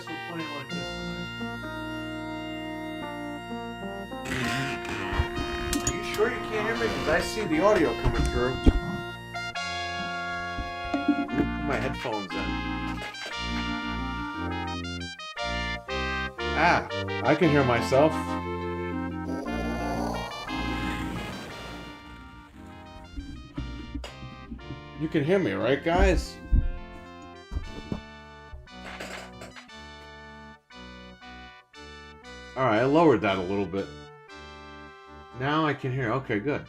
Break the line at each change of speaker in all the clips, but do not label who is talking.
guess we're playing like this tonight. Are you sure you can't hear me? Because I see the audio coming through. Put my headphones in. Ah, I can hear myself. You can hear me, right, guys? Alright, I lowered that a little bit. Now I can hear. Okay, good.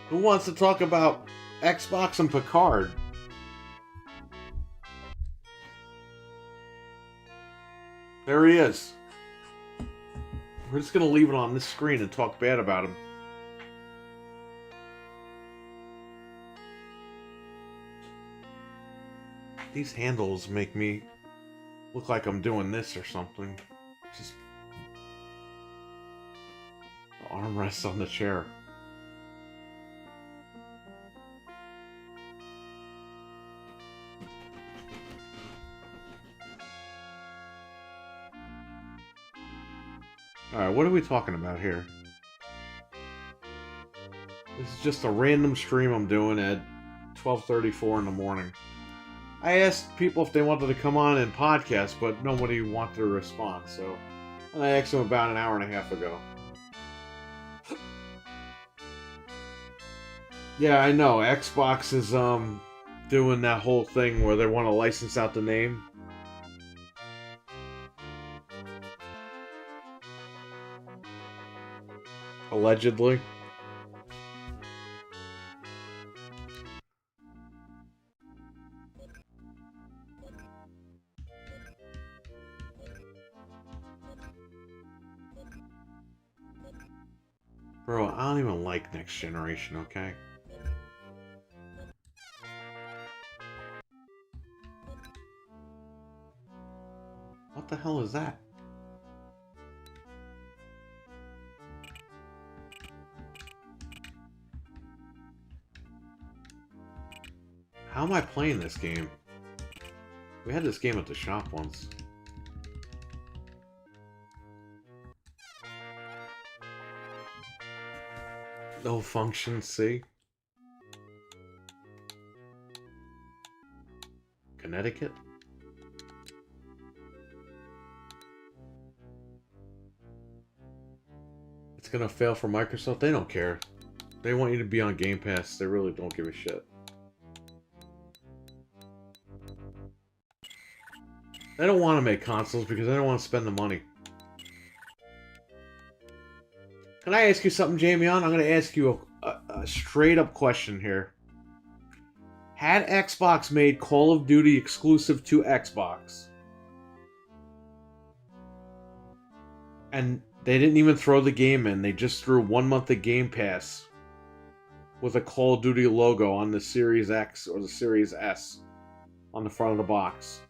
Who wants to talk about Xbox and Picard? There he is. We're just gonna leave it on this screen and talk bad about him. These handles make me look like I'm doing this or something. Just the armrest on the chair. Alright, what are we talking about here? This is just a random stream I'm doing at 12:34 in the morning. I asked people if they wanted to come on and podcast, but nobody wanted to respond, so I asked them about an hour and a half ago. Yeah, I know. Xbox is doing that whole thing where they want to license out the name. Allegedly. Bro, I don't even like Next Generation, okay? What the hell is that? How am I playing this game? We had this game at the shop once. No function C. Connecticut? It's gonna fail for Microsoft. They don't care. They want you to be on Game Pass. They really don't give a shit. They don't want to make consoles because they don't want to spend the money. Can I ask you something, Jamie? I'm going to ask you a straight-up question here. Had Xbox made Call of Duty exclusive to Xbox, and they didn't even throw the game in, they just threw 1 month of Game Pass with a Call of Duty logo on the Series X or the Series S on the front of the box,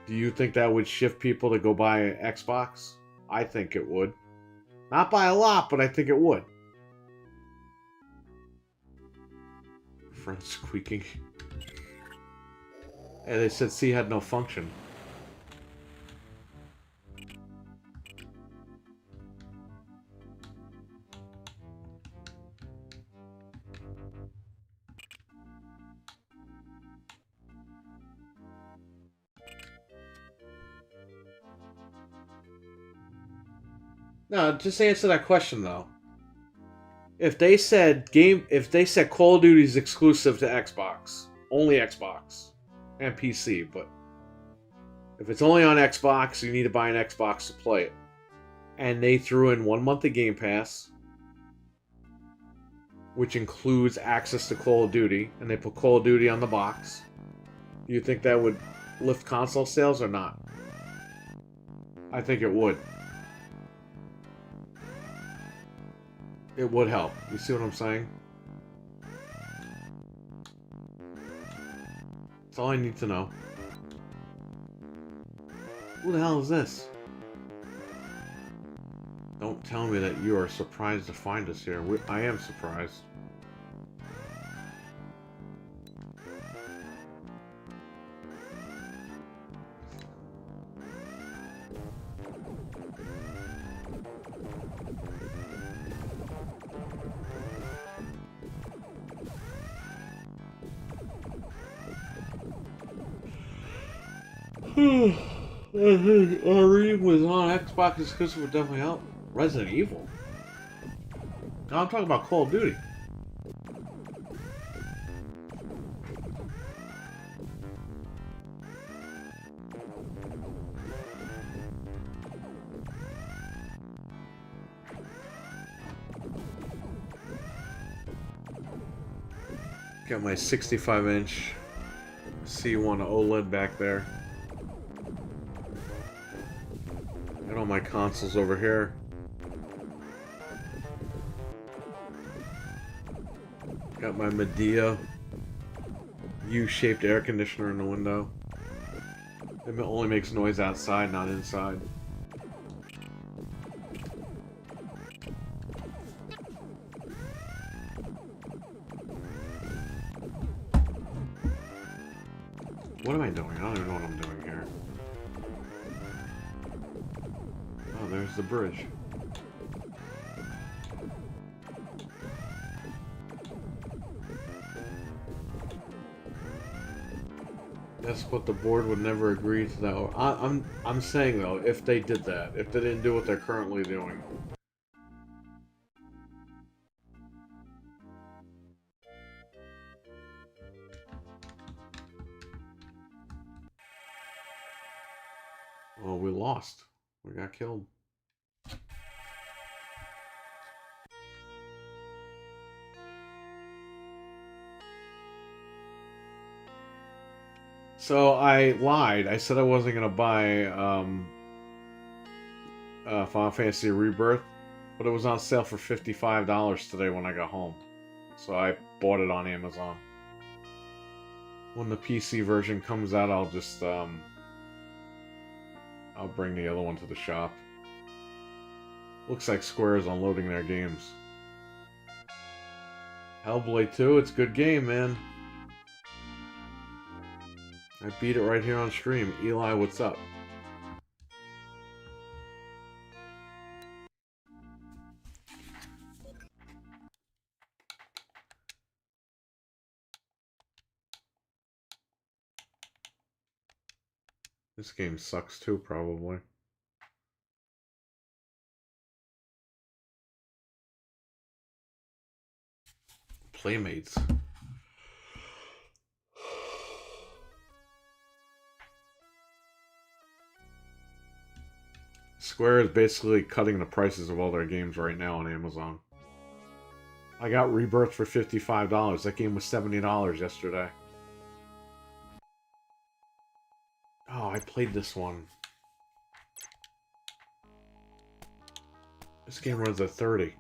do you think that would shift people to go buy an Xbox? I think it would. Not by a lot, but I think it would. Friend squeaking. And they said C had no function. No, just answer that question though. If they said Call of Duty is exclusive to Xbox, only Xbox and PC, but if it's only on Xbox, you need to buy an Xbox to play it. And they threw in 1 month of Game Pass, which includes access to Call of Duty, and they put Call of Duty on the box. Do you think that would lift console sales or not? I think it would. It would help. You see what I'm saying? That's all I need to know. Who the hell is this? Don't tell me that you are surprised to find us here. I am surprised. I think our reading was on Xbox exclusive would definitely help. Resident Evil? No, I'm talking about Call of Duty. Got my 65-inch C1 OLED back there. Got all my consoles over here. Got my Medea U-shaped air conditioner in the window. It only makes noise outside, not inside. What am I doing? I don't even know what I'm doing here. Oh, there's the bridge. That's what the board would never agree to that. I'm saying though, if they did that, if they didn't do what they're currently doing. Well, we lost. We got killed. So I lied. I said I wasn't gonna buy Final Fantasy Rebirth, but it was on sale for $55 today when I got home. So I bought it on Amazon. When the PC version comes out, I'll just I'll bring the other one to the shop. Looks like Square is unloading their games. Hellblade 2, it's a good game, man. I beat it right here on stream. Eli, what's up? This game sucks too, probably. Playmates. Square is basically cutting the prices of all their games right now on Amazon. I got Rebirth for $55. That game was $70 yesterday. Oh, I played this one. This game runs at 30.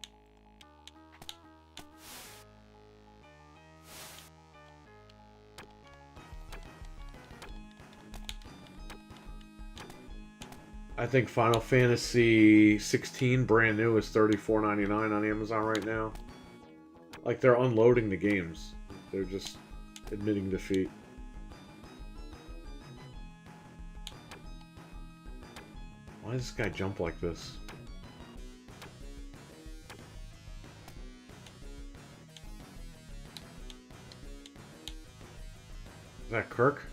I think Final Fantasy 16 brand new is $34.99 on Amazon right now. Like, they're unloading the games. They're just admitting defeat. Why does this guy jump like this? Is that Kirk?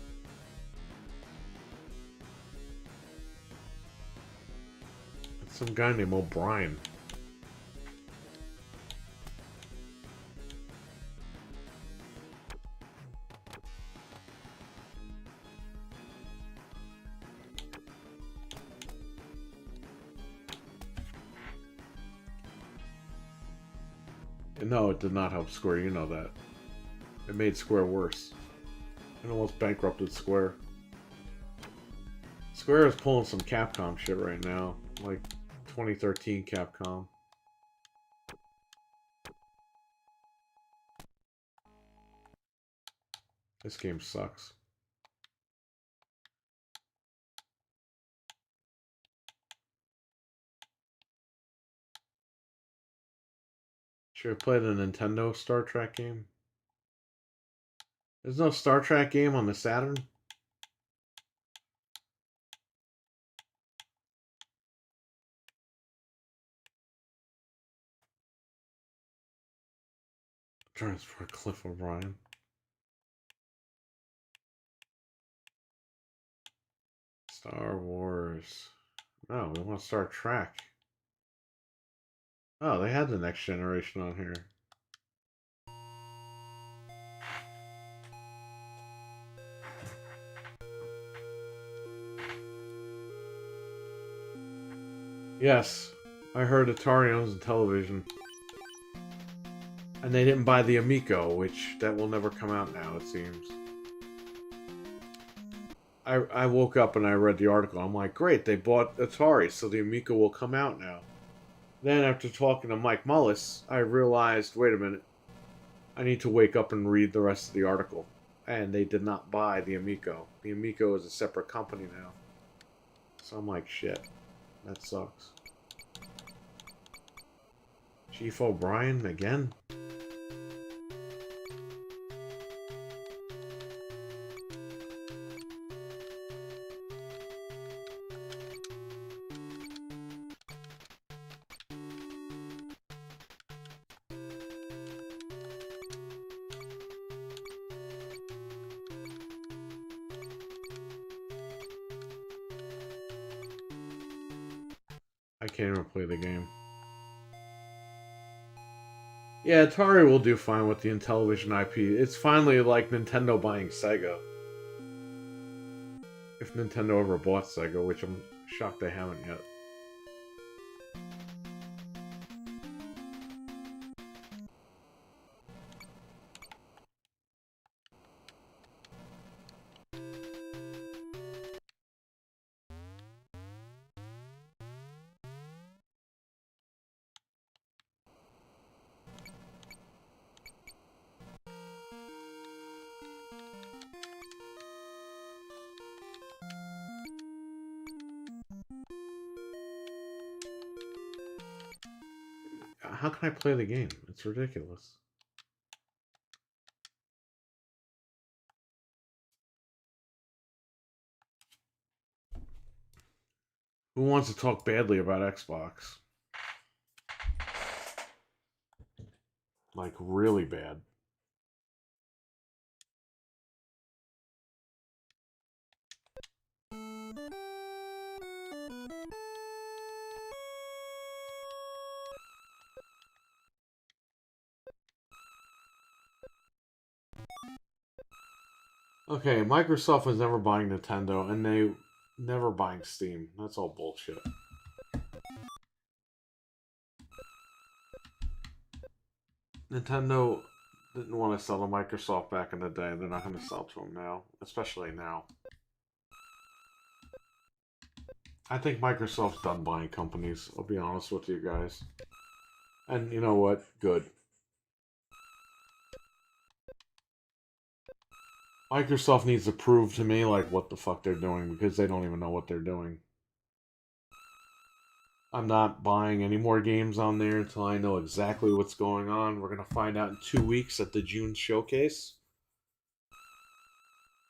It's some guy named O'Brien. No, it did not help Square, you know that. It made Square worse. It almost bankrupted Square. Square is pulling some Capcom shit right now. Like 2013 Capcom. This game sucks. Should I play the Nintendo Star Trek game? There's no Star Trek game on the Saturn? Transfer Cliff O'Brien. Star Wars. No, we want Star Trek. Oh, they had the Next Generation on here. Yes, I heard Atari owns the television. And they didn't buy the Amico, which that will never come out now, it seems. I woke up and I read the article. I'm like, great, they bought Atari, so the Amico will come out now. Then after talking to Mike Mullis, I realized, wait a minute, I need to wake up and read the rest of the article. And they did not buy the Amico. The Amico is a separate company now. So I'm like, shit, that sucks. Chief O'Brien again? I can't even play the game. Yeah, Atari will do fine with the Intellivision IP. It's finally like Nintendo buying Sega. If Nintendo ever bought Sega, which I'm shocked they haven't yet. How can I play the game? It's ridiculous. Who wants to talk badly about Xbox? Like, really bad. Okay, Microsoft was never buying Nintendo, and they never buying Steam. That's all bullshit. Nintendo didn't want to sell to Microsoft back in the day. They're not going to sell to them now, especially now. I think Microsoft's done buying companies. I'll be honest with you guys. And you know what? Good. Microsoft needs to prove to me like what the fuck they're doing because they don't even know what they're doing. I'm not buying any more games on there until I know exactly what's going on. We're going to find out in 2 weeks at the June showcase.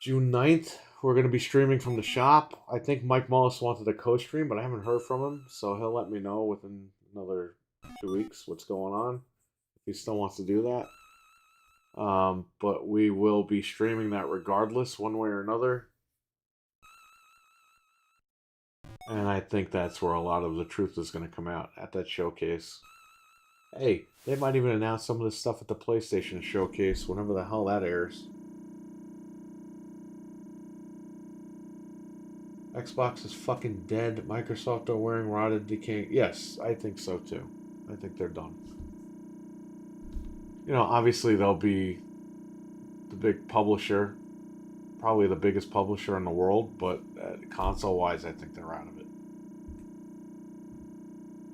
June 9th, we're going to be streaming from the shop. I think Mike Mullis wanted a co-stream, but I haven't heard from him, so he'll let me know within another 2 weeks what's going on, if he still wants to do that. But we will be streaming that regardless, one way or another. And I think that's where a lot of the truth is going to come out at that showcase. Hey, they might even announce some of this stuff at the PlayStation showcase, whenever the hell that airs. Xbox is fucking dead. Microsoft are wearing rotted, decaying. Yes, I think so too. I think they're done. You know, obviously they'll be the big publisher, probably the biggest publisher in the world, but console-wise, I think they're out of it.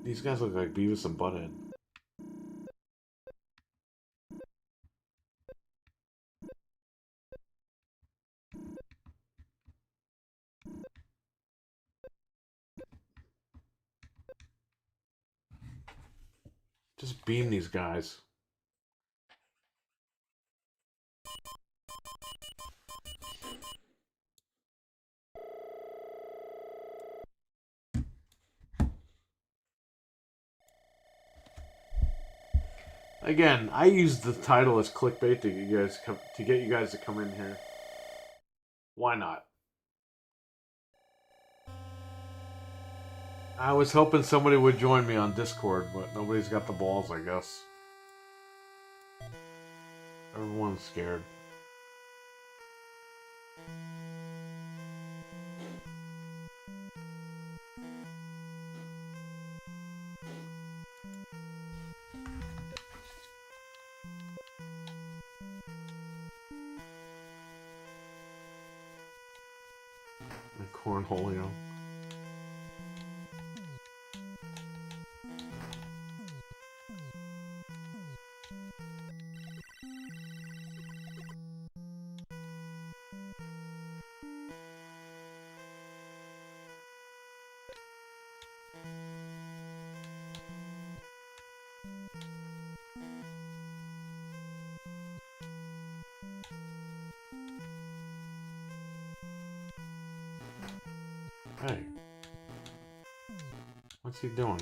These guys look like Beavis and Butthead. Just beam these guys. Again, I used the title as clickbait to get you guys to come in here. Why not? I was hoping somebody would join me on Discord, but nobody's got the balls, I guess. Everyone's scared. And cornholio. Hey. What's he doing?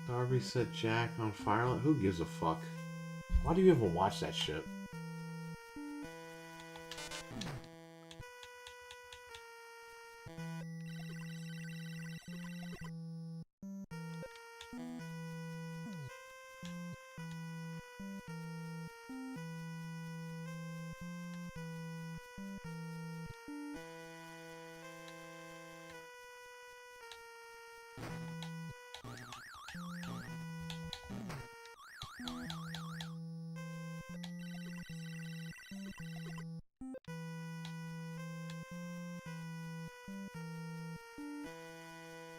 Darby set Jack on fire. Who gives a fuck? Why do you even watch that shit?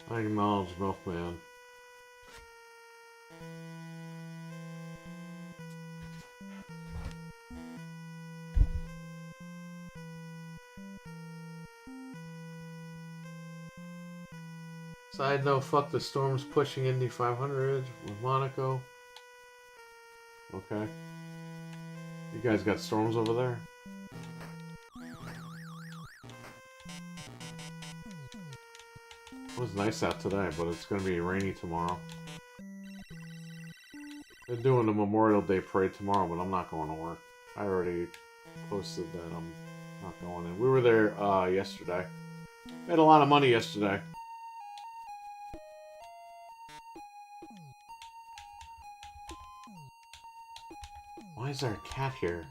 I acknowledge Milkman. Side note, fuck the Storms pushing Indy 500 with Monaco. Okay. You guys got storms over there? It was nice out today, but it's going to be rainy tomorrow. They're doing the Memorial Day parade tomorrow, but I'm not going to work. I already posted that I'm not going in. We were there yesterday. Made a lot of money yesterday. Why is there a cat here?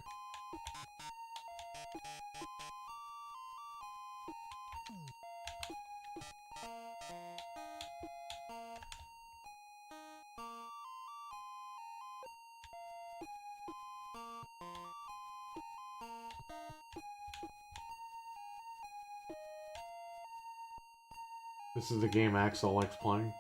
This is the game Axel likes playing.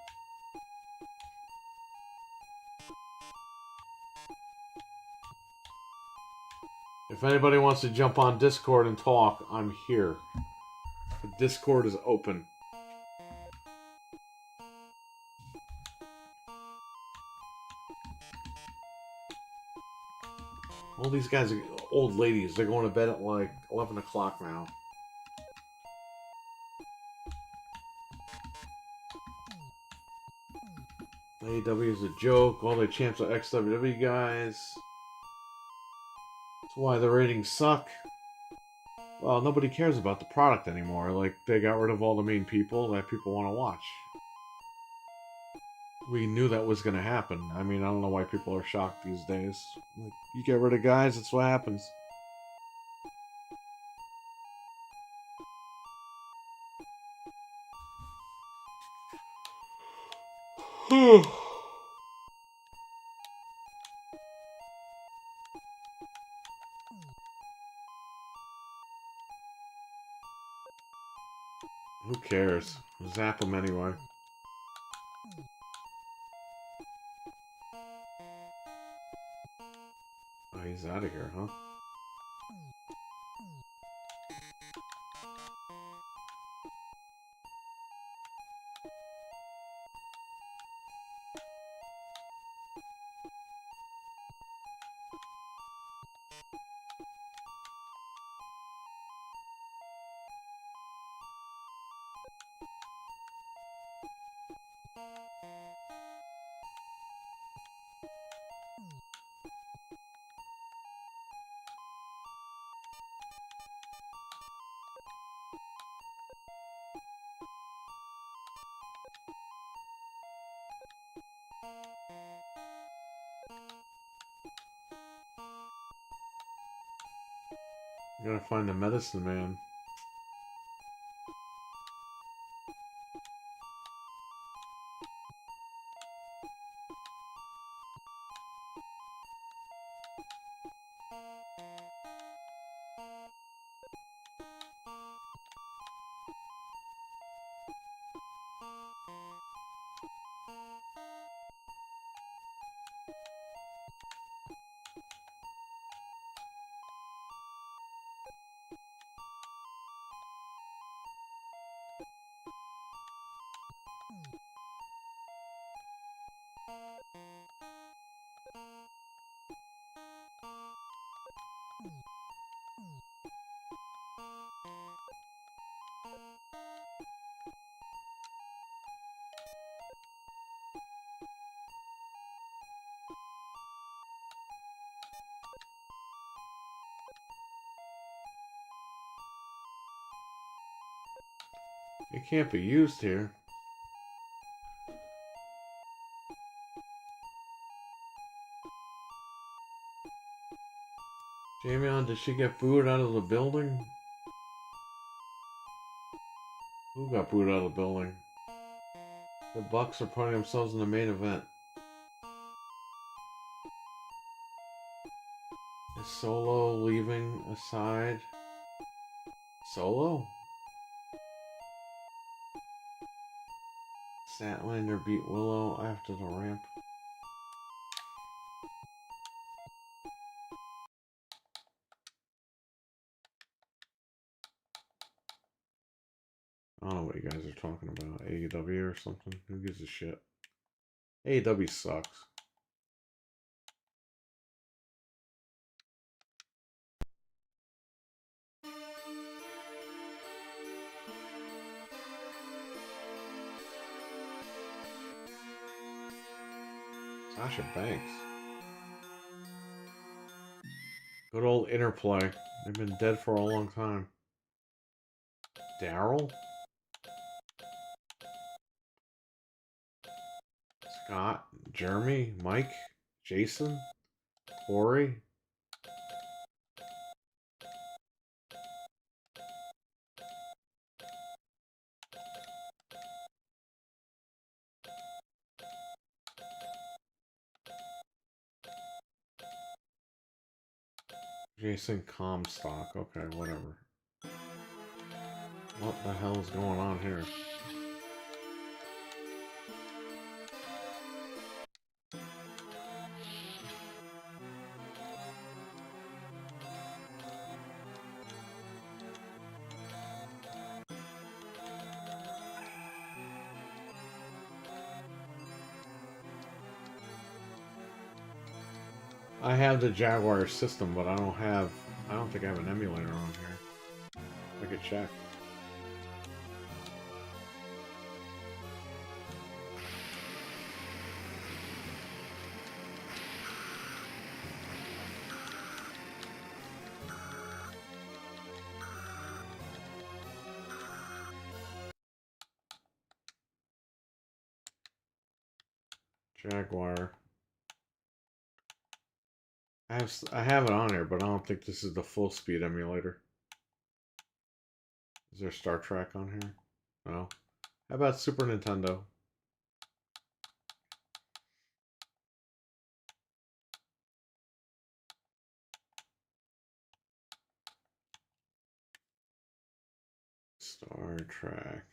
If anybody wants to jump on Discord and talk, I'm here. The Discord is open. All these guys are old ladies. They're going to bed at like 11 o'clock now. AEW is a joke. All the champs are ex-WWE guys. That's why the ratings suck. Well, nobody cares about the product anymore. Like, they got rid of all the main people that people want to watch. We knew that was going to happen. I mean, I don't know why people are shocked these days. Like, you get rid of guys, that's what happens. Who cares? Zap him anyway. Oh, he's out of here, huh? I gotta find the medicine man. It can't be used here. Jamion, did she get booed out of the building? Who got booed out of the building? The Bucks are putting themselves in the main event. Is Solo leaving aside? Solo? Statlander beat Willow after the ramp. I don't know what you guys are talking about. AEW or something? Who gives a shit? AEW sucks. Sasha Banks. Good old Interplay. They've been dead for a long time. Daryl? Scott? Jeremy? Mike? Jason? Corey? Jason Comstock. Okay, whatever. What the hell is going on here? I have the Jaguar system, but I don't think I have an emulator on here. I could check. Jaguar. I have it on here, but I don't think this is the full speed emulator. Is there Star Trek on here? No. How about Super Nintendo? Star Trek.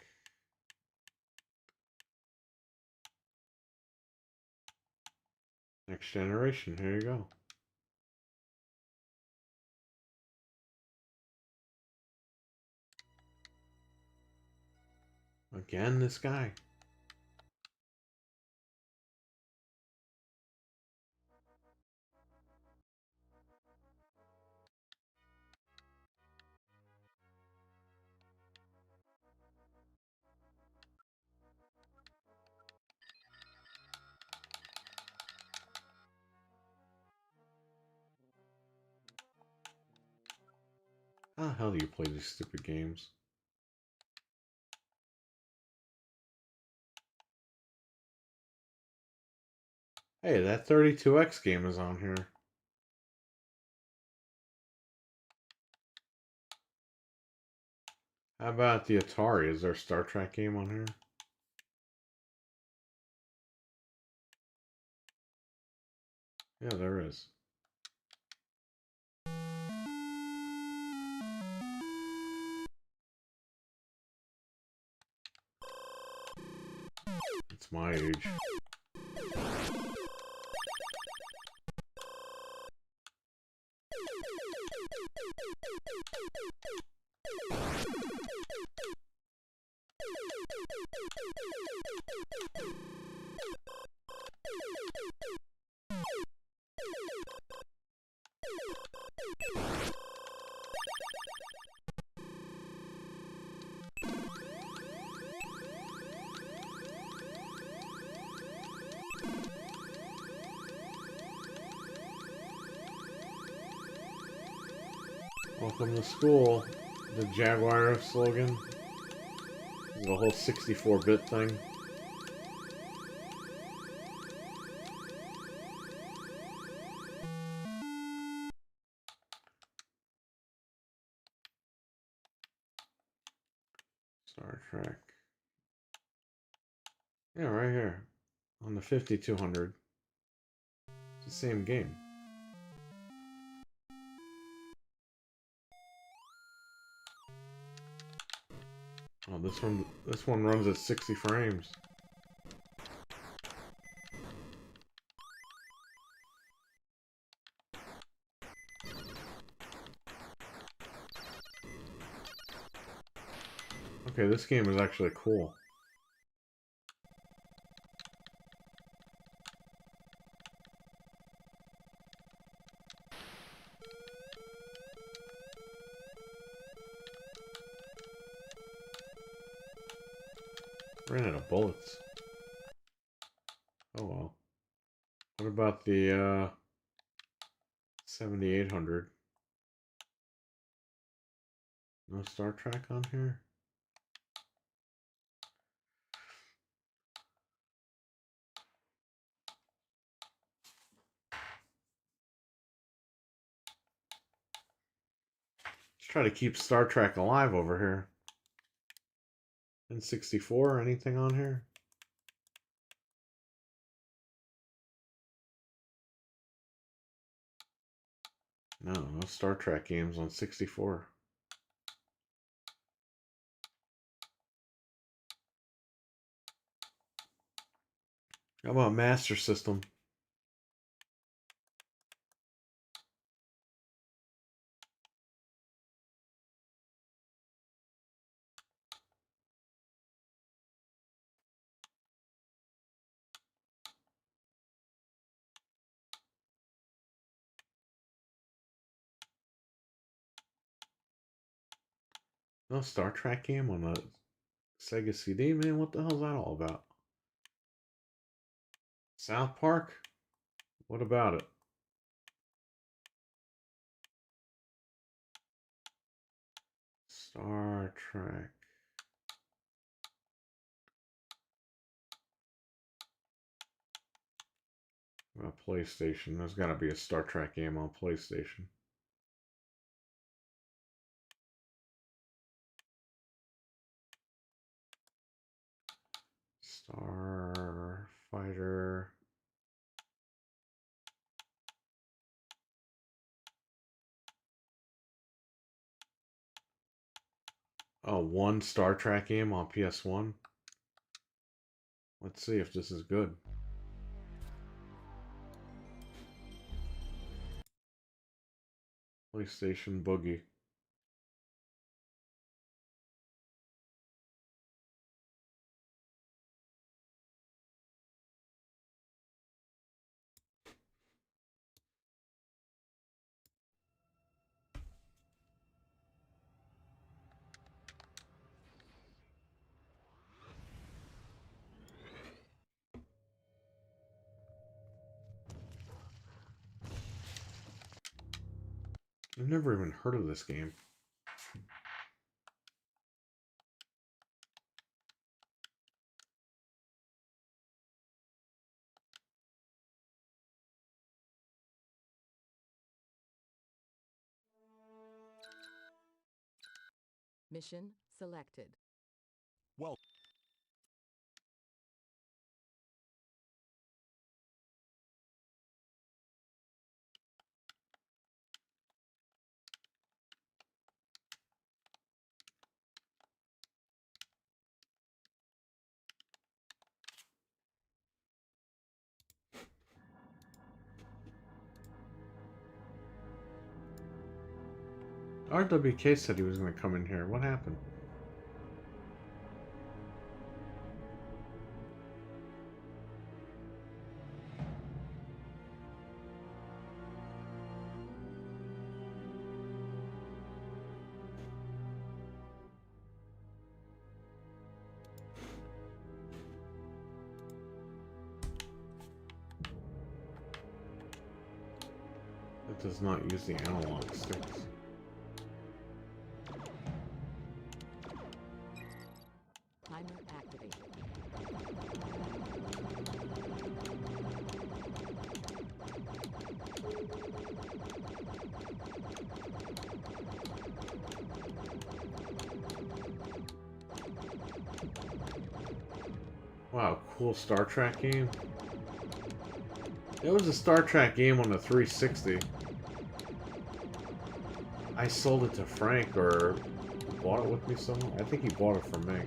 Next Generation. Here you go. Again, this guy. How the hell do you play these stupid games? Hey, that 32X game is on here. How about the Atari? Is there a Star Trek game on here? Yeah, there is. It's my age. Welcome to school. The Jaguar slogan. The whole 64-bit thing. Star Trek. Yeah, right here. On the 5200. It's the same game. Oh, this one runs at 60 frames. Okay, this game is actually cool. Ran out of bullets. Oh well. What about the 7800? No Star Trek on here? Let's try to keep Star Trek alive over here. N64, anything on here? No Star Trek games on 64. How about Master System? No Star Trek game on a Sega CD, man? What the hell's that all about? South Park? What about it? Star Trek. PlayStation. There's got to be a Star Trek game on PlayStation. Starfighter. Oh, one Star Trek game on PS1. Let's see if this is good. PlayStation Boogie. I've never even heard of this game.
Mission selected.
Well.
RWK said he was going to come in here. What happened? It does not use the analog sticks.
Timer activated.
Wow, cool Star Trek game. It was a Star Trek game on the 360. I sold it to Frank, or he bought it with me somewhere. I think he bought it from me.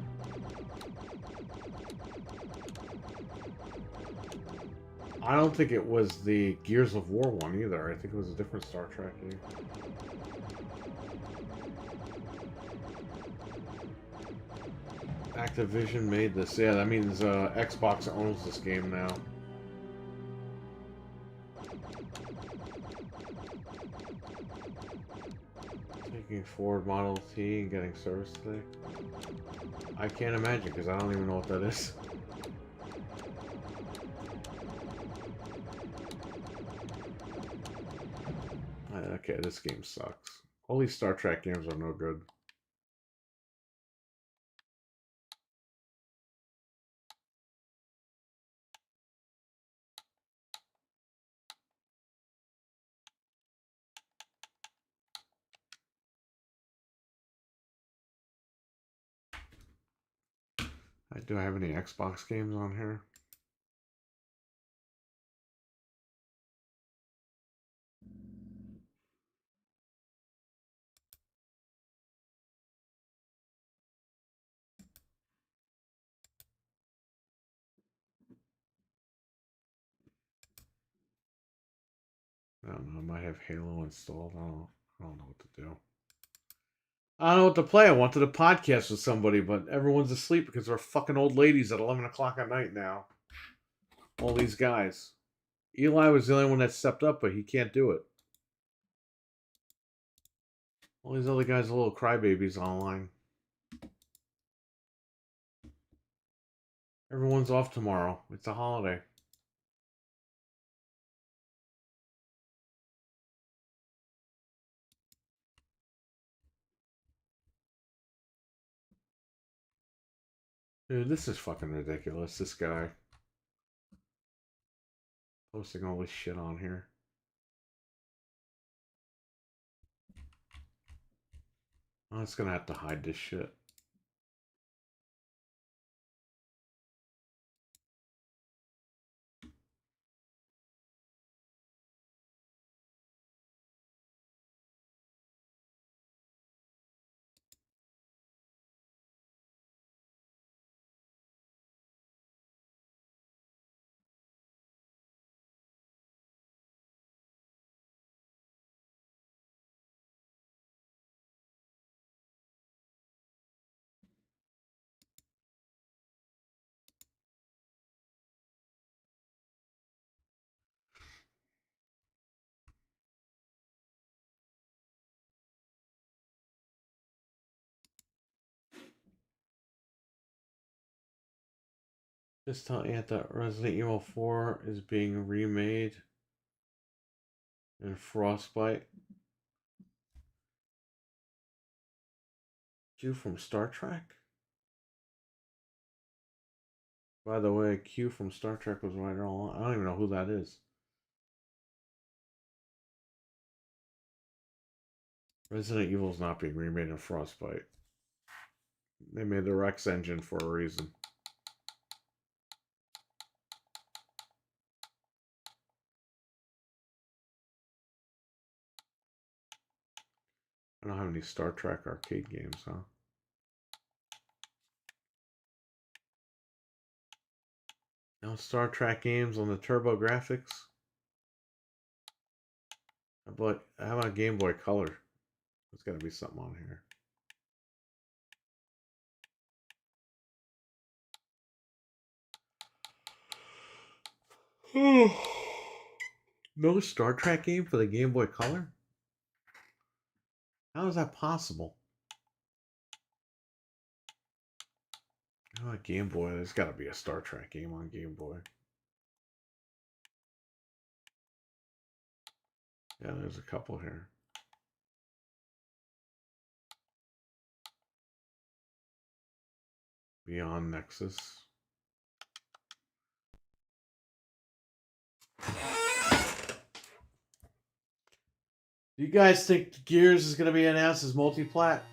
I don't think it was the Gears of War one either. I think it was a different Star Trek game. Activision made this. Yeah, that means Xbox owns this game now. Taking Ford Model T and getting service today. I can't imagine because I don't even know what that is. Okay, this game sucks. All these Star Trek games are no good. Do I have any Xbox games on here? I don't know. I might have Halo installed. I don't know what to do. I don't know what to play. I wanted a podcast with somebody, but everyone's asleep because they're fucking old ladies at 11 o'clock at night now. All these guys. Eli was the only one that stepped up, but he can't do it. All these other guys are little crybabies online. Everyone's off tomorrow. It's a holiday. Dude, this is fucking ridiculous. This guy. Posting all this shit on here. I'm just gonna have to hide this shit. Just tell Ant that Resident Evil 4 is being remade in Frostbite. Q from Star Trek? By the way, Q from Star Trek was right all along. I don't even know who that is. Resident Evil is not being remade in Frostbite. They made the Rex engine for a reason. I don't have any Star Trek arcade games, huh? No Star Trek games on the Turbo Graphics? How about Game Boy Color? There's got to be something on here. No Star Trek game for the Game Boy Color? How is that possible? Oh, a Game Boy. There's got to be a Star Trek game on Game Boy. Yeah, there's a couple here. Beyond Nexus. Do you guys think Gears is going to be announced as multi-plat?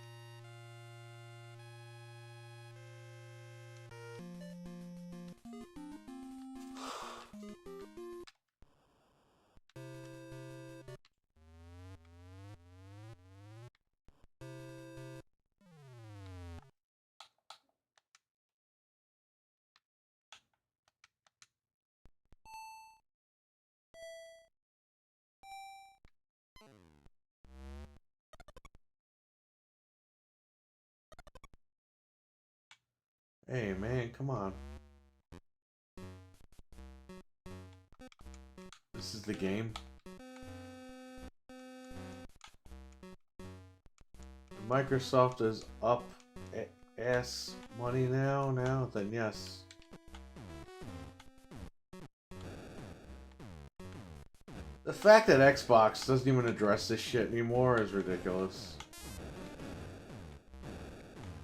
Hey, man, come on. This is the game. Microsoft is up ass money now, then yes. The fact that Xbox doesn't even address this shit anymore is ridiculous.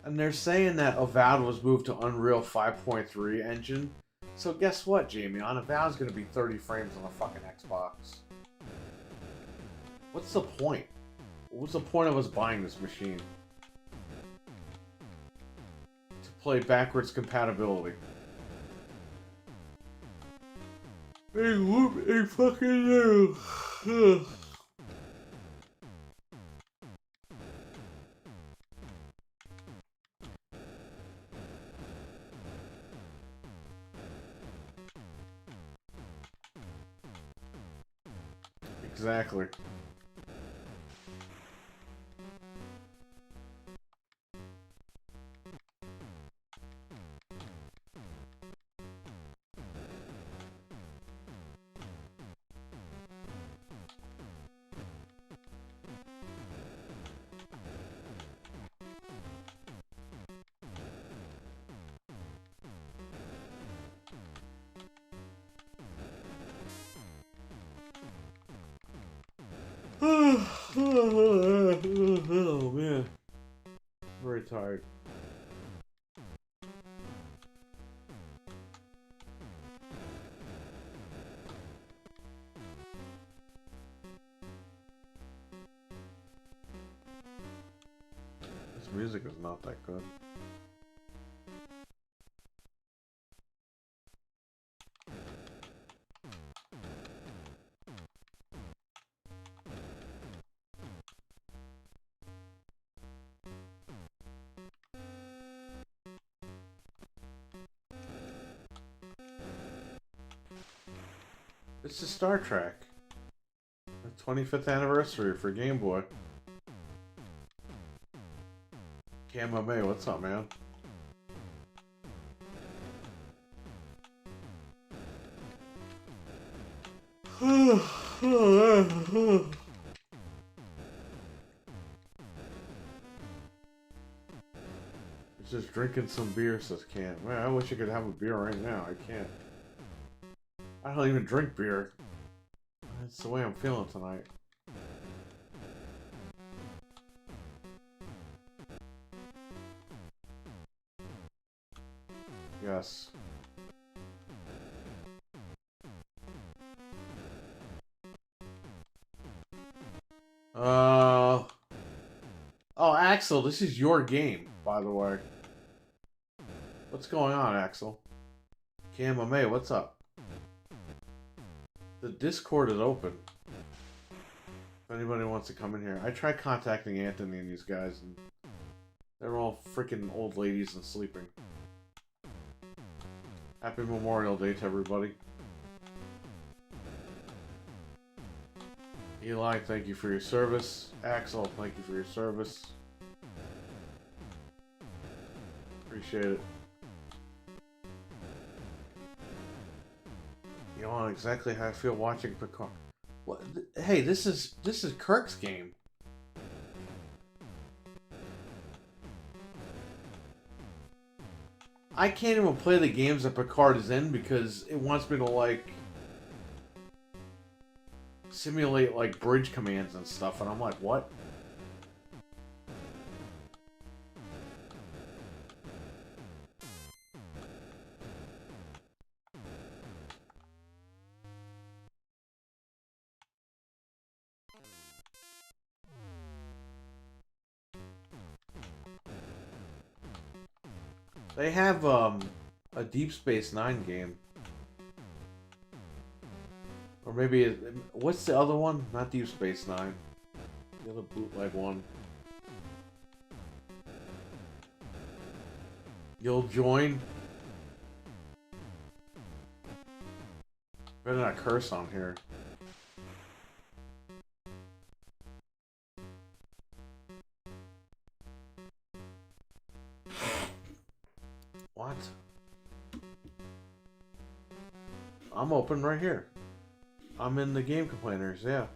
And they're saying that Avowed was moved to Unreal 5.3 engine. So guess what, Jamie? On Avowed's gonna be 30 frames on the fucking Xbox. What's the point? What's the point of us buying this machine? To play backwards compatibility. Hey, whoop, hey, fucking no. Exactly. Oh man, very tired. This music is not that good. It's a Star Trek. The 25th anniversary for Game Boy. CaM, what's up, man? Just drinking some beer, says CaM. Man, I wish I could have a beer right now. I can't. I don't even drink beer. That's the way I'm feeling tonight. Yes. Oh, Axel, this is your game, by the way. What's going on, Axel? CaM, what's up? The Discord is open. If anybody wants to come in here. I tried contacting Anthony and these guys, and they're all freaking old ladies and sleeping. Happy Memorial Day to everybody. Eli, thank you for your service. Axel, thank you for your service. Appreciate it. You know exactly how I feel watching Picard. What? Hey, this is Kirk's game. I can't even play the games that Picard is in because it wants me to like simulate like bridge commands and stuff, and I'm like, what? They have a Deep Space Nine game. Or maybe, what's the other one? Not Deep Space Nine. The other bootleg one. You'll join? Better not curse on here. What? I'm open right here. I'm in the game complainers, yeah.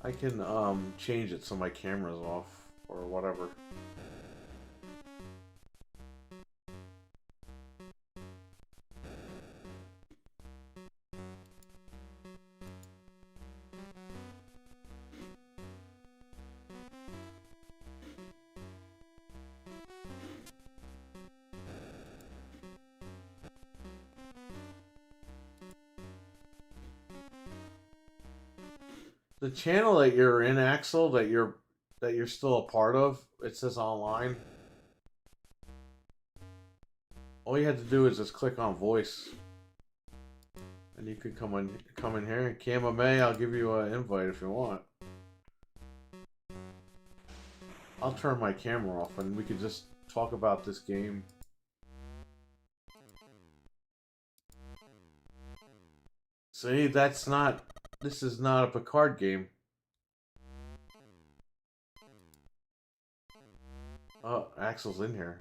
I can change it so my camera's off or whatever. The channel that you're in, Axel, that you're still a part of, it says online. All you had to do is just click on voice, and you can come in here. CaM, I'll give you an invite if you want. I'll turn my camera off, and we could just talk about this game. See, that's not. This is not a Picard game. Oh, Axel's in here.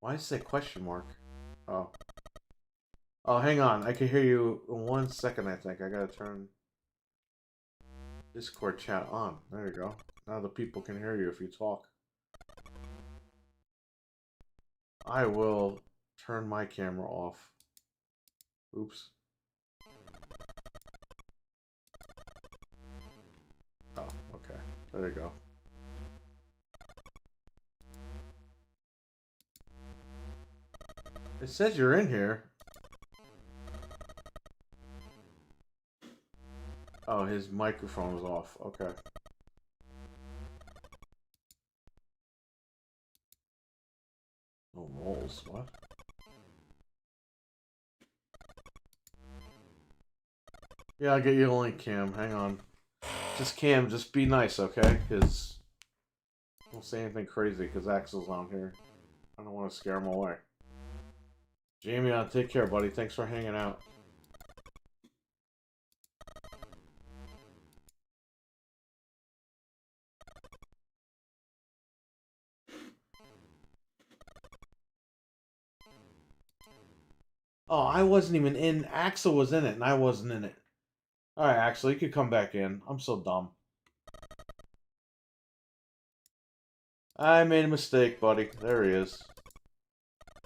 Why does it say question mark? Oh. Oh, hang on. I can hear you in 1 second, I think. I gotta turn Discord chat on. There you go. Now the people can hear you if you talk. I will turn my camera off. Oops. Oh, okay. There you go. It says you're in here. Oh, his microphone was off. Okay. Oh, moles. What? Yeah, I'll get you a link, CaM. Hang on. Just CaM, just be nice, okay? Because don't say anything crazy, because Axel's on here. I don't want to scare him away. Jamie, take care, buddy. Thanks for hanging out. Oh, I wasn't even in. Axel was in it, and I wasn't in it. Alright, Axel, you could come back in. I'm so dumb. I made a mistake, buddy. There he is.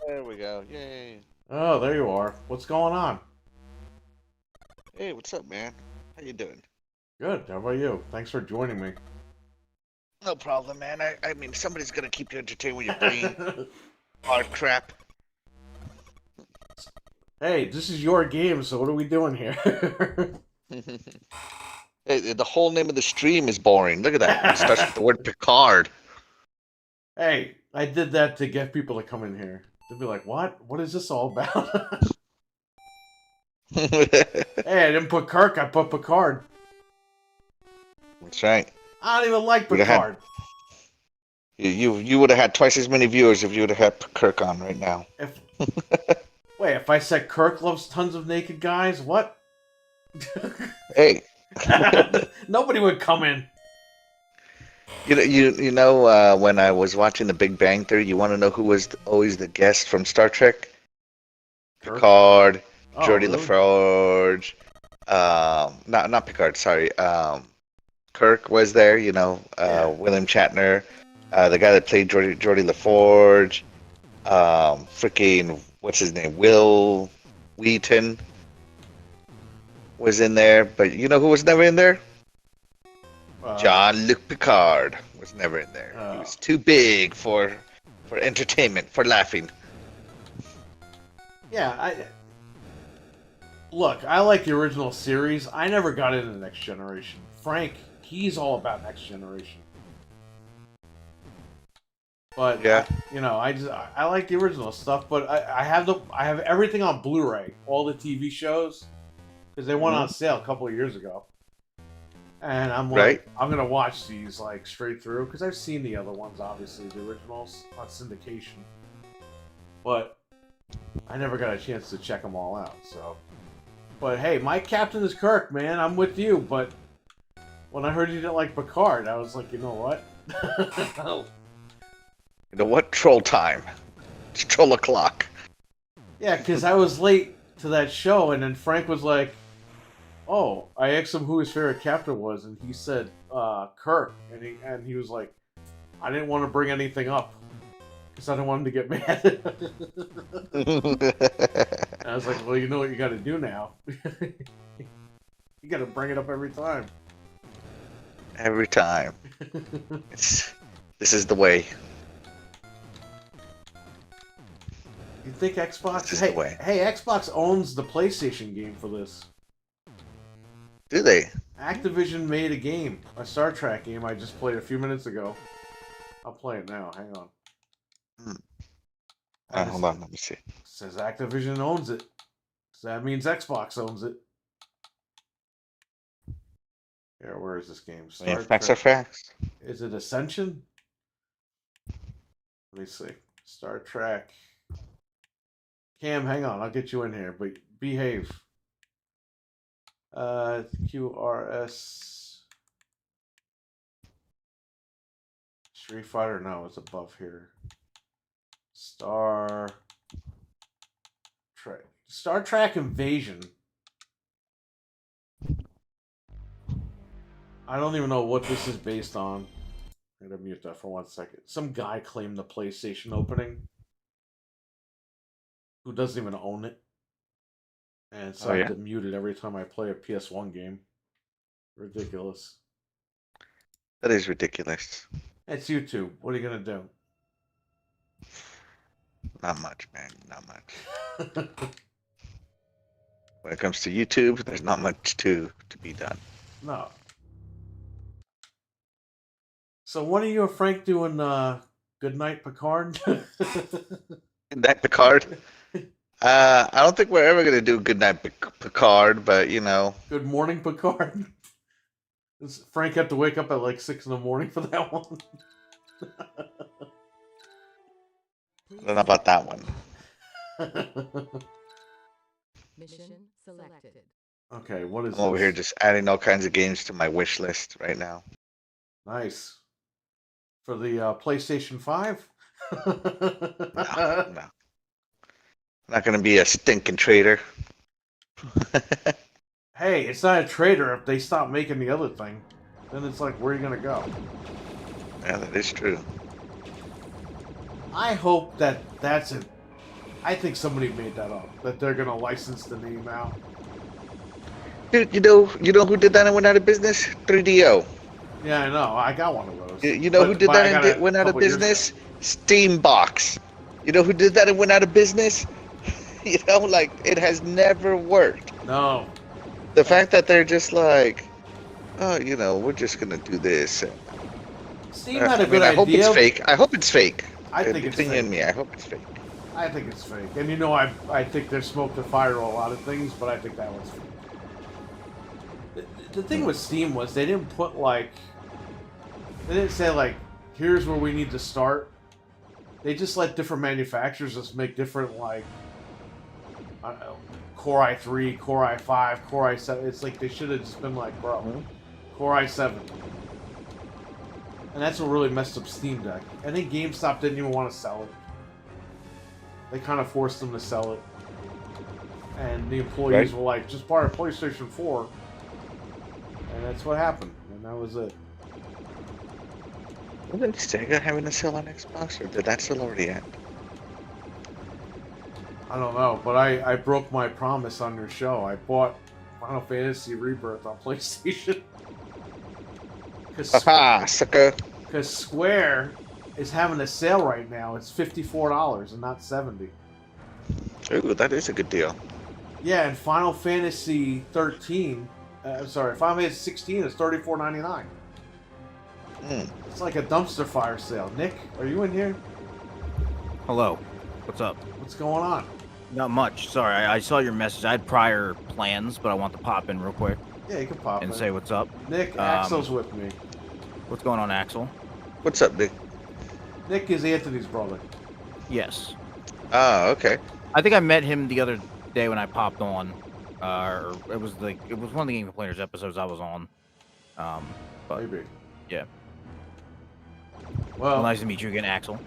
There we go. Yay.
Oh, there you are. What's going on?
Hey, what's up, man? How you doing?
Good. How about you? Thanks for joining me.
No problem, man. I mean, somebody's gonna keep you entertained with your brain. Hard crap.
Hey, this is your game, so what are we doing here?
The whole name of the stream is boring. Look at that. It starts with the word Picard.
Hey, I did that to get people to come in here. They'd be like, "What? What is this all about?" Hey, I didn't put Kirk. I put Picard.
That's right.
I don't even like
Would've had-
Picard.
You would have had twice as many viewers if you would have had Kirk on right now.
Wait, if I said Kirk loves tons of naked guys, what?
Hey,
Nobody would come in.
you know when I was watching The Big Bang Theory, you want to know who was always the guest from Star Trek?
Kirk?
Picard,
Oh,
Geordie
really?
LaForge, not Picard, sorry. Kirk was there,
Yeah.
William Shatner, the guy that played Geordie LaForge, freaking, what's his name? Will Wheaton was in there, but you know who was never in there? Jean-Luc Picard was never in there. He was too big for entertainment, for laughing.
Yeah, look, I like the original series. I never got into Next Generation. Frank, he's all about Next Generation. But
Yeah.
I like the original stuff. But I have everything on Blu-ray, all the TV shows, because they went on sale a couple of years ago. And I'm like,
Right.
I'm gonna watch these like straight through because I've seen the other ones, obviously the originals on syndication. But I never got a chance to check them all out. So, but hey, my captain is Kirk, man. I'm with you. But when I heard you didn't like Picard, I was like, you know what?
You know what? Troll time. It's troll o'clock.
Yeah, because I was late to that show, and then Frank was like, "Oh," I asked him who his favorite captain was, and he said Kirk, and he was like, "I didn't want to bring anything up because I didn't want him to get mad." And I was like, "Well, you know what you got to do now. You got to bring it up every time."
Every time. This is the way.
You think Xbox?
This is the way.
Hey, Xbox owns the PlayStation game for this.
Do they?
Activision made a game, a Star Trek game I just played a few minutes ago. I'll play it now. Hang on.
Hold on, let me see.
Says Activision owns it. So that means Xbox owns it. Here, where is this game?
Facts are facts.
Is it Ascension? Let me see. Star Trek. Cam, hang on. I'll get you in here, but behave. QRS. Street Fighter? No, it's above here. Star Trek Invasion. I don't even know what this is based on. I'm gonna mute that for 1 second. Some guy claimed the PlayStation opening who doesn't even own it. And so I have to mute it every time I play a PS1 game. Ridiculous.
That is ridiculous.
It's YouTube. What are you gonna do?
Not much, man. Not much. When it comes to YouTube, there's not much to be done.
No. So when are you and Frank doing Good Night Picard?
That Picard? I don't think we're ever gonna do Goodnight Picard, but you know.
Good Morning Picard? Does Frank have to wake up at like 6 in the morning for that one?
I don't know about that one.
Mission selected.
Okay, what is
I'm over
this?
here just adding all kinds of games to my wish list right now.
Nice. For the PlayStation 5?
No. I'm not gonna be a stinking traitor.
Hey, it's not a traitor if they stop making the other thing. Then it's like, where are you gonna go?
Yeah, that is true.
I hope that's it. I think somebody made that up. That they're gonna license the name out.
Dude, you know who did that and went out of business? 3DO.
Yeah, I know. I got one of those.
You know who did that and went out of business? Steambox. You know who did that and went out of business? You know, like, it has never worked.
No.
The fact that they're just like, oh, we're just gonna do this.
Steam had a good
I hope it's
idea.
fake. I hope it's fake.
I think it's
Between you and
fake.
me, I hope it's fake.
I think it's fake. And I think there's smoke to fire a lot of things, but I think that was fake. The thing with Steam was they didn't put they didn't say here's where we need to start. They just let different manufacturers just make different I don't know, Core i3, Core i5, Core i7. It's like they should have just been bro, Core i7. And that's what really messed up Steam Deck. I think GameStop didn't even want to sell it. They kind of forced them to sell it. And the employees were like, just buy a PlayStation 4. And that's what happened. And that was it.
Wasn't Sega having a sale on Xbox, or did that still already end?
I don't know, but I broke my promise on your show. I bought Final Fantasy Rebirth on PlayStation.
Haha, sucker.
Because Square is having a sale right now. It's $54 and not $70.
Ooh, that is a good deal.
Yeah, and Final Fantasy 13... Final Fantasy 16 is $34.99. It's like a dumpster fire sale. Nick, are you in here?
Hello. What's up?
What's going on?
Not much. Sorry, I saw your message. I had prior plans, but I want to pop in real quick
Yeah, you can pop
and
in.
say what's up.
Nick, Axel's with me.
What's going on, Axel?
What's up, Nick?
Nick is Anthony's brother.
Yes.
Oh, okay.
I think I met him the other day when I popped on. Or it was one of the Game Complainers episodes I was on. But
Maybe.
yeah.
Well,
Nice to meet you again, Axel.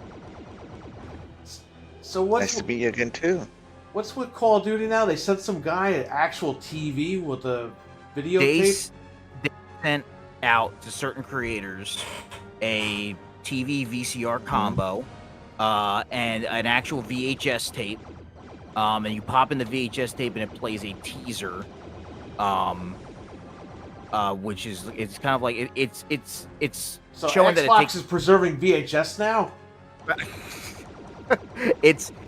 So
Nice to meet you again, too.
what's with Call of Duty now? They sent some guy an actual TV with a videotape.
They sent out to certain creators a TV VCR combo and an actual VHS tape. And you pop in the VHS tape and it plays a teaser, which is it's kind of like it's
So
showing that
Xbox
it takes
is preserving VHS now?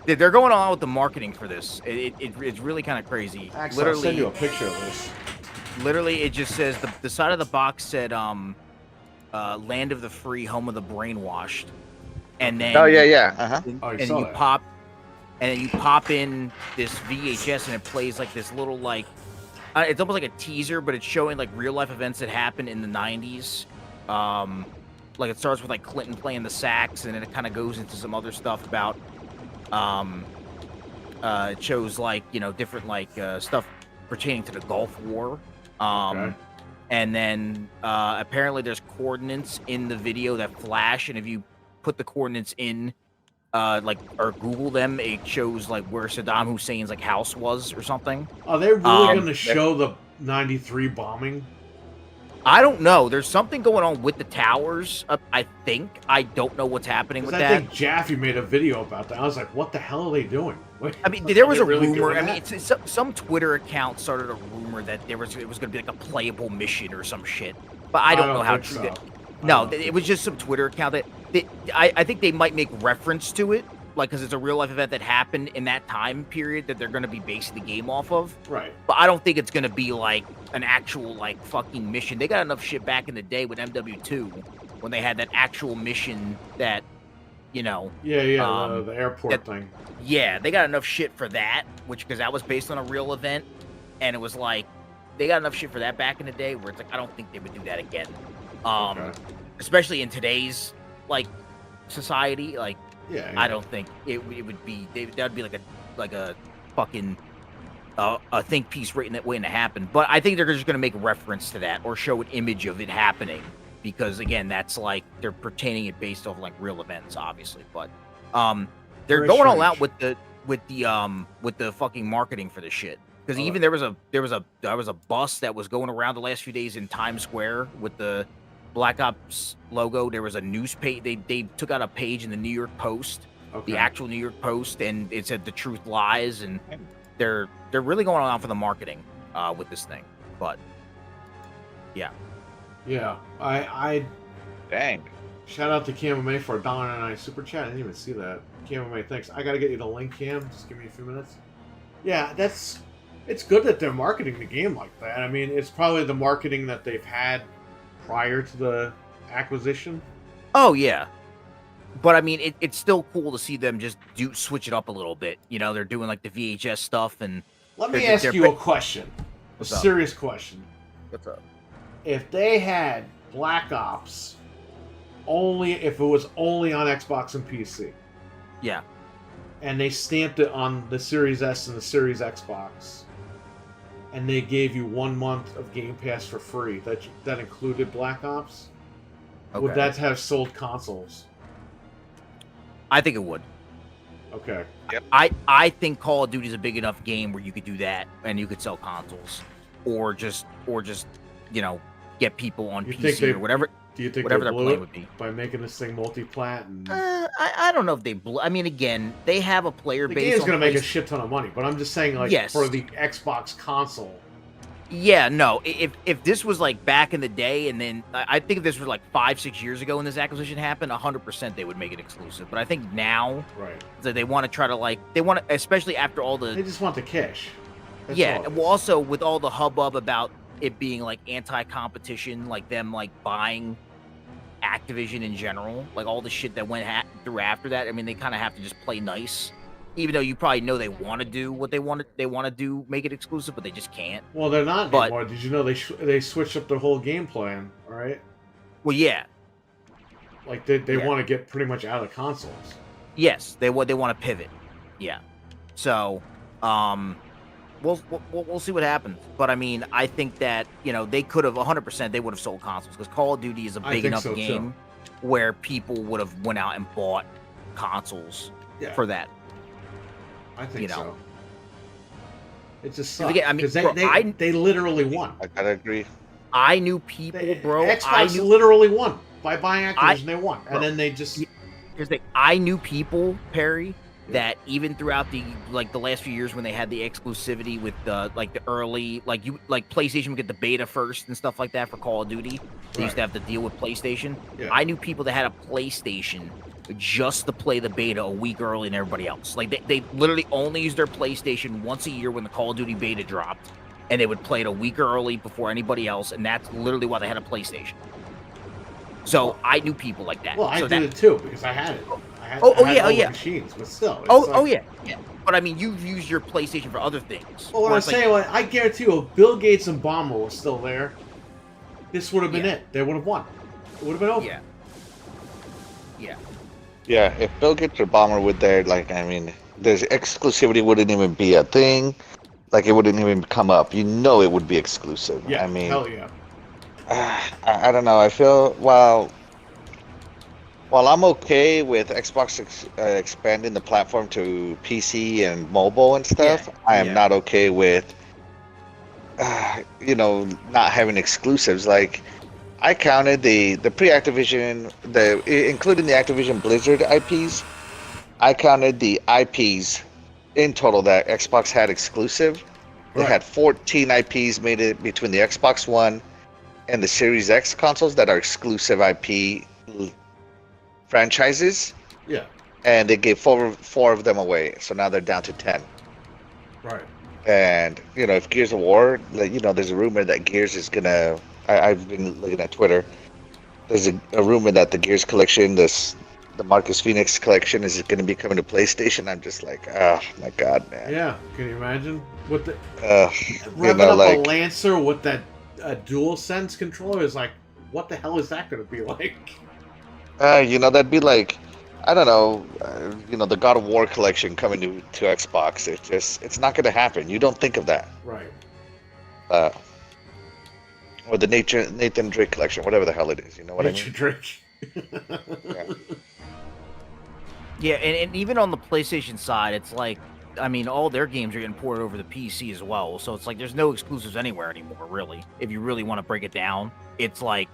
they're going on with the marketing for this. It's really kind of crazy.
Axel, I'll send you a picture of this.
Literally, it just says the side of the box said "Land of the Free, Home of the Brainwashed," and then
Oh, yeah. Uh-huh.
Oh, you
and
saw
you
that.
pop in this VHS and it plays like this little it's almost like a teaser, but it's showing like real life events that happened in the 90s. Like it starts with like Clinton playing the sax, and then it kind of goes into some other stuff about it shows different stuff pertaining to the Gulf War.
Okay.
And then apparently there's coordinates in the video that flash, and if you put the coordinates in or Google them, it shows where Saddam Hussein's house was or something.
Are they really going to show the 93 bombing?
I don't know. There's something going on with the towers. I think. I don't know what's happening with
Because I
that.
think Jaffe made a video about that. I was like, what the hell are they doing?
I mean, there was
Are
a
they really
rumor.
doing
I mean,
that?
some Twitter account started a rumor that it was going to be like a playable mission or some shit. But I don't know how true that. No, it was just some Twitter account that I think they might make reference to it, because it's a real life event that happened in that time period that they're going to be basing the game off of.
Right.
But I don't think it's going to be an actual fucking mission. They got enough shit back in the day with MW2 when they had that actual mission that,
Yeah, the airport thing.
Yeah, they got enough shit for that, because that was based on a real event, and it was they got enough shit for that back in the day where it's I don't think they would do that again.
Okay.
Especially in today's society,
Yeah.
I don't think it would be. That would be like a fucking a think piece waiting to happen. But I think they're just gonna make reference to that or show an image of it happening, because again, that's they're pertaining it based off real events, obviously. But they're
Very
going all out
strange.
with the fucking marketing for this shit. Because
Oh.
even there was a bus that was going around the last few days in Times Square with the Black Ops logo. There was a newspaper. They took out a page in the New York Post,
Okay.
the actual New York Post, and it said "The truth lies," and they're really going on for the marketing with this thing. But yeah,
Yeah. I
Dang.
shout out to CaM for $1.99 super chat. I didn't even see that. CaM, thanks. I gotta get you the link, Cam. Just give me a few minutes. Yeah, that's It's good that they're marketing the game like that. I mean, it's probably the marketing that they've had prior to the acquisition.
Oh yeah, but I mean, it's still cool to see them just switch it up a little bit. You know, they're doing like the VHS stuff, and
Let me ask you a question.
What's
A
up?
serious question.
What's up?
If they had Black Ops if it was only on Xbox and PC,
Yeah.
and they stamped it on the Series S and the Series Xbox, and they gave you 1 month of Game Pass for free, that included Black Ops, would
Okay.
that have sold consoles?
I think it would.
Okay.
I think Call of Duty is a big enough game where you could do that and you could sell consoles, or just you know, get people on
You think
PC or whatever.
Do you think
Whatever
they
their
blew
plan
it
would be.
by making this thing multi-plat? And
I don't know if they blew. I mean, again, they have a player
the
base.
game's
on
going to make a
PlayStation.
shit ton of money, but I'm just saying, like,
Yes.
for the Xbox console.
Yeah, no. If this was like back in the day, and then I think if this was like 5-6 years ago when this acquisition happened, 100% they would make it exclusive. But I think now
Right.
that they want to try to especially after all
They
the
just want the cash. That's
yeah.
all it is.
Well, also with all the hubbub about it being like anti-competition, like them like buying Activision in general, like all the shit that went through after that. I mean, they kind of have to just play nice, even though you probably know they want to do what they want to do, make it exclusive, but they just can't.
Well, they're not
But-
anymore. Did you know they switched up their whole game plan? All right,
Well, yeah,
like they
Yeah.
want to get pretty much out of consoles.
yes, they want to pivot. Yeah, so we'll see what happens. But I mean, I think that they could have 100%. They would have sold consoles because Call of Duty is a
I
big
think
enough
so, too.
game where people would have went out and bought consoles
Yeah,
for that.
I think
you know.
so. It just
'Cause
sucks
again, I mean,
because
bro,
they literally won.
I gotta agree.
I knew people, bro. I
Xbox
knew
literally won by buying Activision. They won,
bro,
and then they just
Here's the thing. I knew people, Perry,
Yeah.
that even throughout the last few years when they had the exclusivity with the early PlayStation would get the beta first and stuff like that for Call of Duty. They used to have to deal with PlayStation.
Yeah.
I knew people that had a PlayStation just to play the beta a week early than everybody else. Like they literally only used their PlayStation once a year when the Call of Duty beta dropped, and they would play it a week early before anybody else, and that's literally why they had a PlayStation. So I knew people like that.
well, I
so
did
that,
it too because I had it. I had
Oh,
all the
yeah.
machines, but still. it's
Oh,
like-
yeah. But I mean, you've used your PlayStation for other things.
Well, what
Where
I'm
it's like-
saying, I guarantee you, if Bill Gates and Bomber were still there, this would have been
Yeah.
it. They would have won. It would have been over.
yeah, yeah,
Yeah, if Bill Gates or Bomber were there, like, I mean, there's exclusivity wouldn't even be a thing. Like, it wouldn't even come up. You know it would be exclusive.
Yeah,
I mean,
hell yeah.
I don't know. I feel, while I'm okay with Xbox expanding the platform to PC and mobile and stuff, I am
yeah.
not okay with, not having exclusives. Like, I counted the pre-Activision, including the Activision Blizzard IPs. I counted the IPs in total that Xbox had exclusive. They
Right.
had 14 IPs made it between the Xbox One and the Series X consoles that are exclusive IP franchises,
Yeah,
and they gave four of them away. So now they're down to 10.
right.
And if Gears of War, there's a rumor that Gears is gonna. I've been looking at Twitter. There's a rumor that the Gears collection, the Marcus Phoenix collection, is going to be coming to PlayStation. I'm just like, oh my god, man.
Yeah, can you imagine? With the
Uh,
revving up
like,
a Lancer with that dual sense controller is like, what the hell is that going to be like?
that'd be like, I don't know, the God of War collection coming to Xbox. It's not going to happen. You don't think of that.
Right.
Or the Nathan Drake collection, whatever the hell it is. You know what
Nature Drake.
yeah. And even on the PlayStation side, it's like, I mean, all their games are getting ported over the PC as well. So it's like there's no exclusives anywhere anymore, really. If you really want to break it down, it's like,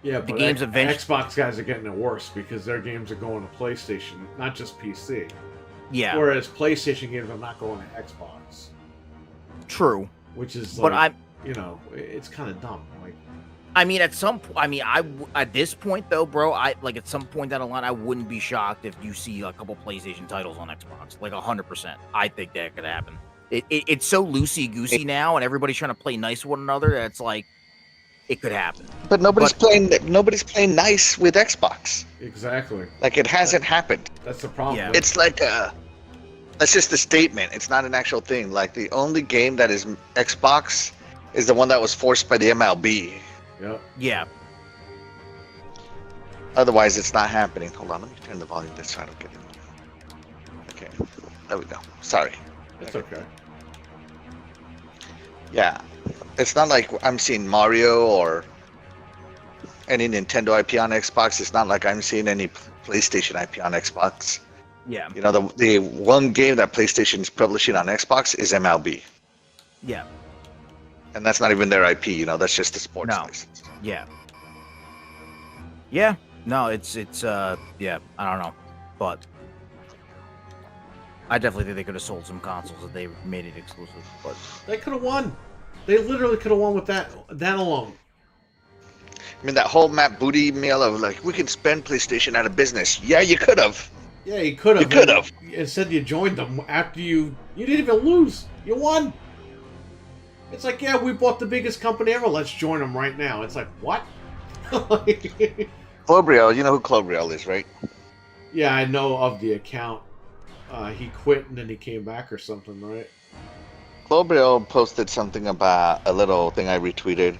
Yeah,
The
but
games
Xbox guys are getting it worse because their games are going to PlayStation, not just PC.
yeah,
Whereas PlayStation games are not going to Xbox,
true.
which is
But
like, it's kind of dumb. Like,
I mean, at this point though, bro, at some point down the line, I wouldn't be shocked if you see a couple PlayStation titles on Xbox, like 100%. I think that could happen. It's so loosey goosey now, and everybody's trying to play nice with one another. That it's like it could happen.
But nobody's playing nice with Xbox.
Exactly.
Like, it hasn't happened.
That's the problem.
Yeah.
It's like that's just a statement. It's not an actual thing. Like, the only game that is Xbox is the one that was forced by the MLB.
Yep.
Yeah.
Otherwise, it's not happening. Hold on, let me turn the volume this so I don't get it. Okay, there we go. Sorry.
It's okay.
Yeah, it's not like I'm seeing Mario or any Nintendo IP on Xbox. It's not like I'm seeing any PlayStation IP on Xbox.
Yeah.
You know, the one game that PlayStation is publishing on Xbox is MLB.
Yeah.
And that's not even their IP, you know, that's just the sports license.
Yeah. Yeah. No, it's yeah, I don't know. But I definitely think they could have sold some consoles if they made it exclusive. But
They could have won. They literally could have won with that alone.
I mean, that whole Matt Booty email of like, we can spend PlayStation out of business. Yeah, you could have.
Yeah, you could have.
You could have.
Instead, you joined them after you didn't even lose. You won. It's like, yeah, we bought the biggest company ever. Let's join them right now. It's like, what?
Clobriel, you know who Clobriel is, right?
Yeah, I know of the account. He quit and then he came back or something, right?
Clobriel posted something about a little thing I retweeted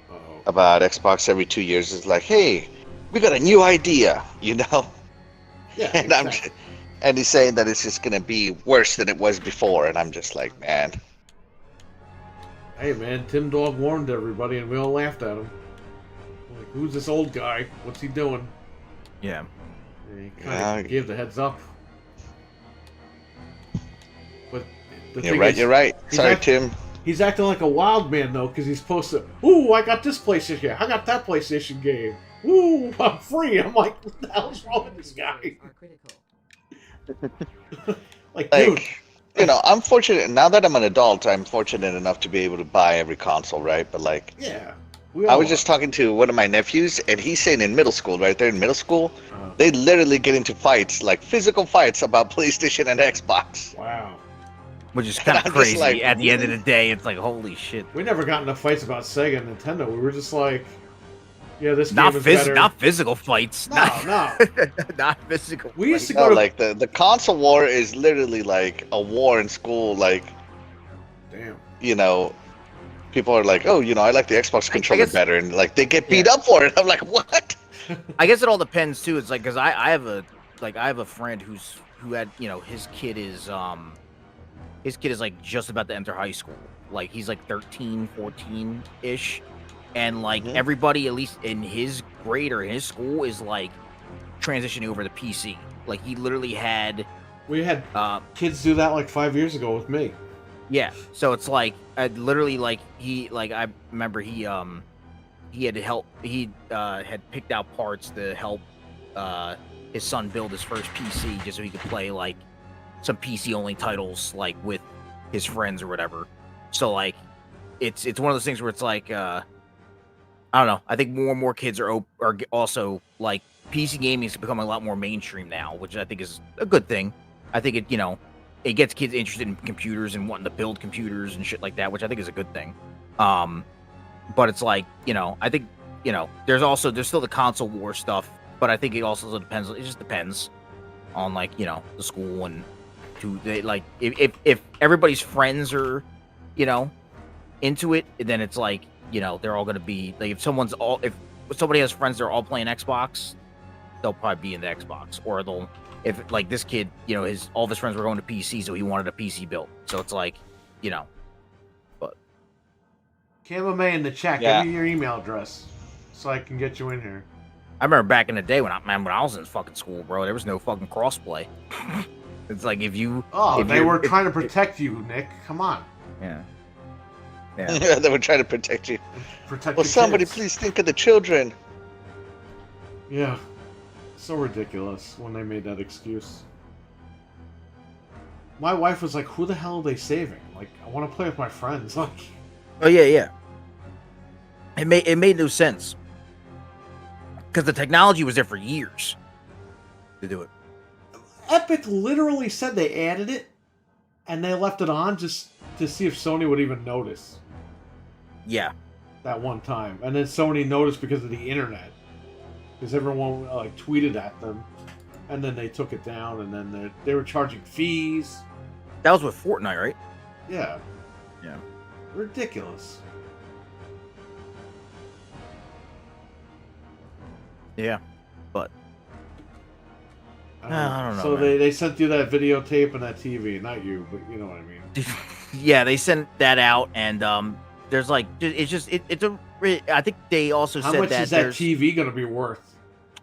Uh-oh.
about Xbox every 2 years. It's like, hey, we got a new idea, you know?
Yeah,
And
exactly.
and he's saying that it's just gonna be worse than it was before, and I'm just like, man.
Hey, man, Tim Dog warned everybody and we all laughed at him. Like, who's this old guy? What's he doing?
yeah.
And he kind of gave the heads up. But the thing is,
You're right. Sorry,
act-
Tim.
He's acting like a wild man, though, because he's supposed to, ooh, I got this PlayStation game. I got that PlayStation game. Ooh, I'm free. I'm like, what the hell's wrong with this guy?
Are critical.
Like, dude.
Like, you know, I'm fortunate, now that I'm an adult, I'm fortunate enough to be able to buy every console, right? But like,
Yeah.
I was just talking to one of my nephews, and he's saying in middle school, right there in middle school,
Uh,
they literally get into fights, like physical fights about PlayStation and Xbox.
wow.
Which is kind
I'm
of
just
crazy.
like,
At the end of the day, it's like, holy shit.
We never got into fights about Sega and Nintendo. We were just like, yeah, this
Not
game is better.
not physical fights.
No,
not,
no.
not physical.
We used to
No,
go to...
like the console war is literally like a war in school. Like,
Damn.
you know, people are like, oh, you know, I like the Xbox controller
guess-
better, and like they get beat up for it. I'm like, what?
I guess it all depends too. It's like because I have a friend who had, you know, his kid is like just about to enter high school. Like he's like 13, 14 ish, and like
Mhm.
everybody at least in his grade or in his school is like transitioning over to PC. Like he literally had
We had
uh
kids do that like 5 years ago with me.
yeah. So it's like literally like I remember he had to help had picked out parts to help his son build his first PC just so he could play like some PC only titles like with his friends or whatever. So like it's one of those things where it's like I don't know. I think more and more kids are also like PC gaming is becoming a lot more mainstream now, which I think is a good thing. I think it gets kids interested in computers and wanting to build computers and shit like that, which I think is a good thing. But it's like, you know, I think, you know, there's still the console war stuff, but I think it also depends. It just depends on like, you know, the school and who they like. If everybody's friends are, you know, into it, then it's like, you know, they're all gonna be like if somebody has friends that are all playing Xbox, they'll probably be in the Xbox, or if like this kid, you know, all of his friends were going to PC, so he wanted a PC built. So it's like, you know, but
KMA in the chat,
Yeah.
give me your email address so I can get you in here.
I remember back in the day when I was in fucking school, bro, there was no fucking crossplay. It's like if
Oh, they
you're-
were trying to protect you, Nick. Come on.
yeah. Yeah.
They were trying to protect you.
Protect
Well,
the
somebody
kids.
please think of the children.
Yeah. So ridiculous when they made that excuse. My wife was like, who the hell are they saving? Like, I want to play with my friends. Like,
Oh yeah. It made no sense because the technology was there for years to do it.
Epic literally said they added it, And they left it on just to see if Sony would even notice.
Yeah.
That one time. And then Sony noticed because of the internet. Because everyone like tweeted at them. And then they took it down, and then they were charging fees.
That was with Fortnite, right?
Yeah.
Yeah.
Ridiculous.
Yeah. But I don't know.
So
man.
they sent you that videotape and that TV, not you, but you know what I mean.
Yeah, they sent that out, and there's like it's a. I think they also
How
said
much
that
is that TV going to be worth?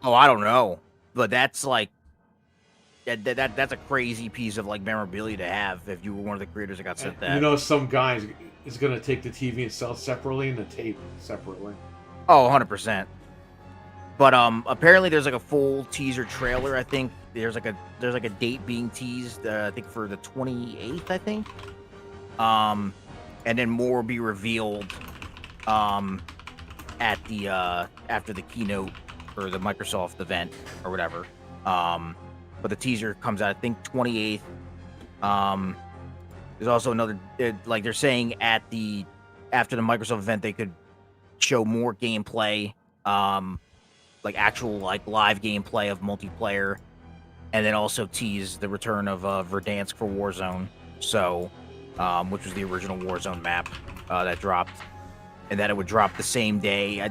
Oh, I don't know, but that's like that's a crazy piece of like memorabilia to have if you were one of the creators that got sent that.
You know, some guy is going to take the TV and sell it separately and the tape separately.
Oh, 100%. But apparently there's like a full teaser trailer. I think there's like a date being teased. I think for the 28th. I think. And then more will be revealed. At the after the keynote or the Microsoft event or whatever. But the teaser comes out I think 28th. There's also another like they're saying after the Microsoft event they could show more gameplay. Like actual like live gameplay of multiplayer, and then also tease the return of Verdansk for Warzone. So, which was the original Warzone map that dropped, and that it would drop the same day.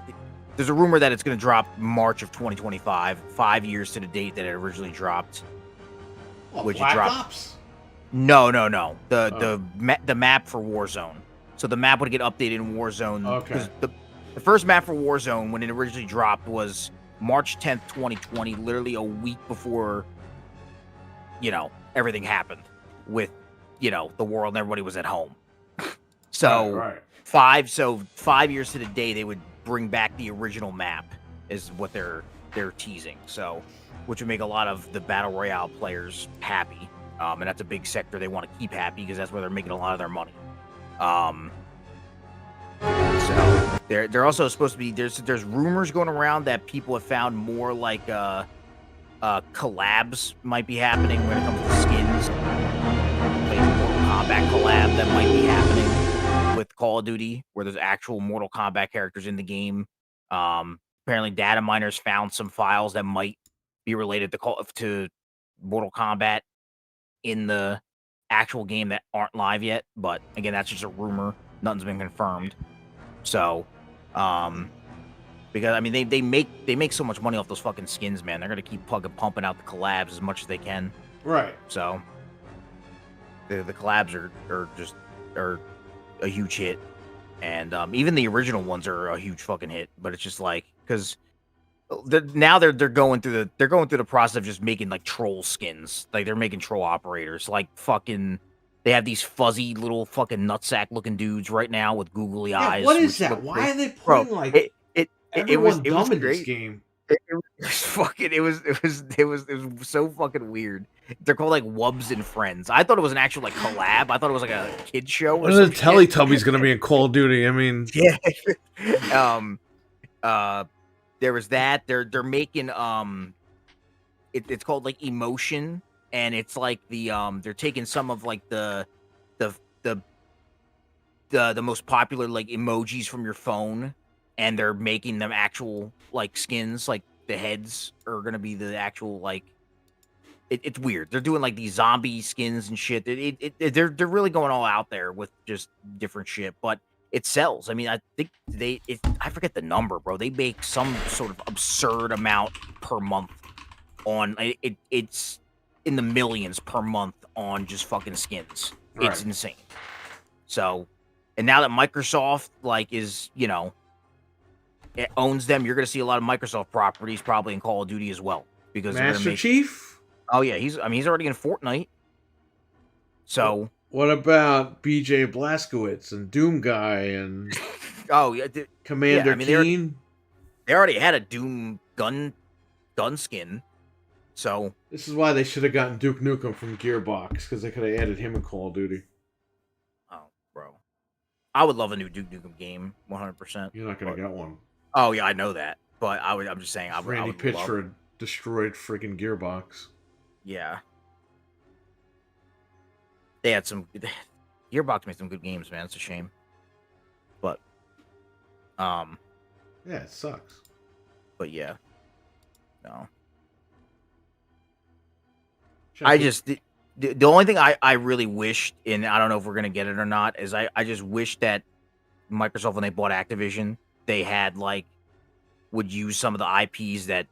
There's a rumor that it's going to drop March of 2025, 5 years to the date that it originally dropped.
Which Black Ops?
No. The map for Warzone. So the map would get updated in Warzone.
Okay.
The first map for Warzone when it originally dropped was March 10th, 2020, literally a week before, everything happened with, the world and everybody was at home. So,
right.
5 years to the day, they would bring back the original map is what they're teasing. So, which would make a lot of the Battle Royale players happy. And that's a big sector they want to keep happy because that's where they're making a lot of their money. So they're also supposed to be there's rumors going around that people have found more like collabs might be happening when it comes to skins. Like Mortal Kombat collab that might be happening with Call of Duty, where there's actual Mortal Kombat characters in the game. Apparently, data miners found some files that might be related to Mortal Kombat in the actual game that aren't live yet. But again, that's just a rumor. Nothing's been confirmed. So, because I mean they make so much money off those fucking skins, man. They're gonna keep pumping out the collabs as much as they can.
Right.
So the collabs are a huge hit, and even the original ones are a huge fucking hit. But it's just like because now they're going through the process of just making like troll skins. Like they're making troll operators. Like fucking, they have these fuzzy little fucking nutsack looking dudes right now with googly eyes.
What is that? Why are they putting everyone dumb in this game?
It was so fucking weird. They're called like Wubs and Friends. I thought it was an actual like collab. I thought it was like a kid show.
What is Teletubbies gonna be in Call of Duty? I mean,
yeah. There was that. They're making it's called like Emotion, and it's like the they're taking some of like the most popular like emojis from your phone, and they're making them actual like skins. Like the heads are gonna be the actual like. It's weird. They're doing like these zombie skins and shit. They're really going all out there with just different shit, but it sells. I mean, I think I forget the number, bro. They make some sort of absurd amount per month on it's in the millions per month on just fucking skins. Right. It's insane. So, and now that Microsoft like is, it owns them, you're going to see a lot of Microsoft properties probably in Call of Duty as well because
Master Chief.
Oh yeah, he's already in Fortnite. So
what about BJ Blazkowicz and Doom Guy and Commander Keen?
They already had a Doom gun skin. So
this is why they should have gotten Duke Nukem from Gearbox, because they could have added him in Call of Duty.
Oh, bro, I would love a new Duke Nukem game, 100%.
You're not gonna get one.
Oh yeah, I know that, but I'm just saying,
Randy Pitchford destroyed freaking Gearbox.
Yeah. they had some. Gearbox made some good games, man. It's a shame, but
Yeah, it sucks.
but yeah, no.
Check
I
it.
just the only thing I really wished, and I don't know if we're gonna get it or not, is I just wish that Microsoft, when they bought Activision, they had like would use some of the IPs that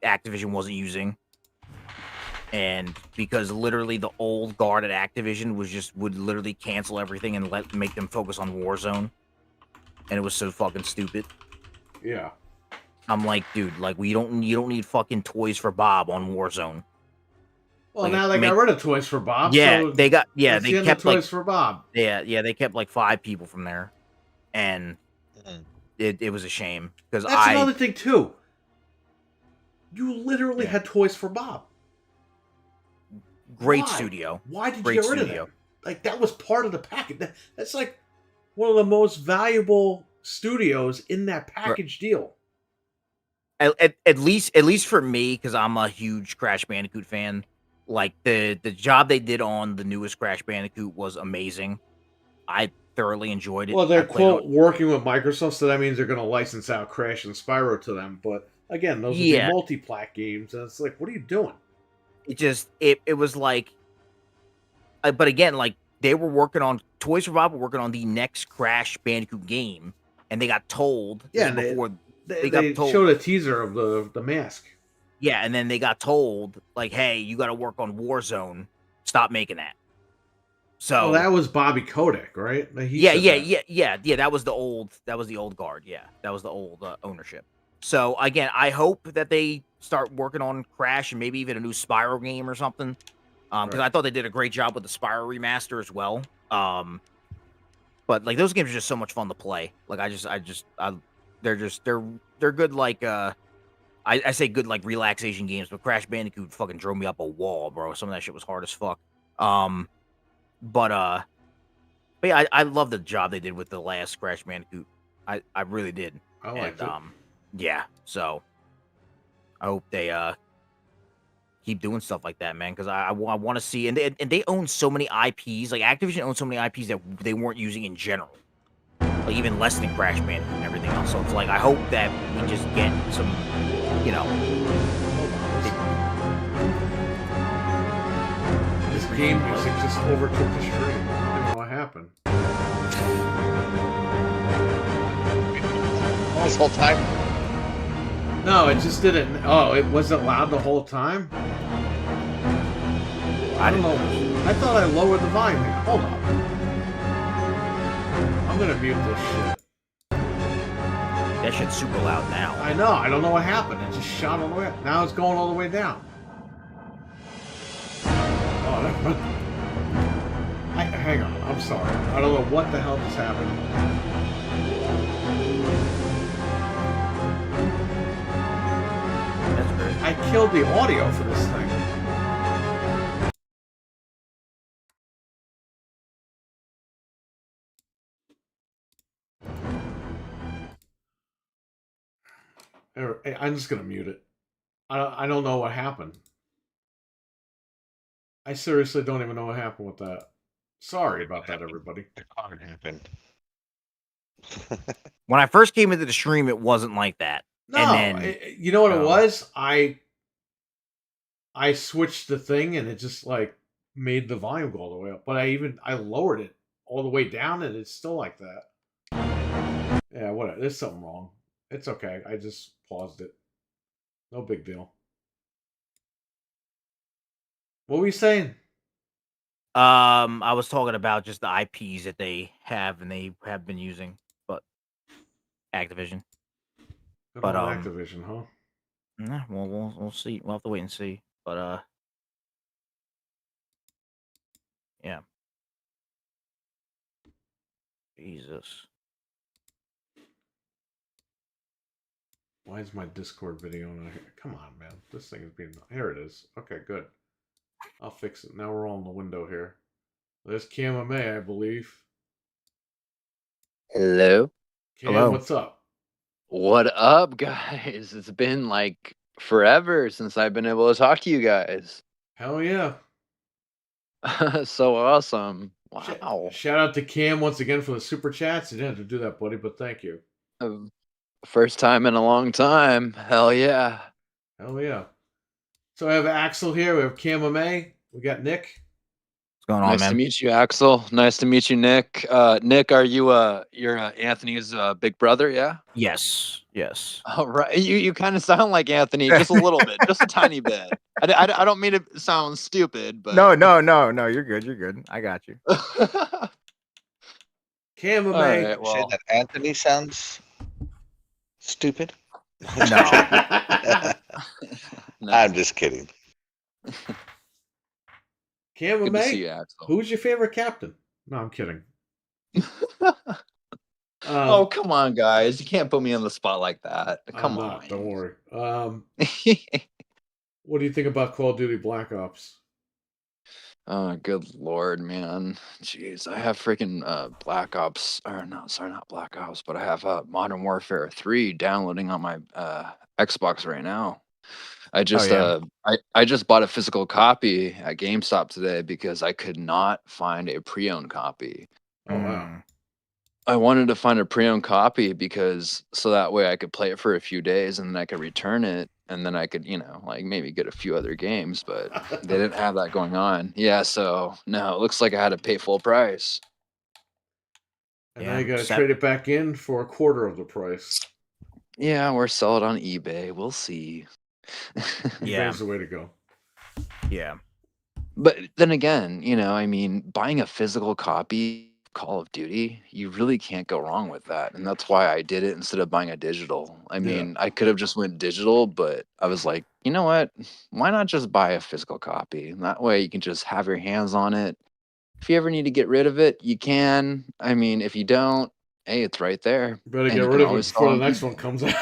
Activision wasn't using. And because literally the old guard at Activision would literally cancel everything and make them focus on Warzone, and it was so fucking stupid.
Yeah.
I'm like, dude, like you don't need fucking Toys for Bob on Warzone.
Well,
Like,
now they got rid of Toys for Bob.
Yeah,
so
they got
that's
they
the end
kept
of Toys
like
for Bob.
yeah they kept like 5 people from there, and
Mhm.
it was a shame because
That's another thing too. You literally
Yeah.
had Toys for Bob.
great
Why?
studio.
Why did you
Great
get rid
studio.
of that? Like that was part of the package. That's like one of the most valuable studios in that package deal.
At least for me, because I'm a huge Crash Bandicoot fan. Like the job they did on the newest Crash Bandicoot was amazing. I thoroughly enjoyed it.
Well, they're
I played
quote working with Microsoft, so that means they're going to license out Crash and Spyro to them. But again, those would be
Yeah.
multi-plat games, and it's like, what are you doing?
It was like, but again, like they were working on Toys for Bob were working on the next Crash Bandicoot game, and they got told
Yeah,
this
and
is before
They
got told.
showed a teaser of the mask.
Yeah, and then they got told like, hey, you got to work on Warzone. Stop making that. So
Oh, that was Bobby Kotick, right? He
yeah,
said that.
That was the old guard. Yeah, that was the old ownership. So again, I hope that they start working on Crash and maybe even a new Spyro game or something. Because
Right.
I thought they did a great job with the Spyro remaster as well. But like those games are just so much fun to play. Like they're good. Like I say good like relaxation games, but Crash Bandicoot fucking drove me up a wall, bro. Some of that shit was hard as fuck. But yeah, I love the job they did with the last Crash Bandicoot. I really did.
I liked
And
it.
yeah, so I hope they keep doing stuff like that, man, because I want to see, and they own so many IPs. Like Activision owns so many IPs that they weren't using in general, like even less than Crash Bandicoot and everything else. So it's like I hope that we just get some, you know.
This game music just overtook the stream. I don't know what happened.
This whole time.
No, it just didn't. Oh, it wasn't loud the whole time? I don't know. I thought I lowered the volume. Hold on. I'm gonna mute this shit.
That shit's super loud now.
I know. I don't know what happened. It just shot all the way up. Now it's going all the way down. Oh, hang on. I'm sorry. I don't know what the hell just happened.
That's great.
I killed the audio for this thing. I'm just gonna mute it. I don't know what happened. I seriously don't even know what happened with that. Sorry about that, everybody.
The card happened.
When I first came into the stream, it wasn't like that.
No,
And then,
you know what it was? I switched the thing and it just like made the volume go all the way up. But I lowered it all the way down and it's still like that. Yeah, whatever. There's something wrong. It's okay. I just paused it. No big deal. What were you saying?
I was talking about just the IPs that they have and they have been using, but Activision.
Good
But,
old Activision, huh?
Nah, well, we'll see. We'll have to wait and see. But yeah. Jesus.
Why is my Discord video not here? Come on, man. This thing is being... Here it is. Okay, good. I'll fix it. Now we're all in the window here. There's CaM, I believe.
Hello.
Cam,
Hello.
what's up?
What up, guys? It's been like forever since I've been able to talk to you guys.
Hell yeah.
So awesome.
Sh-
Wow.
Shout out to Cam once again for the super chats. You didn't have to do that, buddy, but thank you.
First time in a long time. Hell yeah.
Hell yeah. So I have Axel here. We have Cam May. We got Nick.
What's going on,
Nice to
man?
meet you, Axel. Nice to meet you, Nick. Nick, are you you're Anthony's big brother? Yeah.
Yes, yes.
All right. You kind of sound like Anthony, just a little bit, just a tiny bit. I don't mean to sound stupid, but
No. You're good. You're good. I got you.
Cam
All
May.
right.
Say
Well,
that Anthony sounds stupid.
No.
no.
I'm just kidding.
Cam
Good to see
May.
you, Axel.
Who's your favorite captain? No, I'm kidding.
Oh, come on, guys. You can't put me on the spot like that.
I'm
Come
not,
on.
don't worry. What do you think about Call of Duty Black Ops?
Oh, good lord, man. Jeez, I have freaking Black Ops, or no, sorry, not Black Ops, but I have Modern Warfare 3 downloading on my Xbox right now. I just
yeah.
I just bought a physical copy at GameStop today because I could not find a pre-owned copy.
Oh wow.
Mm.
I wanted to find a pre-owned copy because so that way I could play it for a few days and then I could return it and then I could, like maybe get a few other games, but they didn't have that going on. Yeah, so no, it looks like I had to pay full price.
And
Yeah,
now you gotta
sep-
trade it back in for a quarter of the price.
Yeah, or sell it on eBay. We'll see.
Yeah.
eBay's the way to go.
Yeah.
But then again, I mean, buying a physical copy of Call of Duty, you really can't go wrong with that. And that's why I did it instead of buying a digital. I
Yeah.
mean, I could have just went digital, but I was like, you know what? Why not just buy a physical copy? And that way you can just have your hands on it. If you ever need to get rid of it, you can. I mean, if you don't, hey, it's right there.
You better
And
get
you
rid
can
of it
always sell
before
on
the next
eBay.
one comes out.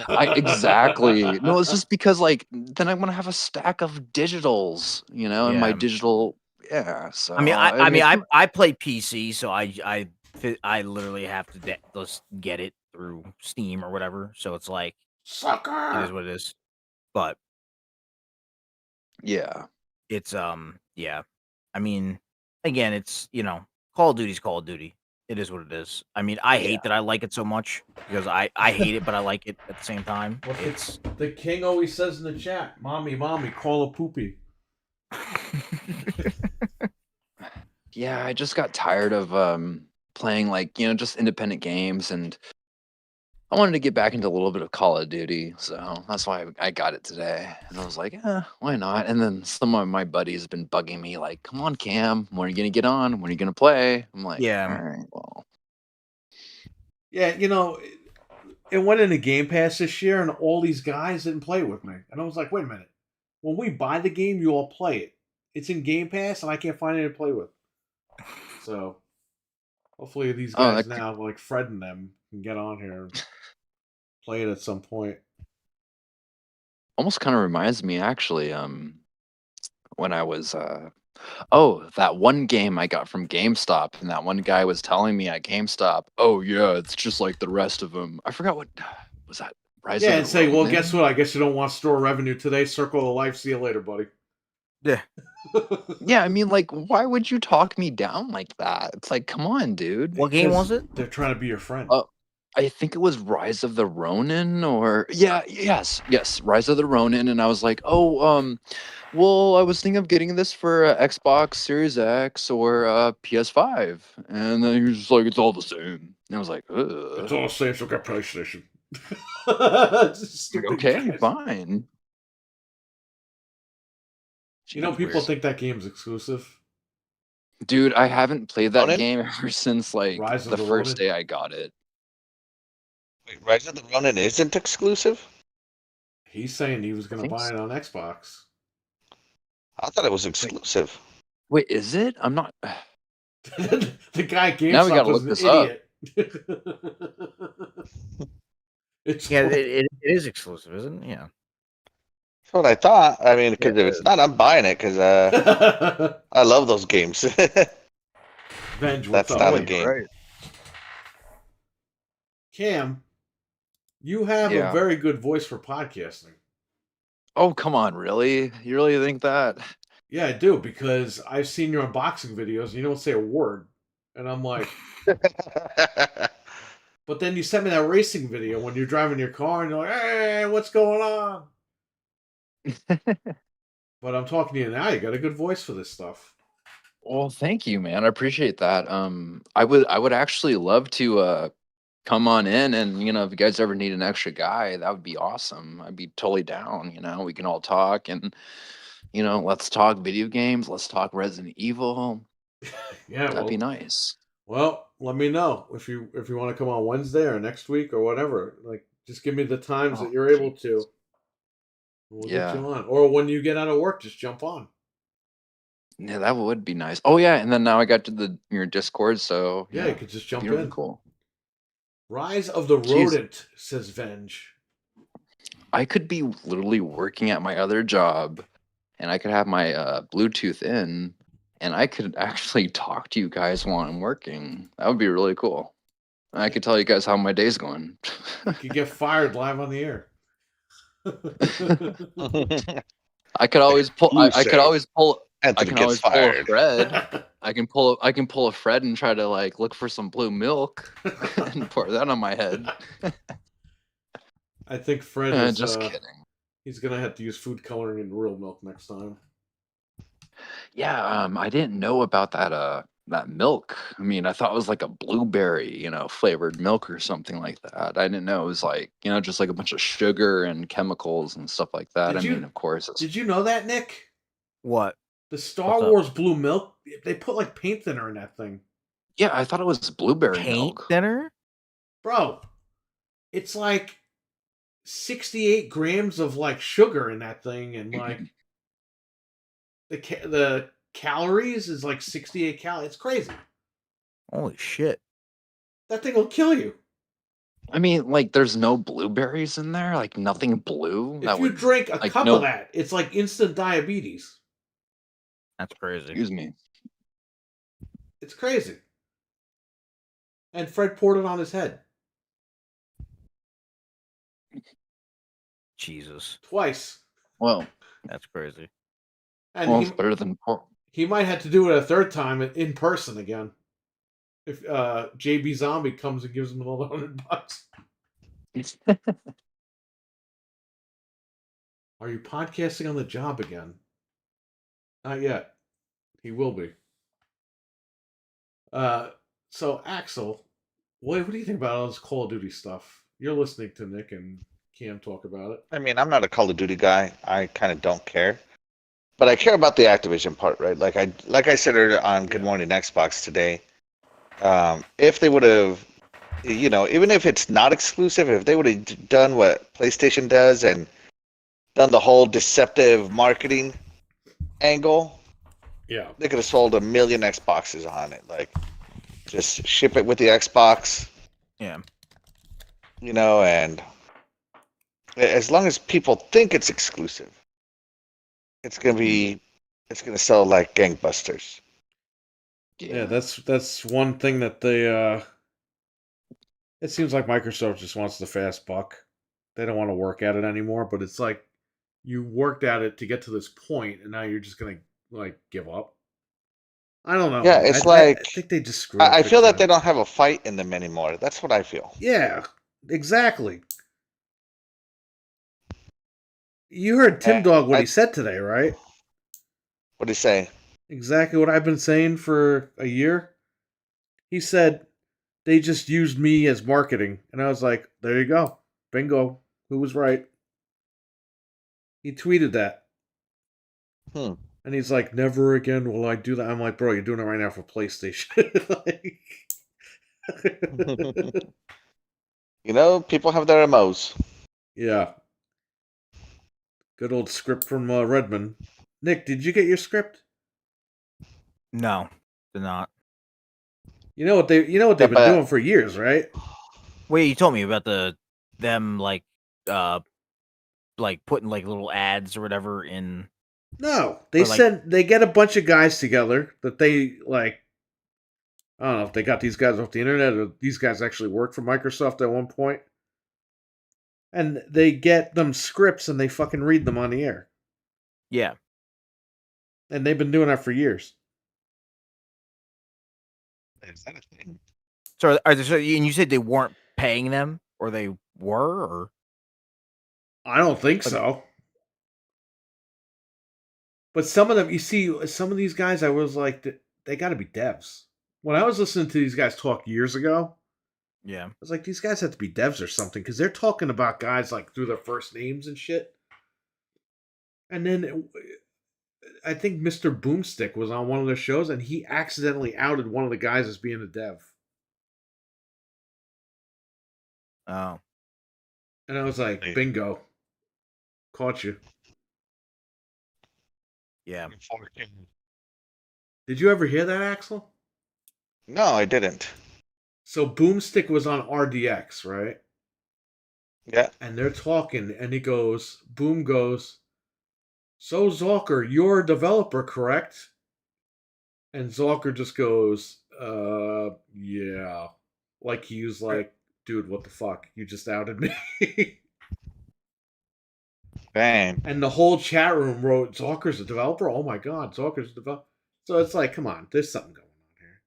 Exactly. No, it's just because then I'm gonna have a stack of digitals, in my
Yeah.
digital. Yeah. So
I mean, I mean,
it's
I play PC, so I literally have to just get it through Steam or whatever. So it's like it is
Sucker!
what it is. But
yeah.
it's yeah. I mean, again, it's Call of Duty's Call of Duty. It is what it is. I mean, I
Yeah.
hate that I like it so much because I hate it, but I like it at the same time.
What
It's
the king always says in the chat, mommy, call a poopy.
Yeah, I just got tired of playing just independent games, and I wanted to get back into a little bit of Call of Duty, so that's why I got it today. And I was like, why not? And then some of my buddies have been bugging me like, come on, Cam, when are you gonna get on? When are you gonna play? I'm like,
Yeah.
all right, well.
Yeah, it went into Game Pass this year, and all these guys didn't play it with me. And I was like, wait a minute. When we buy the game, you all play it. It's in Game Pass, and I can't find anyone to play with. So, hopefully these guys now, like Fred and them, can get on here and play it at some point.
Almost kind of reminds me, actually, when I was that one game I got from GameStop, and that one guy was telling me at GameStop, oh yeah, it's just like the rest of them. I forgot what was that. Rise
Yeah,
of
and
the
say, well,
Ronin?
guess what? I guess you don't want store revenue today. Circle of life. See you later, buddy.
Yeah.
Yeah, I mean, like, why would you talk me down like that? It's like, come on, dude.
What game was it?
They're trying to be your friend.
I think it was Rise of the Ronin, or yes, Rise of the Ronin, and I was like, oh, well, I was thinking of getting this for Xbox Series X or PS5, and then he was just like, it's all the same. And I was like, ugh.
It's all the same, so get PlayStation.
Okay, fine.
People think that game's exclusive.
Dude, I haven't played that
Ronin?
game ever since like
Rise of
the
the
first
Ronin?
day I got it.
Wait, Rise of the Ronin isn't exclusive?
He's saying he was going to
think
buy
so.
it on Xbox.
I thought it was exclusive.
Wait, is it? I'm not.
The guy at
Now we
GameStop
gotta
was
look
an
this up.
idiot. It's
Yeah, it is exclusive, isn't it? Yeah.
That's what I thought. I mean, because
Yeah,
if it's not, I'm buying it because I love those games.
Venge,
That's
what's up?
not a
Wait,
game.
Right.
Cam, you have a
Yeah.
very good voice for podcasting.
Oh, come on, really? You really think that?
Yeah, I do, because I've seen your unboxing videos and you don't say a word. And I'm like, but then you sent me that racing video when you're driving your car and you're like, hey, what's going on? But I'm talking to you now. You got a good voice for this stuff.
Well, thank you, man. I appreciate that. I would actually love to come on in, and if you guys ever need an extra guy, that would be awesome. I'd be totally down. We can all talk, and let's talk video games. Let's talk Resident Evil.
Yeah,
That'd be nice.
well, let me know if you want to come on Wednesday or next week or whatever. Like, just give me the times that
Oh,
you're able
jeez.
to. We'll get
Yeah.
you on. Or when you get out of work, just jump on.
Yeah, that would be nice. Oh yeah, and then now I got to your Discord, so
Yeah, you could just
it'd
jump
be really
in.
cool.
Rise of the
Jeez.
Rodent, says Venge.
I could be literally working at my other job, and I could have my Bluetooth in, and I could actually talk to you guys while I'm working. That would be really cool. And I could tell you guys how my day's going.
You could get fired live on the air.
I could always pull.
You,
I could
sir.
always pull. I
Anthony
can
gets
always pull a
fired.
Fred. I can pull a Fred and try to look for some blue milk and pour that on my head.
I think Fred is
Just kidding.
He's gonna have to use food coloring in real milk next time.
Yeah, I didn't know about that milk. I mean, I thought it was like a blueberry, flavored milk or something like that. I didn't know it was just like a bunch of sugar and chemicals and stuff like that.
Did
I
you-
mean, of course.
Did you know that, Nick?
What?
The Star
What's up?
Wars blue milk, they put like paint thinner in that thing.
Yeah, I thought it was blueberry
Paint
milk.
thinner?
Bro, it's like 68 grams of like sugar in that thing, and like the calories is like 68 calories. It's crazy.
Holy shit.
That thing will kill you.
I mean, there's no blueberries in there, nothing blue.
If you drink a cup
no,
of that, it's like instant diabetes.
That's crazy.
excuse me.
It's crazy. And Fred poured it on his head
Jesus.
twice.
Well,
That's crazy.
And
it's better than pork.
he might have to do it a third time in person again. If JB Zombie comes and gives him another $100. Are you podcasting on the job again? Not yet. He will be. So Axel, what do you think about all this Call of Duty stuff? You're listening to Nick and CaM talk about it.
I mean, I'm not a Call of Duty guy. I kind of don't care, but I care about the Activision part, right? Like I said earlier on Good Morning Xbox today. If they would have, even if it's not exclusive, if they would have done what PlayStation does and done the whole deceptive marketing angle,
Yeah.
they could have sold 1 million Xboxes on it. Like, just ship it with the Xbox,
Yeah.
and as long as people think it's exclusive, it's gonna sell like gangbusters.
Yeah, that's one thing that they it seems like Microsoft just wants the fast buck. They don't want to work at it anymore, but it's like you worked at it to get to this point and now you're just going to give up. I don't know.
Yeah, it's I
think they just screwed
I
up
feel
big
that they
time.
don't have a fight in them anymore. That's what I feel.
Yeah, exactly. You heard Tim Dog what he said today, right?
What did he say?
Exactly what I've been saying for a year. He said they just used me as marketing. And I was like, there you go. Bingo. Who was right? He tweeted that. And he's like, never again will I do that. I'm like, bro, you're doing it right now for PlayStation.
People have their MOs.
Yeah. Good old script from Redmond. Nick, did you get your script?
No, did not.
You know what they've been doing for years, right?
Wait, you told me about them putting little ads or whatever in.
No, they get a bunch of guys together that they I don't know if they got these guys off the internet or these guys actually worked for Microsoft at one point. And they get them scripts and they fucking read them on the air.
Yeah.
And they've been doing that for years.
Is that a thing?
So, and you said they weren't paying them, or they were, or
I don't think
Like-
so. But some of them, you see, some of these guys, I was like, they got to be devs. When I was listening to these guys talk years ago,
yeah.
I was like, these guys have to be devs or something because they're talking about guys like through their first names and shit. And then I think Mr. Boomstick was on one of their shows and he accidentally outed one of the guys as being a dev.
Oh,
And I was like, bingo. Caught you.
yeah.
Did you ever hear that, Axel?
No, I didn't.
So Boomstick was on RDX, right?
Yeah.
And they're talking, and he goes, Boom goes, so Zalker, you're a developer, correct? And Zalker just goes, yeah. Like he was like, dude, what the fuck? You just outed me.
Bang.
And the whole chat room wrote, Zalker's a developer? Oh my god, Zalker's a developer. So it's like, come on, there's something going on here.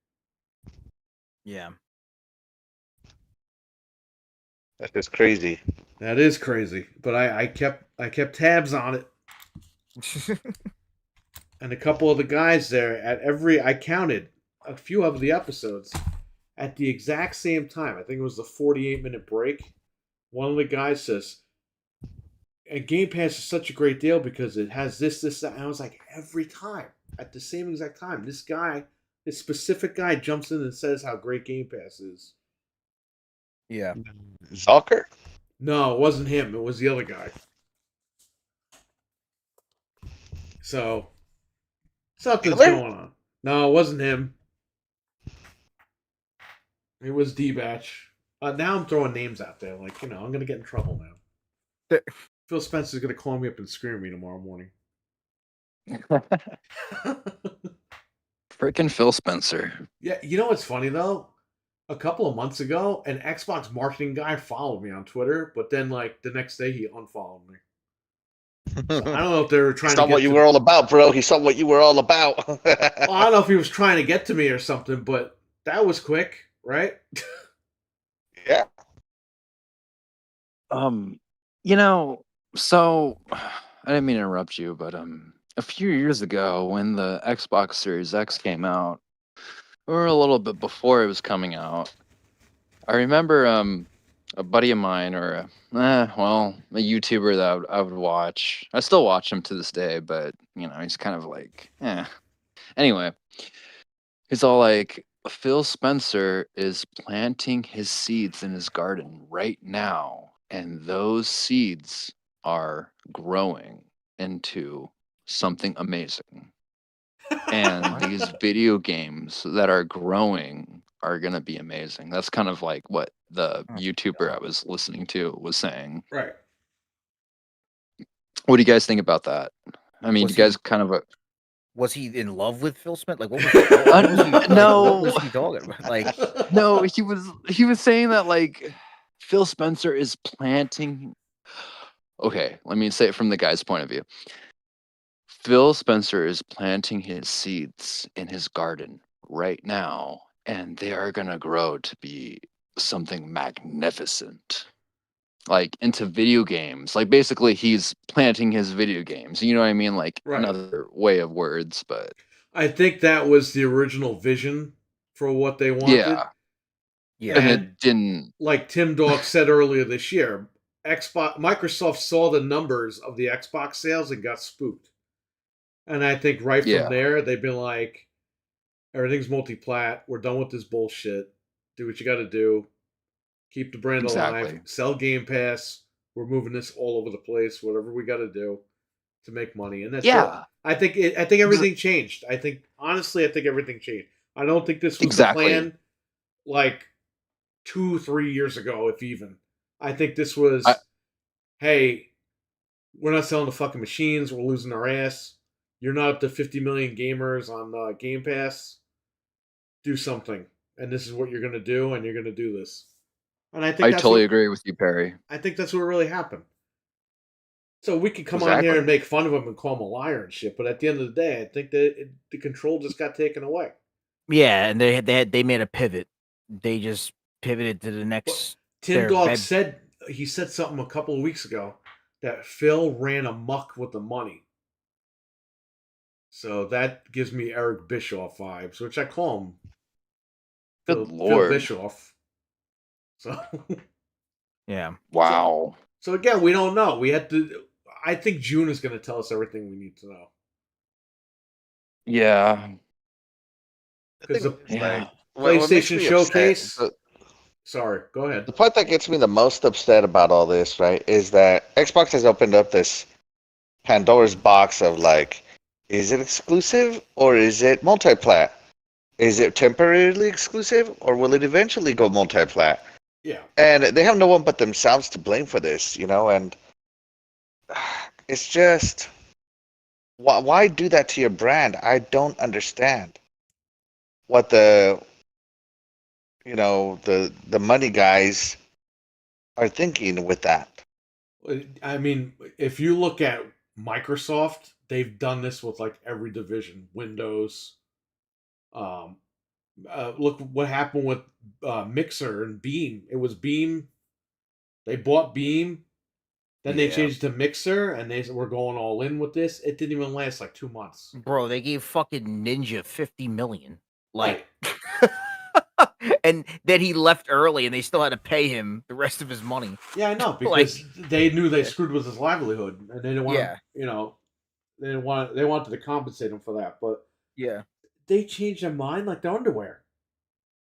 Yeah.
That's just crazy.
That is crazy. But I kept tabs on it. And a couple of the guys there I counted a few of the episodes at the exact same time. I think it was the 48-minute break. One of the guys says, and Game Pass is such a great deal because it has this, that. And I was like, every time, at the same exact time, this specific guy jumps in and says how great Game Pass is.
Yeah.
Zalker?
No, it wasn't him. It was the other guy. So, something's
Taylor?
going on. No, it wasn't him. It was D-Batch. Now I'm throwing names out there. Like, I'm going to get in trouble now. Phil Spencer's going to call me up and scream at me tomorrow morning.
Frickin' Phil Spencer.
Yeah, you know what's funny, though? A couple of months ago, an Xbox marketing guy followed me on Twitter, but then, like, the next day he unfollowed me. So I don't know if they were trying
He
to
saw
get
what you
to
were all about, bro. He saw what you were all about.
Well, I don't know if he was trying to get to me or something, but that was quick, right?
Yeah.
So I didn't mean to interrupt you, but a few years ago when the Xbox Series X came out, or a little bit before it was coming out, I remember a buddy of mine, or a YouTuber that I would watch. I still watch him to this day, but he's kind of like, Anyway, he's all like, Phil Spencer is planting his seeds in his garden right now, and those seeds are growing into something amazing. And these video games that are growing are going to be amazing. That's kind of like what the YouTuber I was listening to was saying.
Right.
What do you guys think about that? I mean,
Was
you guys
he-
kind of
Was he in love with Phil Spencer? Like, what was he,
no.
What was he talking about? Like,
No, he was saying that like Phil Spencer is planting. Okay, let me say it from the guy's point of view. Phil Spencer is planting his seeds in his garden right now, and they are gonna grow to be something magnificent. Like into video games. Like basically he's planting his video games. You know what I mean? Like
Right.
another way of words, but
I think that was the original vision for what they wanted.
yeah.
yeah.
And it didn't.
Like Tim Dog said earlier this year, Microsoft saw the numbers of the Xbox sales and got spooked. And I think right from there, they've been like, everything's multi-plat. We're done with this bullshit. Do what you got to do. Keep the brand alive. Sell Game Pass. We're moving this all over the place. Whatever we got to do to make money. And that's it. I think everything changed. Honestly, I think everything changed. I don't think this was the plan like 2-3 years ago, if even. I think this was, hey, we're not selling the fucking machines. We're losing our ass. You're not up to 50 million gamers on Game Pass. Do something. And this is what you're going to do, and you're going to do this. And I think
I totally agree with you, Perry.
I think that's what really happened. So we could come on here
Exactly.
and make fun of him and call him a liar and shit, but at the end of the day, I think that the control just got taken away.
Yeah, and they made a pivot. They just pivoted to the
But
next.
Tim
their
Dog
bed-
said something a couple of weeks ago that Phil ran amok with the money. So that gives me Eric Bischoff vibes, which I call him
Good
Phil
lord.
Bischoff. So
Yeah.
Wow.
So again, we don't know. We had to. I think June is going to tell us everything we need to know.
Yeah.
Because the
Yeah.
what makes
PlayStation
me
Showcase.
upset-
Sorry, go ahead.
the part that gets me the most upset about all this, right, is that Xbox has opened up this Pandora's box of like, is it exclusive or is it multi-plat? Is it temporarily exclusive or will it eventually go multi-plat?
Yeah.
And they have no one but themselves to blame for this, you know, and it's just why do that to your brand? I don't understand what the the money guys are thinking with that.
I mean, if you look at Microsoft, they've done this with like every division. Windows. Um, look what happened with Mixer and Beam. It was Beam. They bought Beam. Then they
Yeah.
changed to Mixer, and they were going all in with this. It didn't even last like 2 months.
Bro, they gave fucking Ninja 50 million. Like,
Right.
and then he left early, and they still had to pay him the rest of his money.
Yeah, I know
Like-
because they knew they screwed with his livelihood, and they didn't want.
Yeah.
They didn't want. They wanted to compensate him for that, but
Yeah.
they changed their mind like the underwear.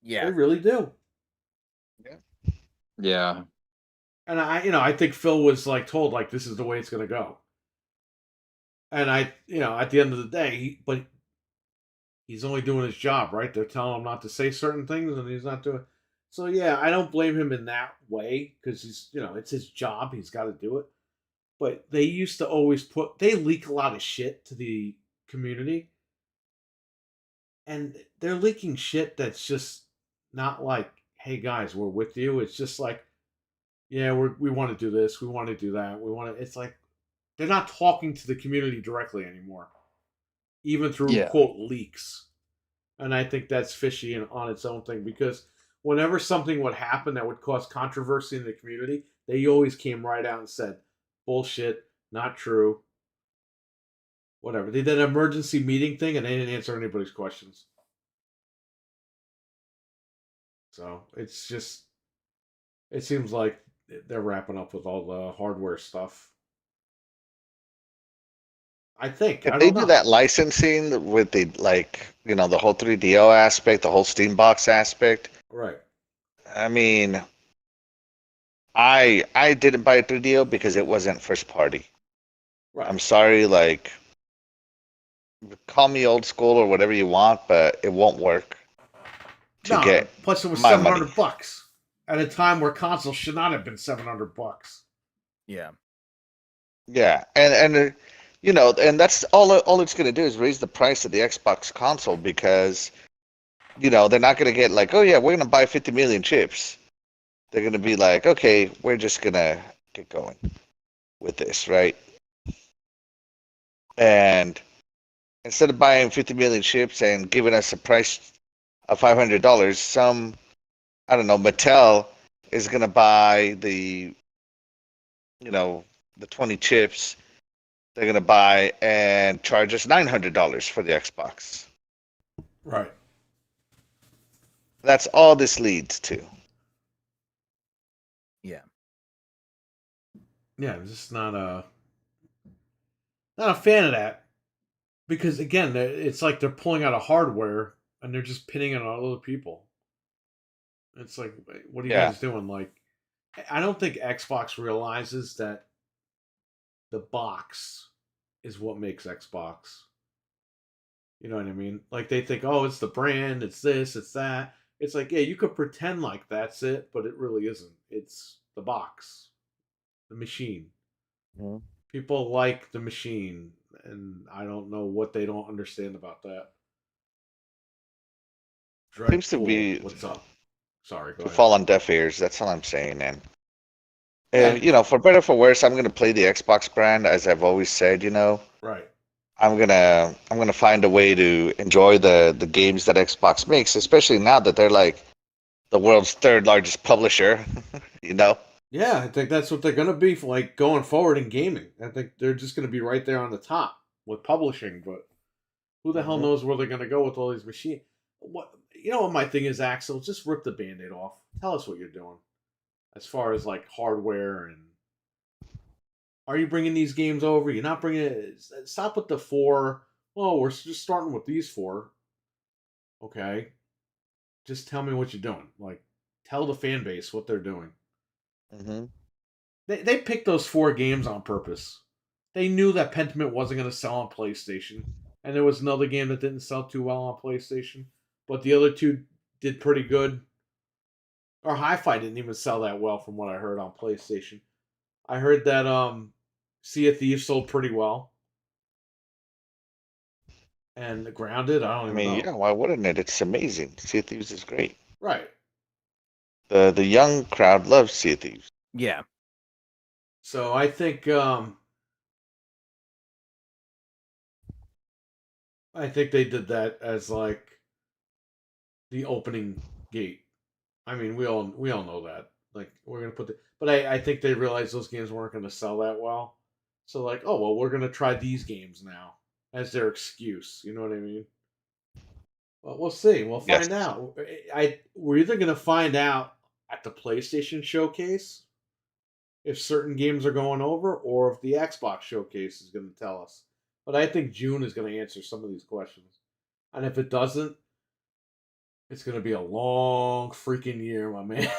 They
Yeah.
really do.
Yeah.
And I think Phil was like told like this is the way it's gonna go. And at the end of the day, but he's only doing his job, right? They're telling him not to say certain things, and he's not doing. So yeah, I don't blame him in that way because it's his job. He's got to do it. But they used to always they leak a lot of shit to the community, and they're leaking shit that's just not like, hey guys, we're with you. It's just like, yeah, we want to do this, we want to do that, we want to. It's like they're not talking to the community directly anymore, even through
Yeah.
quote leaks. And I think that's fishy and on its own thing because whenever something would happen that would cause controversy in the community, they always came right out and said, bullshit, not true. Whatever. They did an emergency meeting thing and they didn't answer anybody's questions. So it's just, it seems like they're wrapping up with all the hardware stuff. I think.
If
I
they
don't know.
do that licensing with the the whole 3DO aspect, the whole Steam Box aspect,
Right.
I mean, I didn't buy a 3DO because it wasn't first party.
Right.
I'm sorry, like, call me old school or whatever you want, but it won't work to get
plus it was
my
$700 at a time where consoles should not have been $700.
Yeah.
Yeah, and that's all it's going to do is raise the price of the Xbox console because they're not going to get like, oh yeah, we're going to buy 50 million chips. They're going to be like, okay, we're just going to get going with this, right? And instead of buying 50 million chips and giving us a price of $500, I don't know, Mattel is going to buy the 20 chips they're going to buy and charge us $900 for the Xbox.
Right.
That's all this leads to.
Yeah.
Yeah, I'm just not a fan of that because again, it's like they're pulling out of hardware and they're just pinning it on other people. It's like, what are you
Yeah.
guys doing? Like, I don't think Xbox realizes that the box is what makes Xbox. You know what I mean? Like they think, oh, it's the brand, it's this, it's that. It's like, yeah, you could pretend like that's it, but it really isn't. It's the box, the machine.
Mhm.
People like the machine, and I don't know what they don't understand about that.
Seems to
Dreadpool,
be
what's up? Sorry, go
to
ahead.
fall on deaf ears. That's all I'm saying, man.
Yeah.
And for better or for worse, I'm gonna play the Xbox brand, as I've always said.
Right.
I'm gonna find a way to enjoy the games that Xbox makes, especially now that they're like the world's third largest publisher. You know.
Yeah, I think that's what they're gonna be for, like, going forward in gaming. I think they're just gonna be right there on the top with publishing, but who the hell
Hmm.
knows where they're gonna go with all these machines? What my thing is, Axel? Just rip the band-aid off. Tell us what you're doing as far as like hardware, and are you bringing these games over? You're not bringing it. Stop with the four. Oh, we're just starting with these four. Okay, just tell me what you're doing. Like, tell the fan base what they're doing.
Hmm.
They picked those four games on purpose. They knew that Pentiment wasn't going to sell on PlayStation, and there was another game that didn't sell too well on PlayStation, but the other two did pretty good. Or Hi-Fi didn't even sell that well, from what I heard on PlayStation. I heard that Sea of Thieves sold pretty well, and Grounded, I don't
I
even
mean,
know.
yeah, why wouldn't it? It's amazing. Sea of Thieves is great.
Right.
The young crowd loves Sea of Thieves.
Yeah.
So I think they did that as like the opening gate. I mean, we all know that. Like, we're gonna put the, but I think they realized those games weren't gonna sell that well. So, like, oh well, we're gonna try these games now as their excuse. You know what I mean? Well, we'll see. We'll
Yes.
find out. We're either gonna find out at the PlayStation showcase if certain games are going over, or if the Xbox showcase is gonna tell us. But I think June is gonna answer some of these questions, and if it doesn't, it's gonna be a long freaking year, my man.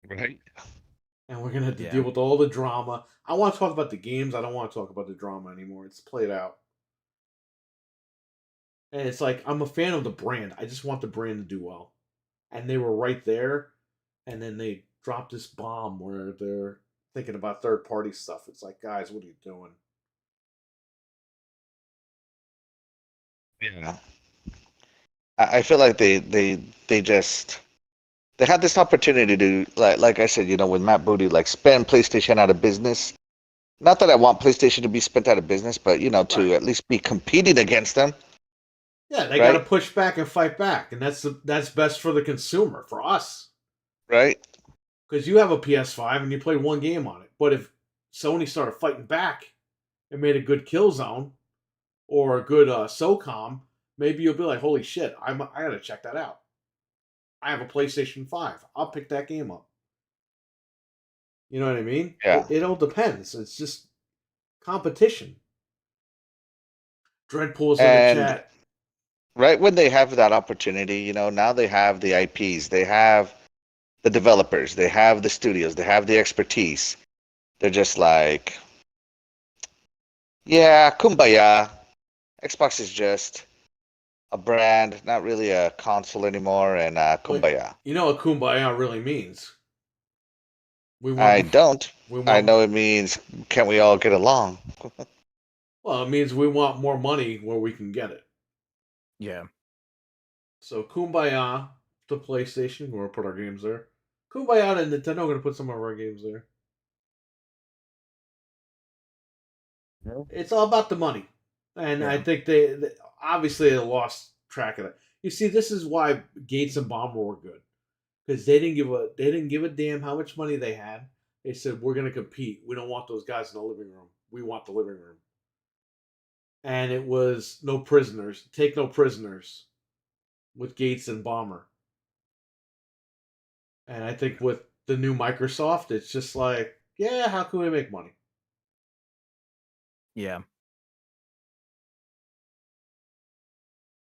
Right.
And we're gonna have to
Yeah.
deal with all the drama. I want to talk about the games. I don't want to talk about the drama anymore. It's played out. And it's like, I'm a fan of the brand. I just want the brand to do well. And they were right there, and then they dropped this bomb where they're thinking about third party stuff. It's like, guys, what are you doing?
Yeah. I feel like they had this opportunity to, like I said, with Matt Booty, like spend PlayStation out of business. Not that I want PlayStation to be spent out of business, but to
Right.
at least be competing against them,
Yeah, they got to
right?
push back and fight back, and that's best for the consumer, for us,
Right?
because you have a PS5 and you play one game on it. But if Sony started fighting back and made a good Killzone or a good SOCOM, maybe you'll be like, holy shit, I gotta check that out. I have a PlayStation 5. I'll pick that game up. You know what I mean?
Yeah.
It all depends. It's just competition. Dreadpool's in the
And
chat.
right when they have that opportunity, now they have the IPs, they have the developers, they have the studios, they have the expertise. They're just like, yeah, kumbaya. Xbox is just a brand, not really a console anymore, and
Well,
kumbaya.
you know what kumbaya really means? We
I
want,
don't.
we
I
want,
know it means, can we all get along?
well, it means we want more money where we can get it.
Yeah.
So kumbaya to PlayStation, we're gonna put our games there. Kumbaya to Nintendo, we're gonna put some of our games there. It's all about the money, and I
Yeah.
think they obviously they lost track of it. You see, this is why Gates and Bomber were good, because they didn't give a damn how much money they had. They said, we're gonna compete. We don't want those guys in the living room. We want the living room. And it was no prisoners. Take no prisoners with Gates and Bomber. And I think with the new Microsoft, it's just like, yeah, how can we make money?
Yeah.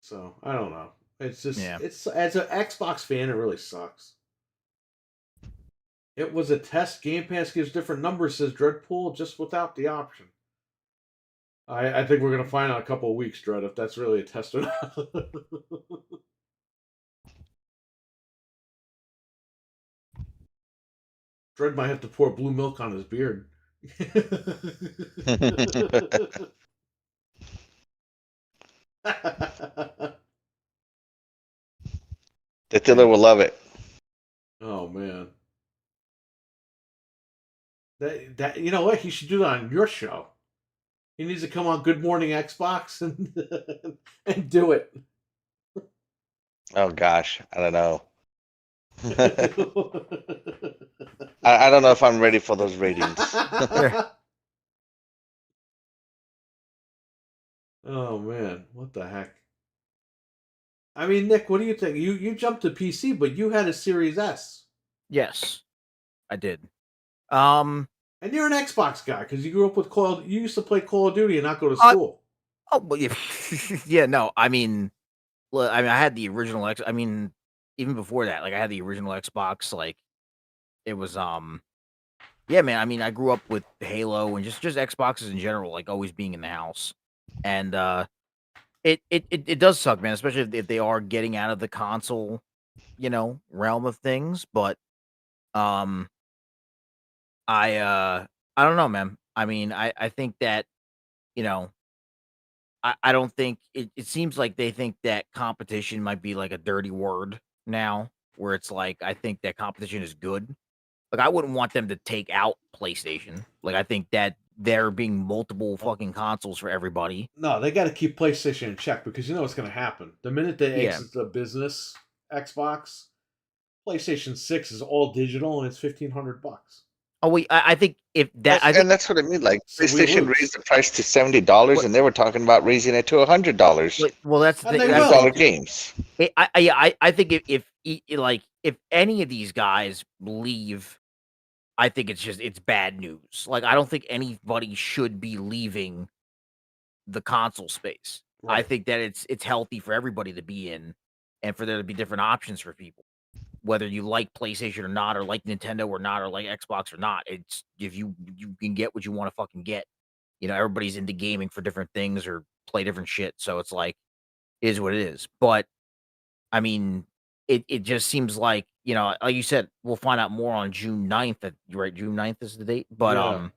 So I don't know. It's just,
Yeah.
it's, as an Xbox fan, it really sucks. It was a test. Game Pass gives different numbers, says Dreadpool, just without the option. I think we're gonna find out in a couple of weeks, Dread, if that's really a test or not. Dread might have to pour blue milk on his beard.
The dealer will love it.
Oh man. That you know what? He should do that on your show. He needs to come on Good Morning Xbox and and do it.
Oh gosh, I don't know. I don't know if I'm ready for those ratings.
Oh man, what the heck? I mean, Nick, what do you think? You jumped to PC, but you had a Series S,
Yes, I did. Um.
and you're an Xbox guy because you grew up with Call. You used to play Call of Duty and not go to
Uh,
school.
oh, but yeah, yeah. No, I mean, look, I mean, I had the original X. I mean, even before that, like I had the original Xbox. Like it was, yeah, man. I mean, I grew up with Halo and just Xboxes in general, like always being in the house, and it does suck, man. Especially if they are getting out of the console, realm of things. But um, I don't know, man. I mean, I think that you know I don't think it seems like they think that competition might be like a dirty word now, where it's like I think that competition is good. Like I wouldn't want them to take out PlayStation. Like I think that there being multiple fucking consoles for everybody.
No, they got to keep PlayStation in check because you know what's going to happen. The minute they
Yeah.
exit the business Xbox, PlayStation 6 is all digital and it's $1,500.
Oh wait, I think if that I think
And that's what I mean. Like
So we
PlayStation
lose.
raised the price to $70,
what
and they were talking about raising it to $100
well that's the
And
thing.
they
with
will.
dollar games.
I think like if any of these guys leave, I think it's bad news. Like I don't think anybody should be leaving the console space. I
Right.
think that it's healthy for everybody to be in and for there to be different options for people. Whether you like PlayStation or not, or like Nintendo or not, or like Xbox or not. It's if you can get what you want to fucking get. Everybody's into gaming for different things or play different shit. So it's like it is what it is. But I mean, it just seems like you said, we'll find out more on June 9th. Right, June 9th is the date. But
Yeah.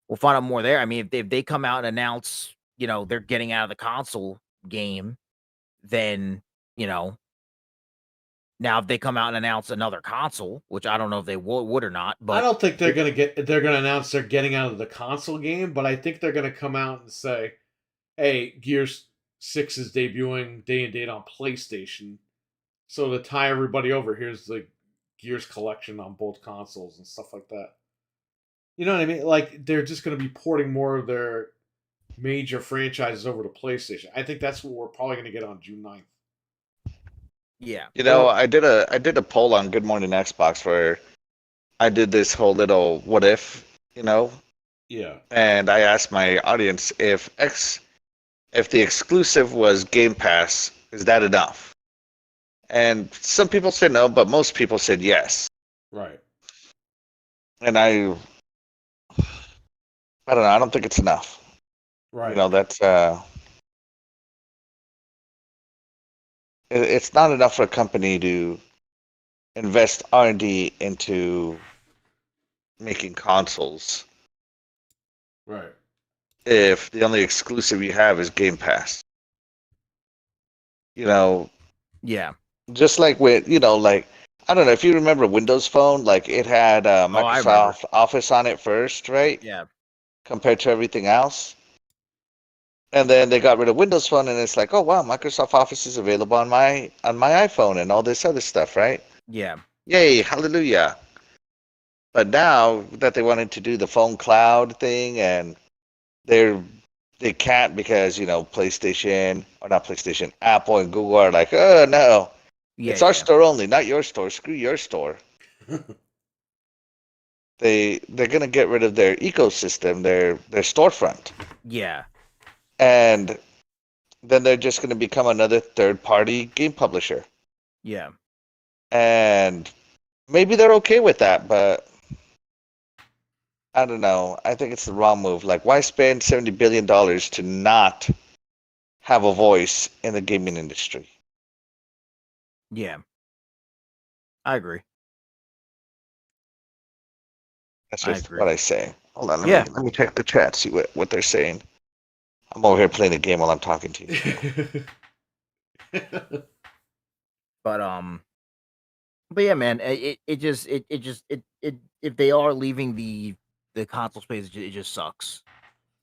we'll find out more there. I mean, if they come out and announce, they're getting out of the console game, then, you know, now if they come out and announce another console, which I don't know if they would or not,
I
but
don't think they're gonna announce they're getting out of the console game, but I think they're gonna come out and say, "Hey, Gears 6 is debuting day and date on PlayStation." So to tie everybody over, here's the Gears collection on both consoles and stuff like that. You know what I mean? Like they're just gonna be porting more of their major franchises over to PlayStation. I think that's what we're probably gonna get on June 9th.
yeah.
You know, I did a poll on Good Morning Xbox where I did this whole little what if,
Yeah.
and I asked my audience if the exclusive was Game Pass, is that enough? And some people said no, but most people said yes.
Right.
And I don't know, I don't think it's enough.
Right.
That's it's not enough for a company to invest R&D into making consoles
Right.
if the only exclusive you have is Game Pass.
Yeah.
Just like like I don't know if you remember Windows Phone, like it had
Oh, I remember.
Microsoft Office on it first, right?
Yeah.
Compared to everything else. And then they got rid of Windows Phone, and it's like, oh wow, Microsoft Office is available on my iPhone and all this other stuff, right?
Yeah.
Yay, hallelujah! But now that they wanted to do the phone cloud thing, and they can't because PlayStation or not PlayStation, Apple and Google are like, oh no,
Yeah.
it's our store only, not your store. Screw your store. They're gonna get rid of their ecosystem, their storefront,
Yeah.
and then they're just gonna become another third-party game publisher.
Yeah.
And maybe they're okay with that, but I don't know. I think it's the wrong move. Like, why spend $70 billion to not have a voice in the gaming industry?
Yeah. I agree.
That's
I
just
agree.
what I say. Hold on,
Yeah.
let me check the chat, see what they're saying. I'm over here playing a game while I'm talking to you.
But yeah, man, it just if they are leaving the the console space it just sucks.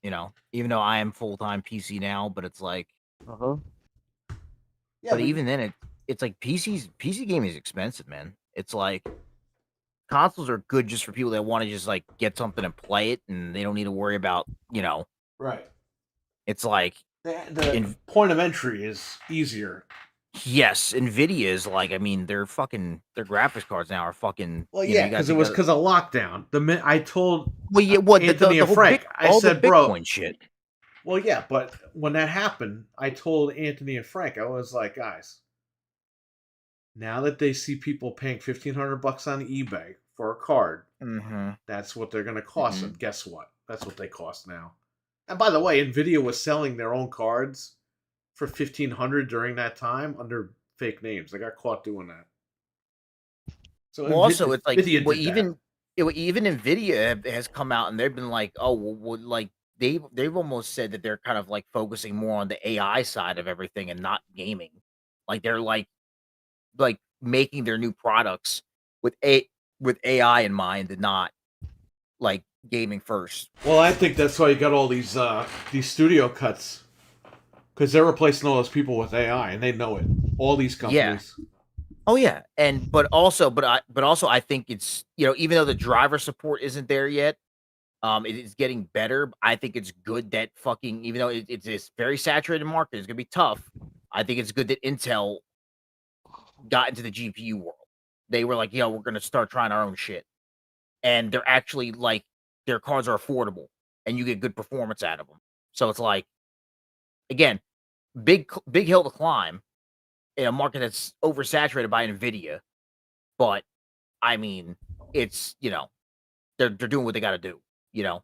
You know, even though I am full-time PC now, but it's like,
Uh-huh.
Yeah,
but even then, it's like PC gaming is expensive, man. It's like consoles are good just for people that want to just like get something and play it, and they don't need to worry about, you know.
right.
It's like,
The point of entry is easier.
yes, Nvidia is like, I mean, their graphics cards now are fucking.
Well,
You know,
yeah,
you got
because
to
it
think
was
of,
because of lockdown. I told
well, yeah, what
Anthony and
whole
Frank, I
all
said,
the
bro.
Bitcoin shit.
Well, yeah, but when that happened, I told Anthony and Frank, I was like, guys, now that they see people paying $1,500 on eBay for a card,
Mm-hmm.
that's what they're going to cost. And guess what? That's what they cost now. And by the way, Nvidia was selling their own cards for $1,500 during that time under fake names. They got caught doing that. So
Well, also, it's like,
Nvidia
well,
did that.
even Nvidia has come out and they've been like, oh, well, like they've almost said that they're kind of like focusing more on the AI side of everything and not gaming. Like they're like making their new products with AI in mind and not like gaming first.
Well, I think that's why you got all these studio cuts, because they're replacing all those people with AI, and they know it. All these companies.
Oh yeah, and but also I think it's, you know, even though the driver support isn't there yet, it is getting better. I think it's good that fucking, even though it's this very saturated market, it's gonna be tough. I think it's good that Intel got into the GPU world. They were like, yo, we're gonna start trying our own shit, and they're actually like, their cards are affordable, and you get good performance out of them. So it's like, again, big hill to climb in a market that's oversaturated by Nvidia, but I mean, it's, you know, they're doing what they got to do, you know,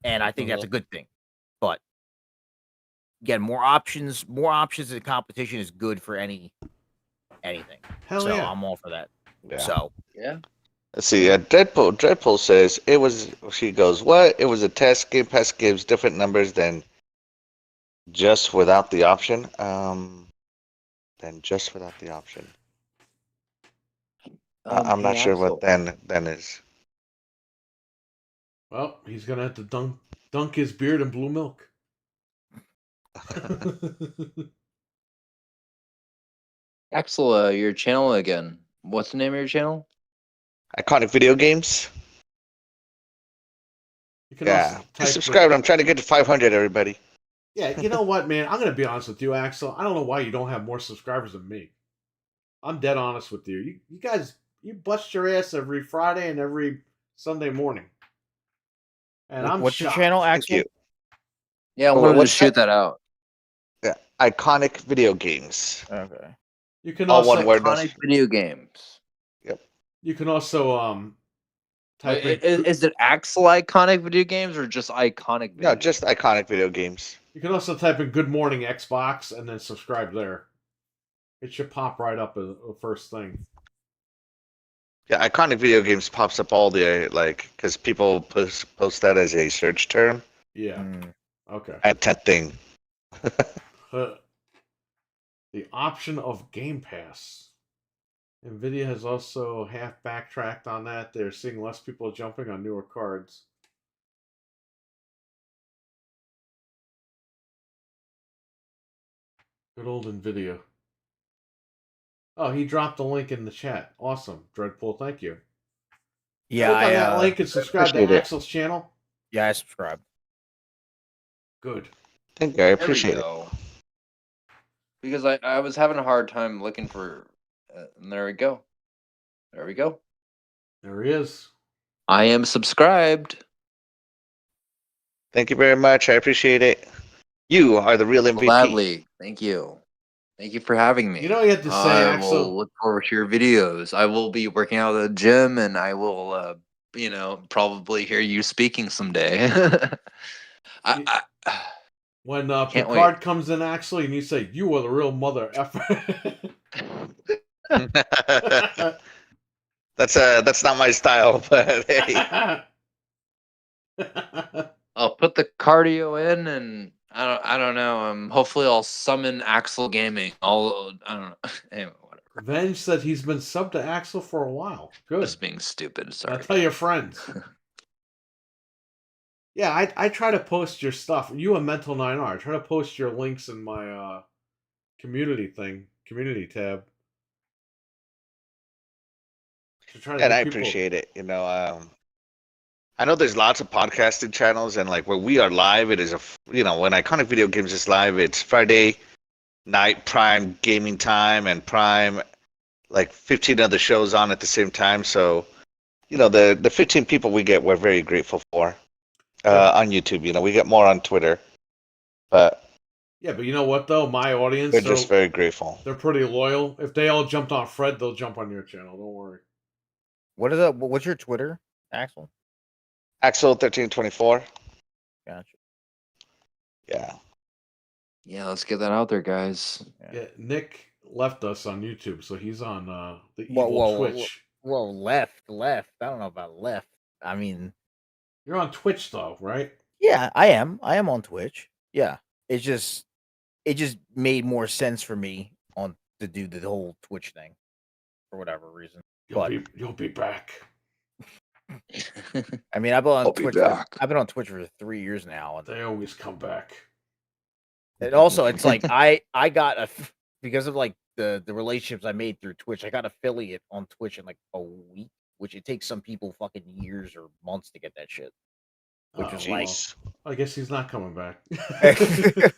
and I think that's a good thing. But again, more options in competition is good for anything.
Hell
so
yeah.
I'm all for that.
Yeah.
So
Yeah.
Let's see. Dreadpool says it was. She goes, "What? It was a test. Game Pass gives different numbers than just without the option. Than just without the option. I'm
Hey,
not sure
Axel.
what then is.
Well, he's gonna have to dunk his beard in blue milk.
Axel, your channel again. What's the name of your channel?
Iconic video games.
You can
Yeah,
also
just
type
subscribe. I'm trying to get to 500. Everybody.
Yeah, you know what, man? I'm gonna be honest with you, Axel. I don't know why you don't have more subscribers than me. I'm dead honest with you. You guys, you bust your ass every Friday and every Sunday morning, and I'm
what's your
shocked.
channel,
Thank
Axel?
you.
Yeah, I
Well,
wanted to
what's
shoot
that?
that out.
Yeah, Iconic video games.
Okay.
You can
All
also
one word.
Iconic video games.
Yep.
you can also type in.
Is it Axel iconic video games or just iconic video
No,
games?
just iconic video games.
You can also type in "Good Morning Xbox" and then subscribe there. It should pop right up as the first thing.
Yeah, iconic video games pops up all the like because people post that as a search term.
Yeah.
Mm.
Okay.
At that thing.
The option of Game Pass. Nvidia has also half backtracked on that. They're seeing less people jumping on newer cards. Good old Nvidia. Oh, he dropped a link in the chat. Awesome, Dreadpool. Thank you.
Yeah,
Click on that link and subscribe to
appreciate it.
Axel's channel.
Yeah, I subscribe.
Good.
Thank you. I
There we
appreciate it.
go. Because I was having a hard time looking for, and there we go. There we go.
There he is.
I am subscribed.
Thank you very much. I appreciate it. You are the real MVP.
Gladly. Thank you. Thank you for having me.
You know what you have to say,
I
Axel?
will look forward to your videos. I will be working out at the gym, and I will, probably hear you speaking someday.
When
Can't
Picard comes in, Axel, and you say, "You are the real mother effer."
That's not my style, but hey.
I'll put the cardio in, and I don't know. Hopefully I'll summon Axel Gaming. I don't know. Anyway, whatever.
Venge said he's been subbed to Axel for a while. Good.
Just being stupid. Sorry.
Now tell your friends. Yeah, I try to post your stuff. You a Mental 9R. I try to post your links in my community tab. To try to
And
get
I
people.
appreciate it. I know there's lots of podcasting channels, and like where we are live, it is when Iconic Video Games is live, it's Friday night prime gaming time and prime like 15 other shows on at the same time. So, the 15 people we get, we're very grateful for on YouTube. We get more on Twitter, but
Yeah, but you know what though? My audience,
we're just very grateful.
they're pretty loyal. If they all jumped on Fred, they'll jump on your channel. Don't worry.
What's your Twitter, Axel?
Axle1324.
Gotcha.
Yeah.
Yeah, let's get that out there, guys.
Yeah, Nick left us on YouTube, so he's on the evil Twitch.
Whoa, left. I don't know about left. I mean,
You're on Twitch though, right?
yeah, I am. I am on Twitch. Yeah, it just made more sense for me to do the whole Twitch thing for whatever reason.
You'll be back.
I mean, I've been on
I'll be
Twitch.
back.
I've been on Twitch for 3 years now,
They always come back.
and also it's like I got because of like the relationships I made through Twitch. I got affiliate on Twitch in like a week, which it takes some people fucking years or months to get that shit. Which was like,
I guess he's not coming back.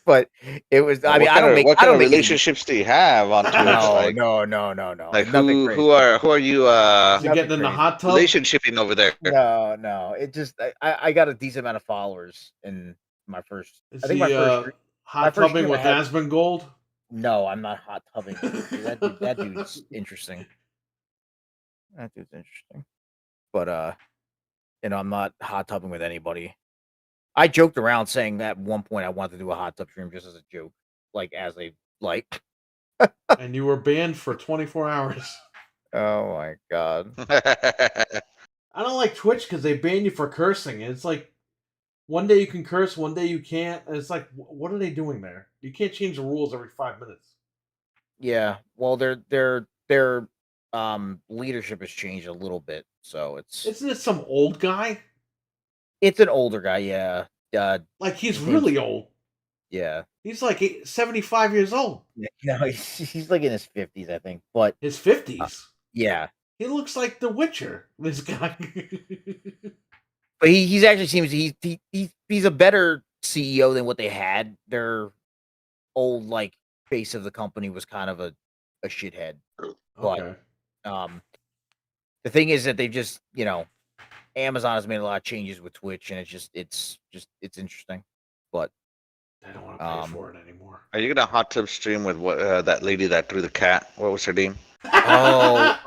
but it was. I mean,
what kind of relationships do you have on Twitch?
No.
Like who are you?
Is he getting in the hot tub?
Relationshiping over there?
No. It just I got a decent amount of followers in my first.
Is
I think
he
my first
hot tubbing with Aspen Gold?
No, I'm not hot tubbing. That dude's interesting. That dude's interesting. But I'm not hot tubbing with anybody. I joked around saying that at one point I wanted to do a hot tub stream just as a joke, like as a like.
And you were banned for 24 hours.
Oh my god.
I don't like Twitch because they ban you for cursing. It's like one day you can curse, one day you can't. And it's like, what are they doing there? You can't change the rules every 5 minutes.
Yeah, well, their leadership has changed a little bit, so
Isn't it some old guy?
It's an older guy, yeah.
Like he's really old.
Yeah,
he's like 75 years old.
No, he's like in his 50s, I think. But
his 50s.
Yeah,
he looks like The Witcher. This guy.
But he's actually seems he's a better CEO than what they had. Their old like face of the company was kind of a shithead.
Okay.
But the thing is that they've just Amazon has made a lot of changes with Twitch, and it's interesting. But
I don't want to pay for it anymore.
Are you gonna hot tub stream with that lady that threw the cat? What was her name?
Oh,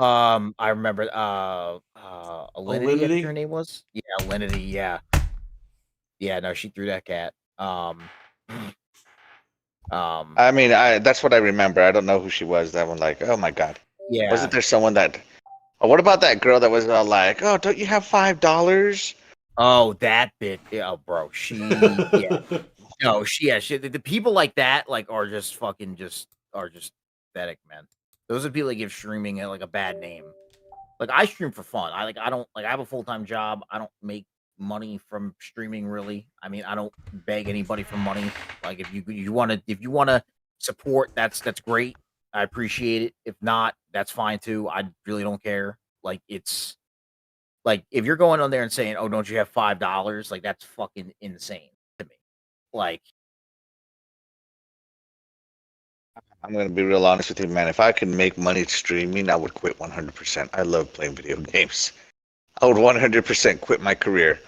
I remember. Alinity, I think her name was. Yeah, Alinity. Yeah. No, she threw that cat.
I mean, that's what I remember. I don't know who she was. That one, like, oh my god.
Yeah.
Wasn't there someone that? Oh, what about that girl that was like, oh, don't you have $5?
Oh, that bit. Yeah, bro. She. Yeah. No, the people like that are just pathetic, man. Those are people that give streaming like a bad name. Like I stream for fun. I have a full-time job. I don't make money from streaming really. I mean, I don't beg anybody for money. Like if you want to support, that's great. I appreciate it. If not, that's fine too. I really don't care. Like it's like if you're going on there and saying, "Oh, don't you have $5?" Like that's fucking insane to me. Like
I'm gonna be real honest with you, man. If I could make money streaming, I would quit 100%. I love playing video games. I would 100% quit my career.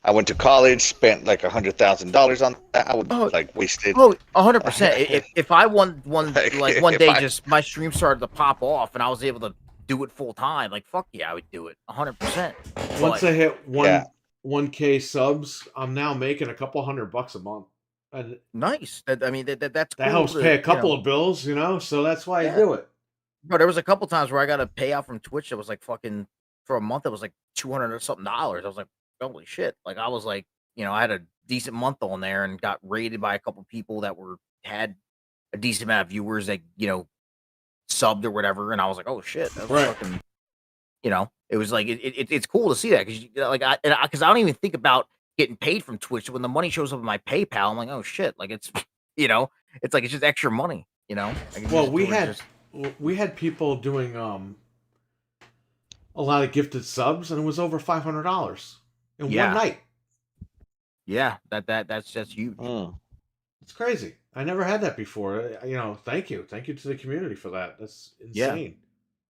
I went to college, spent like $100,000 on that. I would waste it.
Oh, 100%. If I one day just my stream started to pop off and I was able to do it full time, like fuck yeah, I would do it 100%.
Once I hit 1K subs, I'm now making a couple $100 a month. And
nice. That's
that
cool
helps pay a couple of bills, so that's why I do it.
But there was a couple times where I got a payout from Twitch that was like fucking for a month. It was like $200 or something. I was like, holy shit! Like I was like, I had a decent month on there and got rated by a couple people that had a decent amount of viewers that subbed or whatever, and I was like, oh shit, that was fucking. It was like it's cool to see that because I don't even think about getting paid from Twitch. So when the money shows up in my PayPal, I'm like, oh shit, like it's it's like it's just extra money, I can use
Well,
it
we
towards
had
just
we had people doing a lot of gifted subs, and it was over $500 in one
Yeah.
night.
Yeah, that's huge.
Mm.
It's crazy. I never had that before. Thank you to the community for that. That's insane.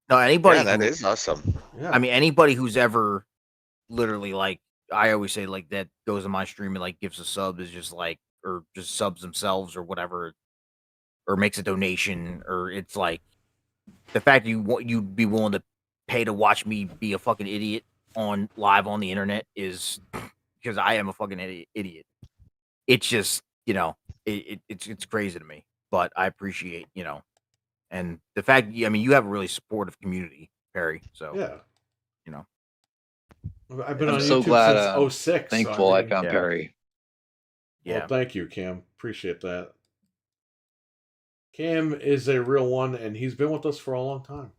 No, anybody
Yeah, that
who,
is awesome.
Yeah.
I mean, anybody who's ever literally like, I always say like that goes in my stream and like gives a sub is just like, or just subs themselves or whatever, or makes a donation, or it's like the fact you'd be willing to pay to watch me be a fucking idiot on live on the internet is because I am a fucking idiot. It's just it's crazy to me, but I appreciate and the fact I mean you have a really supportive community, Perry. So
Yeah.
you know.
I've been
I'm
on
so
YouTube
glad,
since '06.
Thankful I
mean,
found
Yeah.
Perry.
Yeah.
Well, thank you, Cam. Appreciate that. Cam is a real one, and he's been with us for a long time.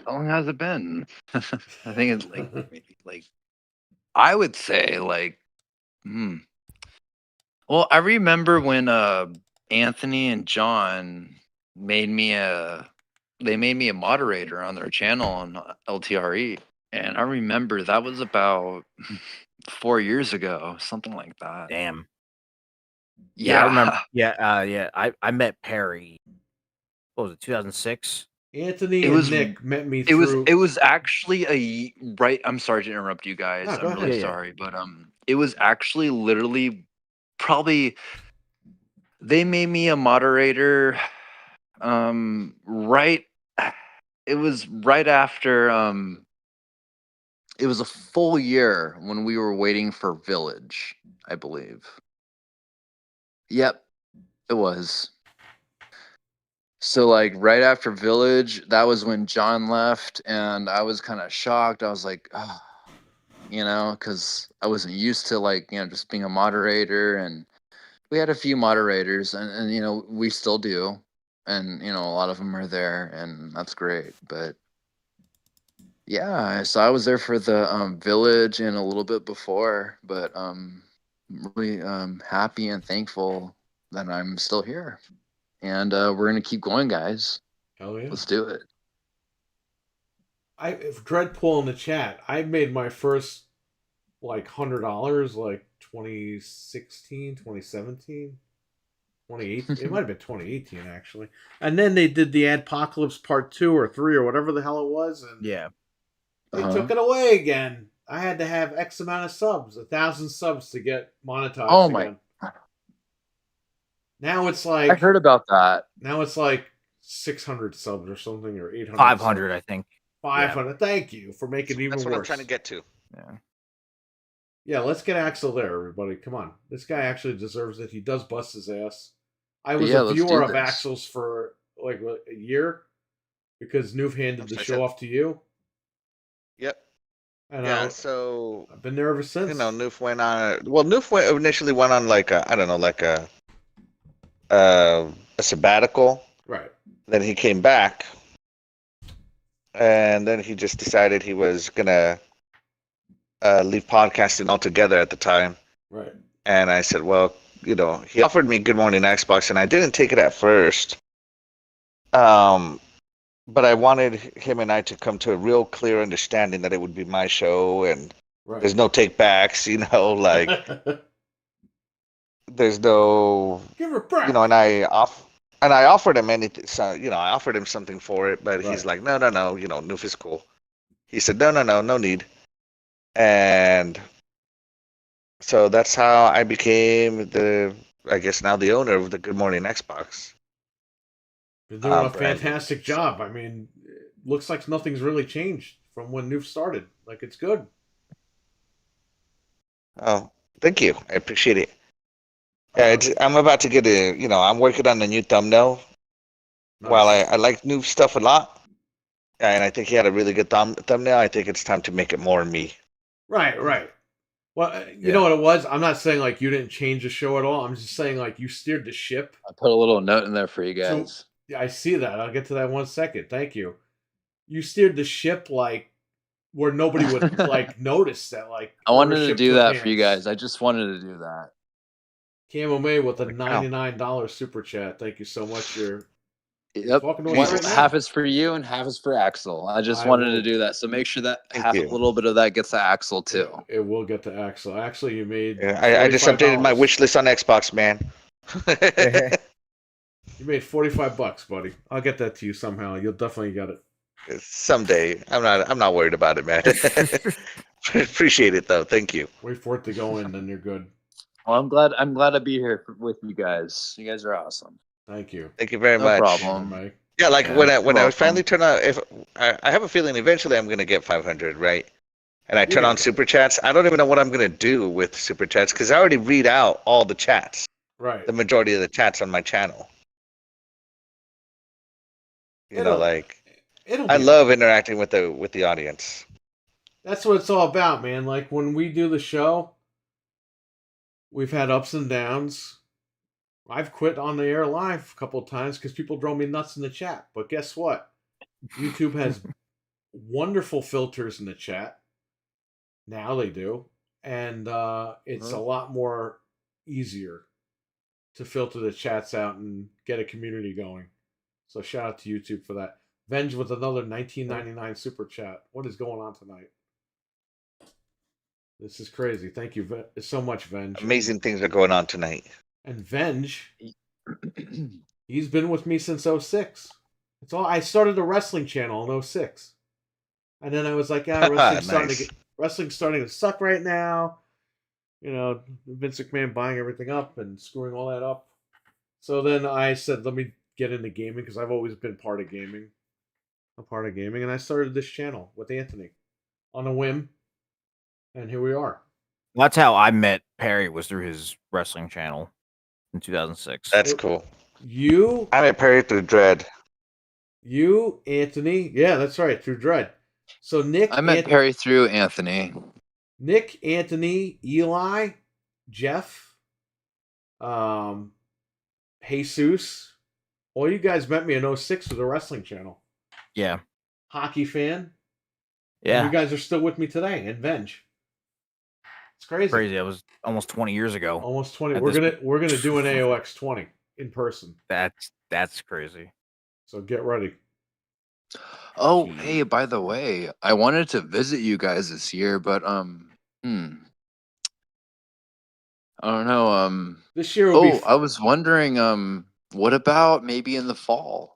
How long has it been? I think it's like maybe like I would say like well, I remember when Anthony and John made me a moderator on their channel on LTRE, and I remember that was about 4 years ago, something like that.
Damn.
Yeah,
I remember. Yeah. I met Perry. What was it? 2006.
Anthony
It
and
was-
Nick met me
It was
through.
actually right. I'm sorry to interrupt you guys.
No, go
I'm really
ahead. Yeah.
sorry, but it was actually literally probably they made me a moderator. Right. It was right after. It was a full year when we were waiting for Village, I believe. Yep, it was. So like right after Village, that was when John left, and I was kind of shocked. I was like, oh, because I wasn't used to like just being a moderator, and we had a few moderators, and we still do, and a lot of them are there, and that's great. But yeah, so I was there for the Village and a little bit before, but really happy and thankful that I'm still here. And we're gonna keep going, guys.
Hell yeah.
Let's do it.
If Dreadpool in the chat, I made my first like $100 like 2016, 2017, 2018. It might have been 2018 actually. And then they did the Adpocalypse Part 2 or 3 or whatever the hell it was, and
Yeah.
they took it away again. I had to have X amount of subs, 1,000 subs to get monetized.
Oh my!
again. Now it's like
I heard about that.
Now it's like 600 subs or something, or 800.
500, I think.
500. Thank you for making it even
That's what
worse.
I'm trying to get to.
Yeah.
Yeah, let's get Axel there, everybody. Come on. This guy actually deserves it. He does bust his ass. I was a
let's
viewer
do
of
this.
Axel's for like a year because Noof handed the
I
show
said-
off to you.
Yep.
And
Yeah. So
I've been there ever since.
Noof went on. Noof initially went on like a sabbatical.
Right.
Then he came back, and then he just decided he was gonna leave podcasting altogether at the time.
Right.
And I said, well, he offered me Good Morning Xbox, and I didn't take it at first. But I wanted him and I to come to a real clear understanding that it would be my show, and
Right.
there's no take backs, like there's no,
Give her back.
and I offered him anything. So, I offered him something for it, but he's
Right.
like, no, Noof is cool. He said, no need. And so that's how I became I guess now the owner of the Good Morning Xbox.
Been doing a
brand.
fantastic job. I mean, it looks like nothing's really changed from when Noof started. Like, it's good.
Oh, thank you. I appreciate it. Yeah, I'm about to get I'm working on a new thumbnail.
Nice.
While I like new stuff a lot, and I think he had a really good thumbnail, I think it's time to make it more me.
Right. Well, you know what it was? I'm not saying like you didn't change the show at all. I'm just saying like you steered the ship.
I put a little note in there for you
So-
guys.
Yeah, I see that. I'll get to that in 1 second. Thank you. You steered the ship like where nobody would like notice that like
I wanted to
ownership
do
took
that for you
hands.
guys. I just wanted to do that.
Camo May with a
Holy cow.
$99 super chat. Thank you so much. You're
Yep.
talking to us right
Jesus.
now.
Half is for you and half is for Axel. I just
I
wanted
will-
to do that. So make sure that
Thank
half,
you.
a little bit of that gets to Axel too.
It will get to Axel. Actually, you made.
Yeah, I just updated my
$45.
wish list on Xbox, man.
You made $45, buddy. I'll get that to you somehow. You'll definitely get it.
Someday. I'm not worried about it, man. Appreciate it though. Thank you.
Wait for it to go in, then you're good.
Well, I'm glad to be here with you guys. You guys are awesome.
Thank you.
Thank you very
No
much.
problem.
May.
Yeah, like
Yeah,
when I
you're
finally
welcome.
turn on, if I have a feeling eventually I'm gonna get 500, right? And I turn
Yeah.
on super chats. I don't even know what I'm gonna do with super chats because I already read out all the chats,
Right.
the majority of the chats on my channel. You know,
It'll-
like
It'll
I
be
love interacting with the audience.
That's what it's all about, man. Like when we do the show, we've had ups and downs. I've quit on the air live a couple of times because people drove me nuts in the chat. But guess what? YouTube has wonderful filters in the chat. Now they do. And it's a lot more easier to filter the chats out and get a community going. So shout out to YouTube for that. Venge with another $19.99 super chat. What is going on tonight? This is crazy. Thank you so much, Venge.
Amazing things are going on tonight.
And Venge, he's been with me since 06. It's all. I started a wrestling channel in 06. And then I was like,
Nice.
wrestling's starting to suck right now. You know, Vince McMahon buying everything up and screwing all that up. So then I said, let me get into gaming because I've always been part of gaming. And I started this channel with Anthony on a whim. And here we are.
That's how I met Perry, was through his wrestling channel in 2006.
That's cool.
You,
I met Perry through Dread.
Anthony. Yeah, that's right, through Dread. So Nick,
I met Perry through Anthony.
Nick, Anthony, Eli, Jeff, Jesus. All you guys met me in 06 with the wrestling channel.
Yeah.
Hockey fan.
Yeah.
You guys are still with me today in Venge. It's crazy.
Crazy. That was almost 20 years ago.
Almost 20.
At
We're
this
gonna do an AOX 20 in person.
That's crazy.
So get ready.
Oh,
Gee.
hey, by the way, I wanted to visit you guys this year, but I don't know.
This year will be.
I was wondering, what about maybe in the fall?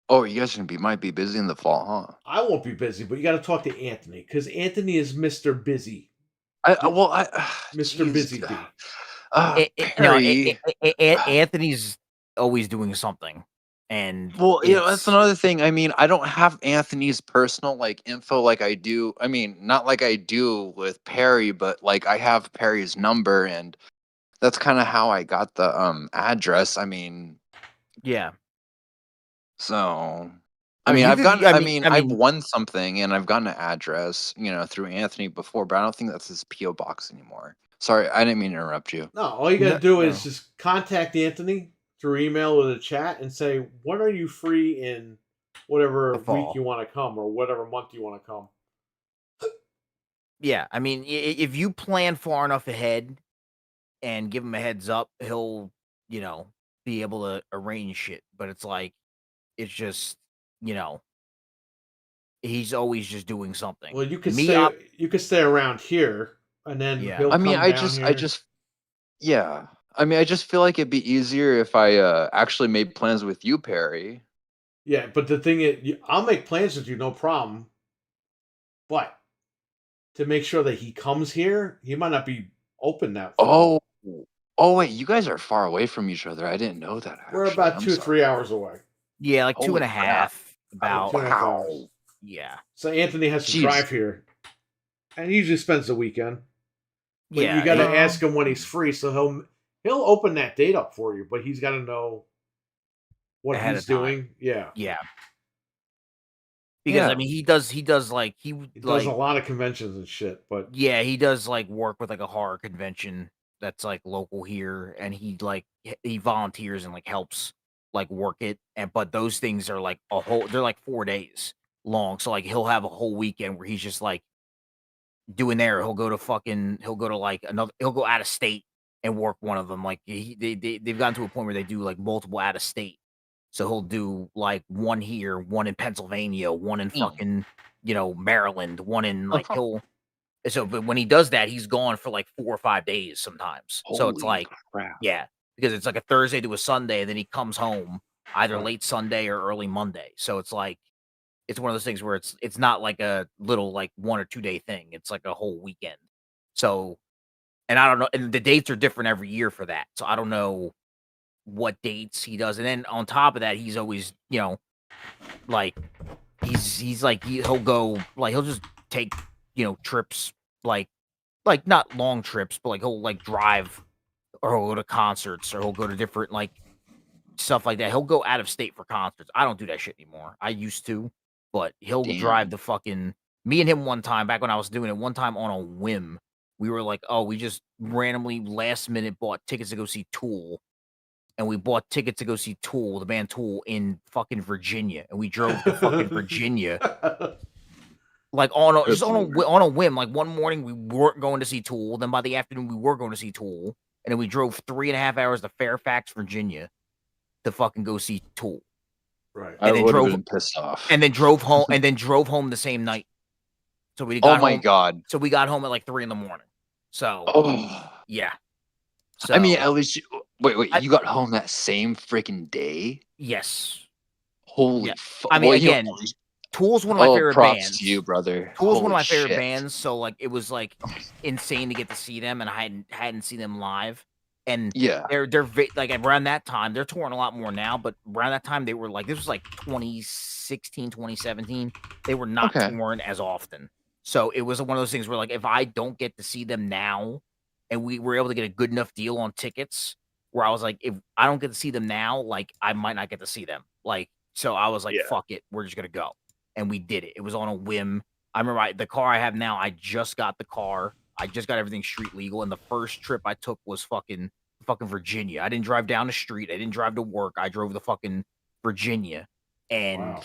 Oh, you guys might be busy in the fall, huh?
I won't be busy, but you got to talk to Anthony because Anthony is Mr. Busy.
Mr.
Busy D.
Perry.
Anthony's always doing something. And
Well, that's another thing. I mean, I don't have Anthony's personal like info like I do. I mean, not like I do with Perry, but like I have Perry's number, and that's kind of how I got the address. I mean,
yeah.
so
I mean,
I've won something and I've gotten an address, through Anthony before, but I don't think that's his PO box anymore. Sorry, I didn't mean to interrupt you.
No, all you got to do is just contact Anthony through email or the chat and say, when are you free in whatever week you want to come or whatever month you want to come?
Yeah, I mean, if you plan far enough ahead and give him a heads up, he'll, be able to arrange shit. But it's like, it's just, he's always just doing something.
Well, you could stay around here, and then he'll
I mean,
come
I
down
just,
here.
I mean, I just feel like it'd be easier if I actually made plans with you, Perry.
Yeah, but the thing is, I'll make plans with you, no problem. But to make sure that he comes here, he might not be open that far.
Oh, wait, you guys are far away from each other. I didn't know that.
We're about 2-3 hours away.
Yeah, like
Holy
2.5.
crap.
About
2.5 hours.
Yeah.
So Anthony has to drive here, and he usually spends the weekend. But
Yeah,
you got to ask him when he's free, so he'll open that date up for you. But he's got to know what
ahead
he's
of time.
doing. Yeah.
Because I mean, he does like
He does a lot of conventions and shit. But
yeah, he does like work with like a horror convention that's like local here, and he volunteers and like helps like work it. But those things are like they're like 4 days long, so like he'll have a whole weekend where he's just like doing there. He'll go to like another. He'll go out of state and work one of them. Like they've gotten to a point where they do like multiple out of state. So he'll do like one here, one in Pennsylvania, one in fucking Maryland, one in like he'll. So, but when he does that, he's gone for like 4 or 5 days sometimes. So it's
Holy
like,
crap.
yeah, because it's like a Thursday to a Sunday, and then he comes home either
Right.
late Sunday or early Monday. So it's like, it's one of those things where it's not like a little like 1 or 2 day thing. It's like a whole weekend. So, and I don't know, and the dates are different every year for that. So I don't know what dates he does. And then on top of that, he's always, like he's like he'll go like he'll just take trips like not long trips, but like he'll like drive or he'll go to concerts or he'll go to different like stuff like that. He'll go out of state for concerts. I don't do that shit anymore. I used to, but he'll drive
Damn.
the fucking me and him one time back when I was doing it. One time on a whim, we were like, oh, we just randomly last minute bought tickets to go see Tool. And we bought tickets to go see Tool, the band Tool, in fucking Virginia, and we drove to fucking Virginia, like on a whim. Like one morning we weren't going to see Tool, then by the afternoon we were going to see Tool, and then we drove 3.5 hours to Fairfax, Virginia, to fucking go see Tool,
Right.
I
and then
would have
drove
been pissed off.
and then drove home the same night. So we got
Oh my
home.
god.
So we got home at like 3 in the morning. So
Oh.
yeah. So
I mean, at least wait,
I-
you got home that same freaking day?
yes.
Holy
Yeah.
fuck.
I mean,
Well, you know,
again, Tool's one of my favorite
props
bands.
to you, brother.
Tool's one of
Holy
my favorite
shit.
bands, so like it was like insane to get to see them, and I hadn't seen them live. And
Yeah.
like around that time, they're touring a lot more now, but around that time they were like, this was like 2016, 2017. They were not
Okay.
touring as often. So it was one of those things where like if I don't get to see them now and we were able to get a good enough deal on tickets where I was like, if I don't get to see them now, like I might not get to see them. Like, so I was like,
Yeah.
fuck it, we're just gonna go. And we did it. It was on a whim. I remember the car I have now, I just got the car. I just got everything street legal. And the first trip I took was fucking Virginia. I didn't drive down the street. I didn't drive to work. I drove to fucking Virginia and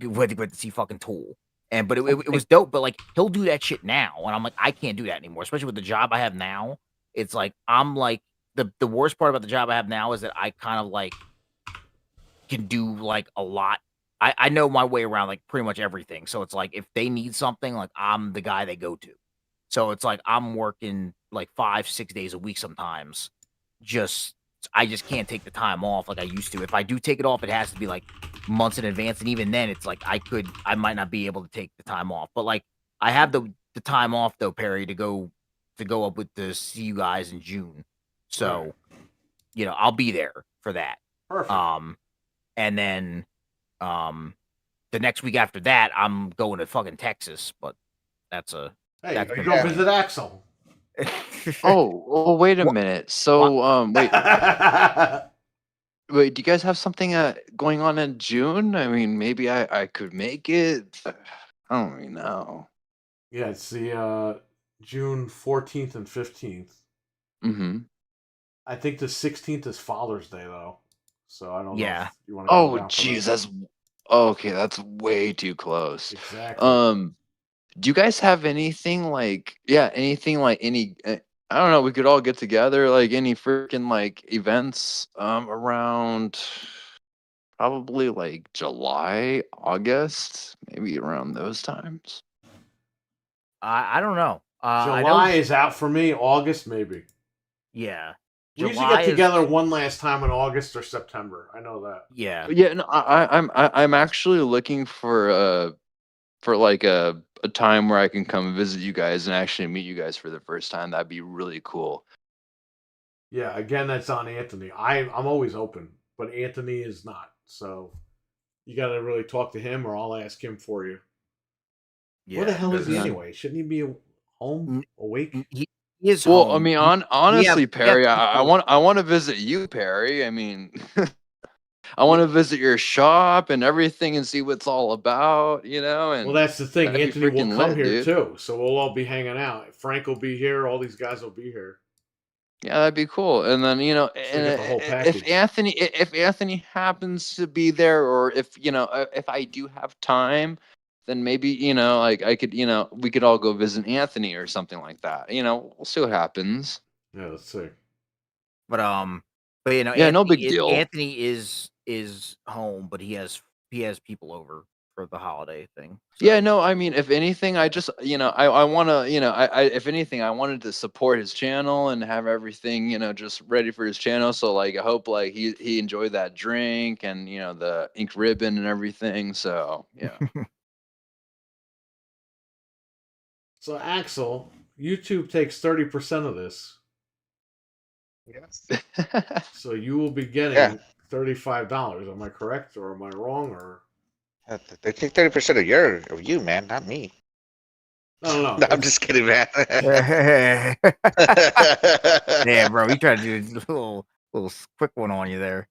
went to see fucking Tool. But it was dope. But like he'll do that shit now. And I'm like, I can't do that anymore, especially with the job I have now. It's like I'm like the worst part about the job I have now is that I kind of like can do like a lot. I know my way around like pretty much everything. So it's like if they need something, like I'm the guy they go to. So it's like I'm working like 5-6 days a week sometimes. I just can't take the time off like I used to. If I do take it off, it has to be like months in advance. And even then it's like I might not be able to take the time off. But like I have the time off though, Perry, to go up with to see you guys in June. So, I'll be there for that.
Perfect.
And then the next week after that, I'm going to fucking Texas, but that's a
Hey,
that's
are you
gonna
going
be-
to visit Axel?
Oh, wait a minute. So, wait, do you guys have something going on in June? I mean, maybe I could make it. I don't really know.
Yeah, it's the June 14th and 15th.
Mm-hmm.
I think the 16th is Father's Day, though. So I don't know
Yeah.
if you want to
Oh, jeez, that's okay. That's way too close.
Exactly.
Do you guys have anything like, yeah, anything like any? I don't know. We could all get together, like any freaking like events around probably like July, August, maybe around those times.
I don't know. I
July
know,
is out for me. August, maybe.
yeah.
We usually
July
get
is-
together one last time in August or September. I know that.
Yeah.
Yeah, no, I'm actually looking for like a time where I can come visit you guys and actually meet you guys for the first time. That'd be really cool.
Yeah, again, that's on Anthony. I'm always open, but Anthony is not. So you got to really talk to him, or I'll ask him for you. Where the hell is he
Yeah.
anyway? Shouldn't he be home, awake?
He is
Well,
home.
I mean, honestly, Perry, I want to visit you, Perry. I mean, I want to visit your shop and everything and see what it's all about, And
Well, that's the thing.
that'd be
Anthony will
freaking
come
lit,
here
dude.
too, so we'll all be hanging out. Frank will be here. All these guys will be here.
Yeah, that'd be cool. And then
get the whole package.
if Anthony happens to be there, or if if I do have time, then maybe like I could we could all go visit Anthony or something like that. We'll see what happens.
Yeah, let's see.
But
Yeah, no big deal.
Anthony is home, but he has people over for the holiday thing.
Yeah, no, I mean, if anything, I just, I want to, if anything, I wanted to support his channel and have everything, just ready for his channel. So, like, I hope, like, he enjoyed that drink and, the ink ribbon and everything. So, yeah.
So, Axel, YouTube takes 30% of this.
Yes.
So you will be getting $35. Am I correct or am I wrong? Or
They take 30% of you, man, not me.
no.
No, I'm just kidding, man.
Damn, bro, he tried to do a little quick one on you there.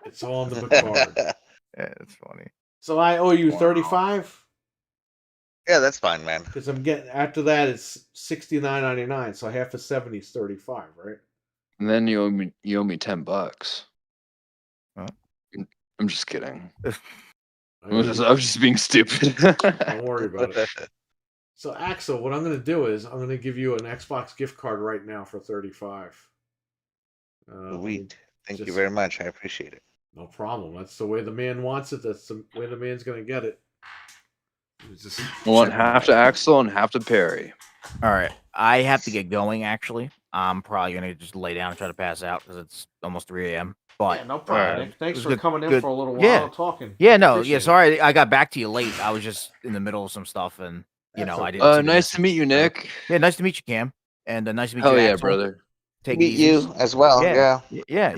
It's all in the Picard.
Yeah, it's funny.
So I owe you 35.
Yeah, that's fine, man.
Because I'm getting after that it's $69.99. So half of 70 is 35, right?
And then you owe me $10.
Huh?
I'm just kidding.
I
I was just being stupid.
Don't worry about it. So Axel, what I'm going to do is I'm going to give you an Xbox gift card right now for 35.
Thank you very much. I appreciate it.
No problem. That's the way the man wants it. That's the way the man's going to get it. Just
I want half to Axel and half to Perry.
All right, I have to get going. Actually, I'm probably gonna just lay down and try to pass out because it's almost 3 a.m. But
yeah, no problem. Thanks for coming in for a little while
yeah.
talking.
Yeah, no,
Appreciate
sorry I got back to you late. I was just in the middle of some stuff, and I didn't.
Nice to meet you, Nick.
Yeah, nice to meet you, Cam, and nice to meet
you.
Oh
yeah,
Axel.
brother.
Take
meet you as well. Yeah.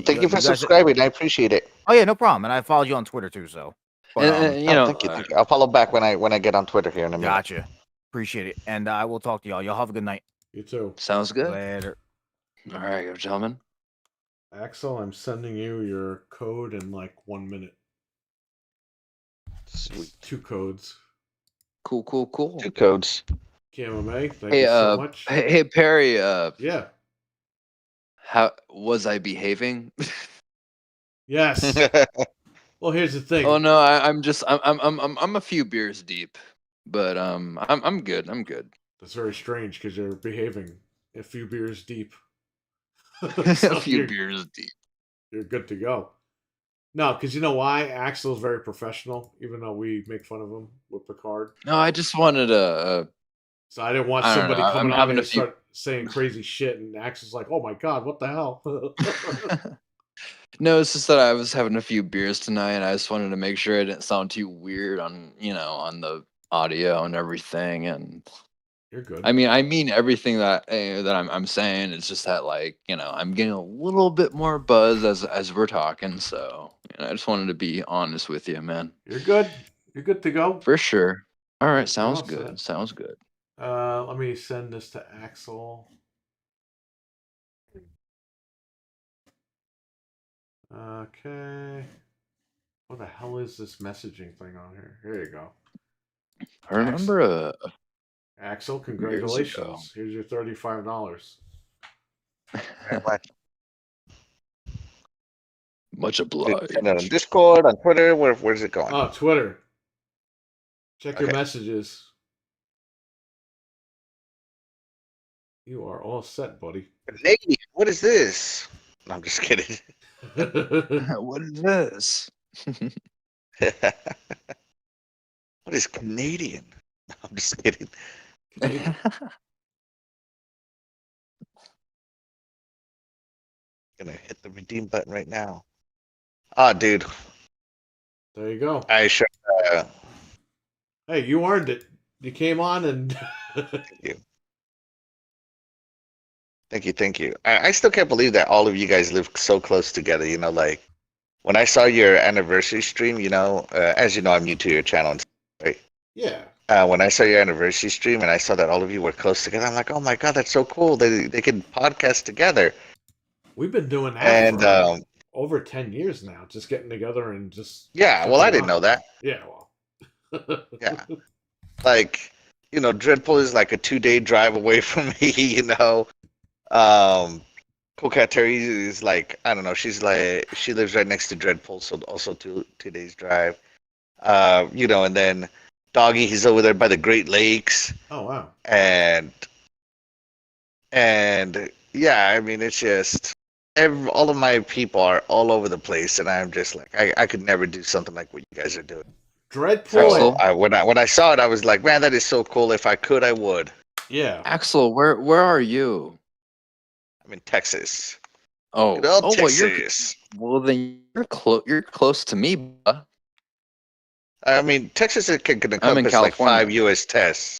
Thank you for subscribing. I appreciate it.
Oh yeah, no problem. And I followed you on Twitter too, so. But,
thank you. I'll follow back when I get on Twitter here in a minute.
Gotcha. Appreciate it, and I will talk to y'all. Y'all have a good night.
You too.
Sounds good.
Later.
All right, gentlemen.
Axel, I'm sending you your code in like 1 minute.
Sweet.
2 codes.
Cool.
2 codes.
KMMA, thank you so much.
Hey Perry.
Yeah.
How was I behaving?
Yes. Well, here's the thing.
Oh no, I'm a few beers deep, but I'm good.
That's very strange because you're behaving a few beers deep.
A few beers deep.
You're good to go. No, because you know why? Axel's very professional, even though we make fun of him with Picard.
No, I just wanted to.
So I didn't want somebody coming on and start saying crazy shit, and Axel's like, "Oh my god, what the hell?"
No, it's just that I was having a few beers tonight, and I just wanted to make sure I didn't sound too weird on on the audio and everything. And
you're good.
I mean everything that I'm saying. It's just that I'm getting a little bit more buzz as we're talking. So I just wanted to be honest with you, man.
You're good. You're good to go
for sure. All right, sounds good. Sounds good.
Let me send this to Axel. Okay. What the hell is this messaging thing on here? Here you go.
I remember
Axel, congratulations. Here's your $35.
Much obliged.
On Discord, on Twitter, where's it going?
Oh, Twitter. Check your messages. You are all set, buddy.
Canadian, what is this? No, I'm just kidding.
What is this?
What is Canadian? No, I'm just kidding. Gonna hit the redeem button right now. Ah, dude.
There you go.
I sure.
Hey, you earned it. You came on and.
Thank you. Thank you. I still can't believe that all of you guys live so close together. Like when I saw your anniversary stream, as you know, I'm new to your channel, right?
Yeah.
When I saw your anniversary stream and I saw that all of you were close together, I'm like, oh my god, that's so cool. They can podcast together.
We've been doing that for over 10 years now, just getting together and just.
Yeah, well, I didn't know that.
Yeah, well.
Yeah. Like, Dreadpool is like a 2-day drive away from me, Cool Cat Terry is like, I don't know, she lives right next to Dreadpool, so also two days drive. And then Doggy, he's over there by the Great Lakes,
Oh wow.
and yeah, I mean, it's just all of my people are all over the place, and I'm just like, I could never do something like what you guys are doing.
Dreadpool.
So
Axel?
when I saw it, I was like, man, that is so cool. If I could, I would.
Yeah.
Axel, where are you?
I'm in Texas.
Oh,
Good old
well,
Texas.
then you're close to me, buh.
I mean, Texas can
I'm in
encompass like 5
California.
U.S.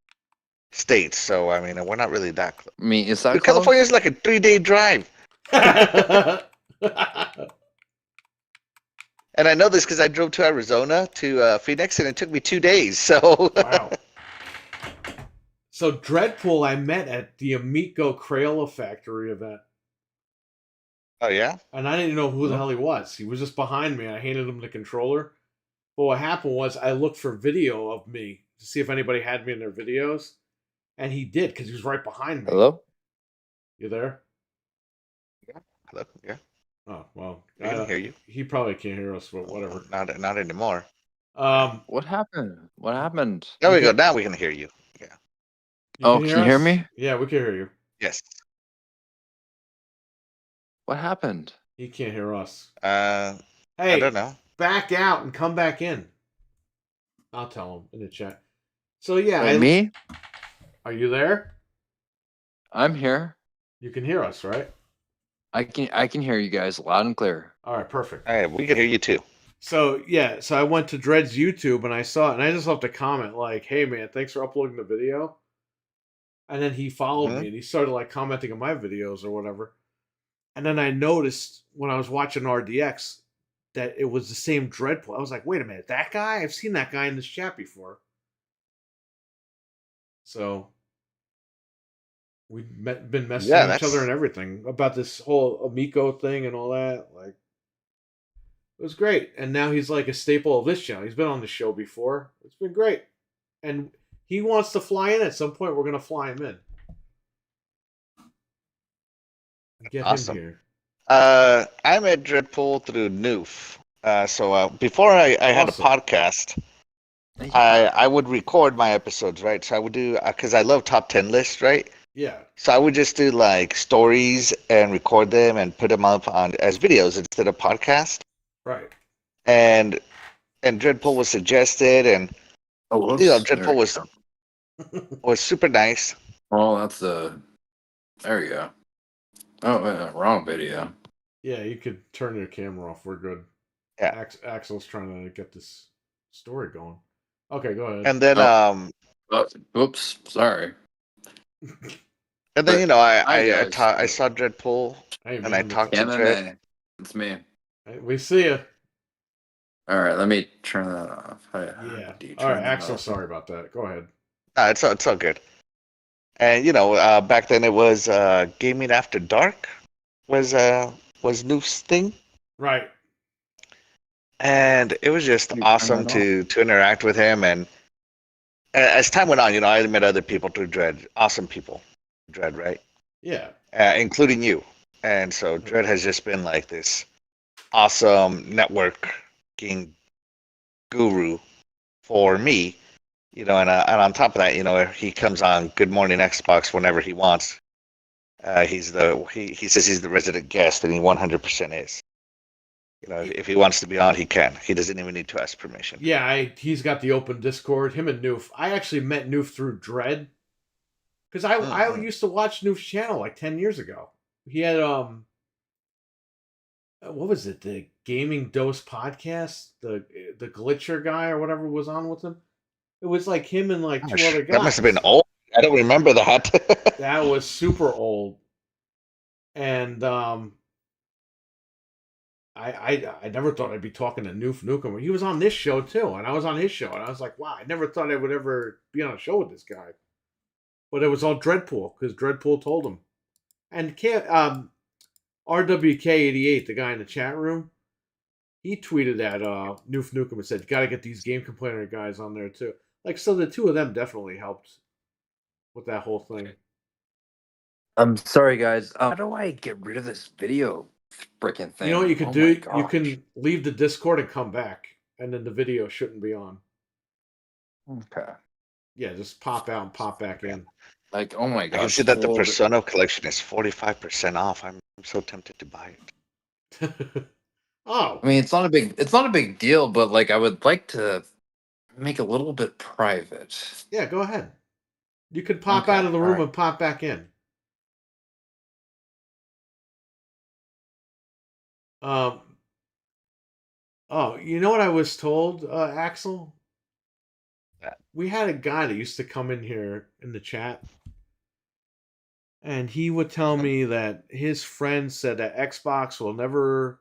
states, so I mean, we're not really that close.
I mean, is that
Dude,
close?
California is like a 3-day drive, and I know this because I drove to Arizona to Phoenix, and it took me 2 days. So
Wow. So Dreadpool I met at the Amico Crayola Factory event.
Oh yeah.
And I didn't know who the hell he was. He was just behind me. I handed him the controller. But what happened was I looked for video of me to see if anybody had me in their videos. And he did, because he was right behind me.
Hello?
You there?
Hello? Yeah,
Oh, well.
I can hear you.
He probably can't hear us, but whatever.
Not anymore.
What happened? What happened?
There we go. Now we can hear you. Yeah.
Oh, can you hear
us?
me?
Yeah, we can hear you.
Yes.
What happened?
He can't hear us.
I
Hey,
don't know.
back out and come back in. I'll tell him in the chat. So yeah,
Wait, me?
Are you there?
I'm here.
You can hear us, right?
I can hear you guys loud and clear.
All right, perfect.
All right, we can hear you too.
So yeah, so I went to Dread's YouTube and I saw it, and I just left a comment like, "Hey man, thanks for uploading the video." And then he followed me and he started like commenting on my videos or whatever. And then I noticed when I was watching RDX that it was the same Dreadpool. I was like, "Wait a minute, that guy? I've seen that guy in this chat before." So we've been messaging each other and everything about this whole Amico thing and all that. Like, it was great. And now he's like a staple of this channel. He's been on the show before. It's been great. And he wants to fly in at some point. We're going to fly him in. Get
Awesome.
him here.
I met Dreadpool through Noof. So before I had a podcast, I would record my episodes, right? So I would do, because I love top 10 lists, right?
Yeah.
So I would just do like stories and record them and put them up on as videos instead of podcast.
Right.
And Dreadpool was suggested, and Dreadpool was super nice.
Oh, that's there you go. Oh, wrong video.
Yeah, you could turn your camera off. We're good.
Yeah.
Axel's trying to get this story going. Okay, go ahead.
And then
oops, sorry.
And then I saw Dreadpool, and I talked to Dread.
It's me.
We see you.
All right, let me turn that off.
Yeah. All right, Axel. Sorry about that. Go ahead.
No, it's all good. And back then it was Gaming After Dark was Noof's thing.
Right.
And it was just awesome to interact with him. And as time went on, I met other people through Dread. Awesome people. Dread, right?
Yeah.
Including you. And so Dread has just been like this awesome networking guru for me. And on top of that, he comes on Good Morning Xbox whenever he wants. He says he's the resident guest, and he 100% is. If he wants to be on, he can. He doesn't even need to ask permission.
Yeah, he's got the open Discord. Him and Noof. I actually met Noof through Dread, because I used to watch Noof's channel like 10 years ago. He had what was it? The Gaming Dose podcast, the Glitcher guy or whatever was on with him. It was like him and like two other guys.
That must have been old. I don't remember that.
That was super old. And I never thought I'd be talking to Noof Nukem. He was on this show too, and I was on his show, and I was like, wow, I never thought I would ever be on a show with this guy. But it was all Dreadpool, because Dreadpool told him. And RWK88, the guy in the chat room, he tweeted at Noof Nukem and said, you got to get these game complainer guys on there too. Like, so the two of them definitely helped with that whole thing.
I'm sorry, guys. How do I get rid of this video freaking thing?
You know what you could do? You can leave the Discord and come back, and then the video shouldn't be on.
Okay.
Yeah, just pop out and pop back in.
Like, oh my
I can
gosh.
see that the
full-
Persona collection is 45% off. I'm so tempted to buy it.
Oh,
I mean, it's not a big deal, but like, I would like to make a little bit private.
yeah, go ahead. You could pop out
Okay,
of the
all
room
right.
and pop back in. Um. Oh, you know what I was told, Axel?
Yeah.
We had a guy that used to come in here in the chat, and he would tell me that his friend said that Xbox will never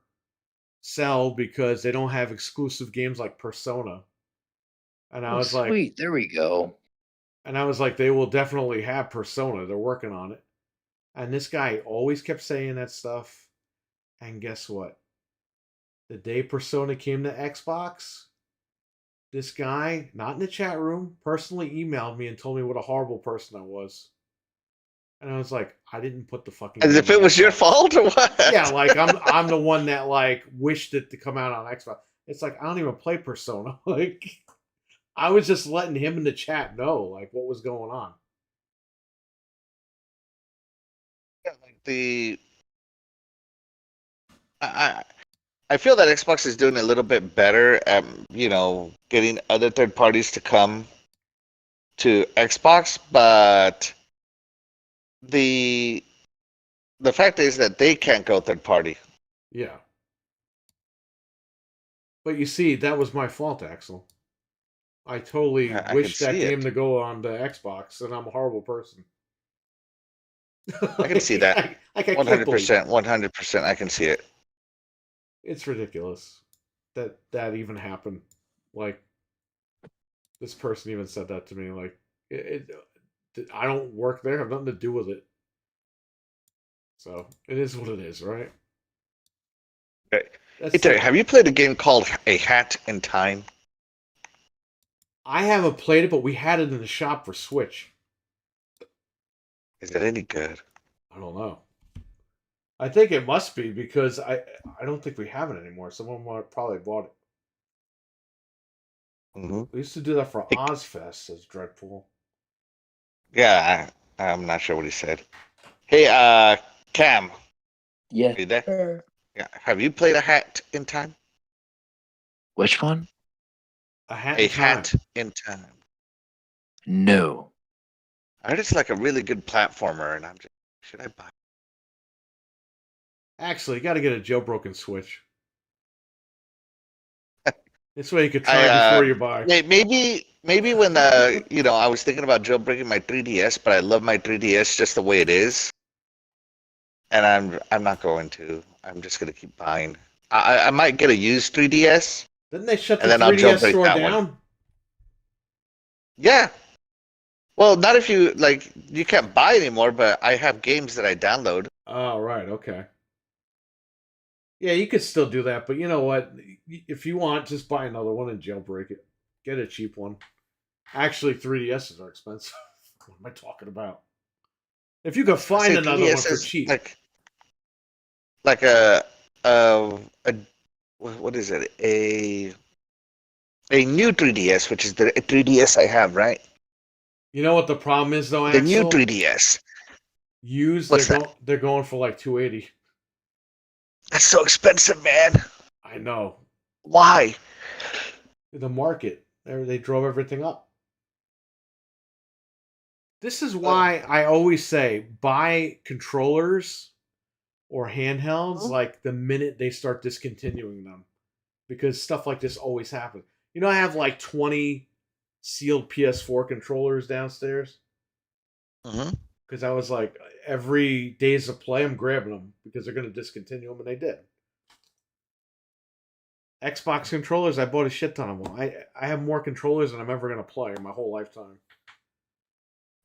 sell because they don't have exclusive games like Persona. And I
Oh,
was like,
sweet. There we go.
they will definitely have Persona. They're working on it. And this guy always kept saying that stuff. And guess what? The day Persona came to Xbox, this guy, not in the chat room, personally emailed me and told me what a horrible person I was. And I was like, I didn't put the fucking
As
game
if
on
it was your
Xbox.
fault or what?
Yeah, like I'm the one that like wished it to come out on Xbox. It's like I don't even play Persona. Like I was just letting him in the chat know like what was going on.
Yeah, like I I feel that Xbox is doing a little bit better at getting other third parties to come to Xbox, but the the fact is that they can't go third party.
Yeah. But you see, that was my fault, Axel. I totally
I can
wished that
see
game
it.
to go on the Xbox, and I'm a horrible person.
I can see that.
I can't believe it.
100%. I can see it.
It's ridiculous that that even happened. Like this person even said that to me. Like I don't work there. I have nothing to do with it. So it is what it is, right?
Okay.
That's
Hey Terry,
it.
have you played a game called A Hat in Time?
I haven't played it, but we had it in the shop for Switch.
Is it any good?
I don't know. I think it must be because I don't think we have it anymore. Someone probably bought it.
Mm-hmm.
We used to do that for
Hey,
Ozfest, says Dreadpool.
yeah, I'm not sure what he said. Hey, Cam,
Yeah.
are you there? Yeah. Have you played A Hat in Time?
Which one?
A Hat
A
in Time.
Hat in Time.
No.
I heard it's like a really good platformer, and I'm just, should I buy?
Actually, you got to get a jailbroken Switch. This way you could
I
try before you buy.
maybe when I was thinking about jailbreaking my 3DS, but I love my 3DS just the way it is, and I'm not going to. I'm just gonna keep buying. I might get a used 3DS,
Didn't they shut
and
the
then I'll
3DS
jailbreak
store
that one.
down?
Yeah. Well, not if you like. You can't buy anymore, but I have games that I download.
Oh, right. Okay. Yeah, you could still do that, but you know what? If you want, just buy another one and jailbreak it. Get a cheap one. Actually, 3DSs are expensive. What am I talking about? If you could
I
find
say
another one
3DS
for
is
cheap.
like a what is it? A new 3DS, which is the 3DS I have, right?
You know what the problem is though,
The new
Axel?
3DS.
Used,
What's that?
they're going for like 280.
That's so expensive, man.
I know.
Why?
The market. They drove everything up. This is why I always say buy controllers or handhelds like the minute they start discontinuing them. Because stuff like this always happens. You know, I have like 20 sealed PS4 controllers downstairs.
Mm-hmm.
Because I was like, every days of play, I'm grabbing them because they're going to discontinue them, and they did. Xbox controllers, I bought a shit ton of them. I have more controllers than I'm ever going to play in my whole lifetime.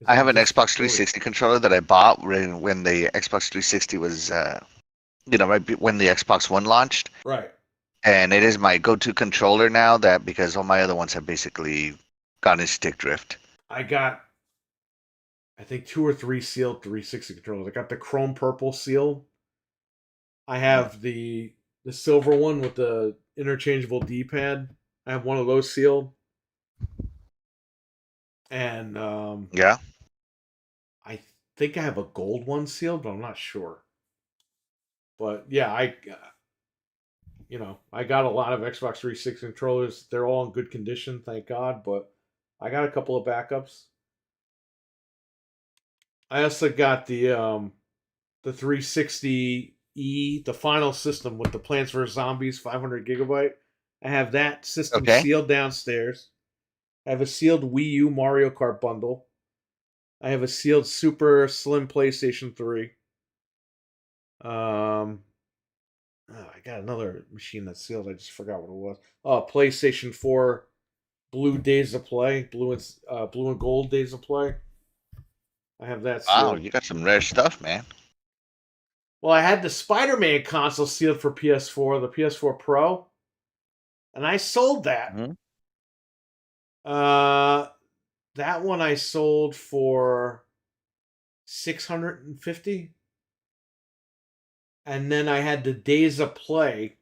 I have an Xbox 360 controller that I bought when the Xbox 360 was, when the Xbox One launched.
Right.
And it is my go-to controller now because all my other ones have basically gone in stick drift.
I got, I think, 2 or 3 sealed 360 controllers. I got the chrome purple seal. I have the silver one with the interchangeable D-pad. I have one of those sealed. and
Yeah.
I think I have a gold one sealed, but I'm not sure. But yeah, I got a lot of Xbox 360 controllers. They're all in good condition, thank God. But I got a couple of backups. I also got the 360E, the final system with the Plants vs Zombies 500 gigabyte. I have that system
Okay.
sealed downstairs. I have a sealed Wii U Mario Kart bundle. I have a sealed Super Slim PlayStation 3. I got another machine that's sealed. I just forgot what it was. Oh, PlayStation 4 Blue Days of Play, blue and gold Days of Play. I have that
Wow,
sealed.
you got some rare stuff, man.
Well, I had the Spider-Man console sealed for PS4, the PS4 Pro, and I sold that.
Mhm.
Uh, that one I sold for 650, and then I had the Days of Play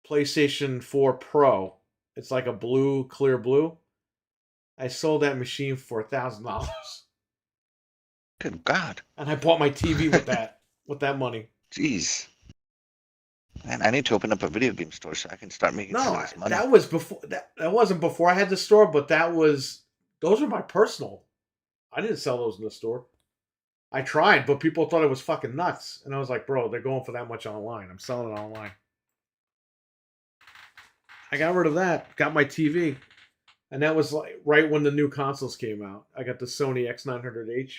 PlayStation 4 Pro. It's like a blue, clear blue. I sold that machine for $1,000,
Good God.
and I bought my TV with that money.
Jeez. Man, I need to open up a video game store so I can start making some
No,
of this money.
that was before. That wasn't before I had the store, but those were my personal. I didn't sell those in the store. I tried, but people thought it was fucking nuts, and I was like, bro, they're going for that much online. I'm selling it online. I got rid of that. Got my TV, and that was like right when the new consoles came out. I got the Sony X900H.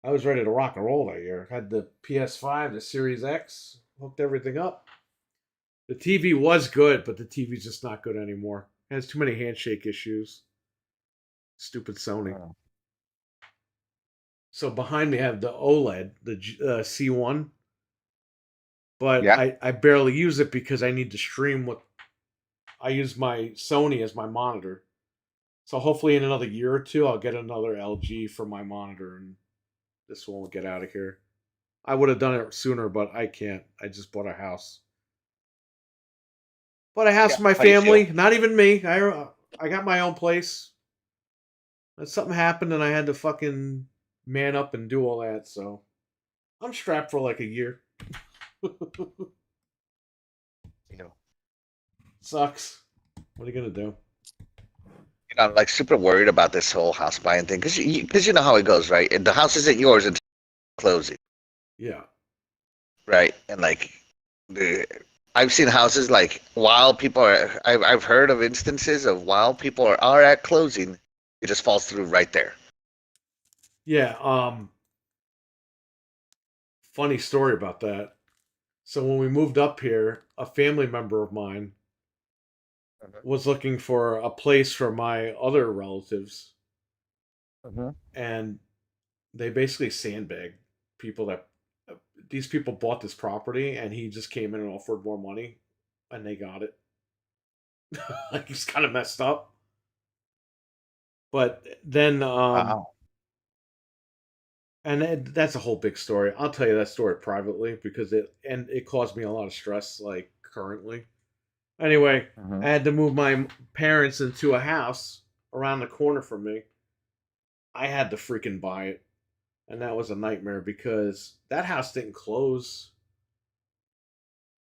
I was ready to rock and roll that year. Had the PS5, the Series X, hooked everything up. The TV was good, but the TV's just not good anymore. It has too many handshake issues. Stupid Sony.
Oh.
So behind me I have the OLED, the C1, but
Yeah.
I barely use it because I need to stream what I use my Sony as my monitor. So hopefully in another year or two I'll get another LG for my monitor and this one will get out of here. I would have done it sooner, but I can't. I just bought a house. Bought a house
Yeah,
for my
how do you feel?
family, not even me. I got my own place. And something happened and I had to fucking man up and do all that, so I'm strapped for like a year.
You know,
Sucks. What are you gonna do?
I'm like super worried about this whole house buying thing because you know how it goes, right? And the house isn't yours until closing,
Yeah.
right? And like the I've seen houses like while people are I've heard of instances of while people are at closing, it just falls through right there.
Yeah, funny story about that. So when we moved up here, a family member of mine was looking for a place for my other relatives, and they basically sandbagged people that these people bought this property, and he just came in and offered more money, and they got it. Like he's kind of messed up. But then,
Wow.
and that's a whole big story. I'll tell you that story privately because it caused me a lot of stress, like currently. Anyway, I had to move my parents into a house around the corner from me. I had to freaking buy it, and that was a nightmare because that house didn't close.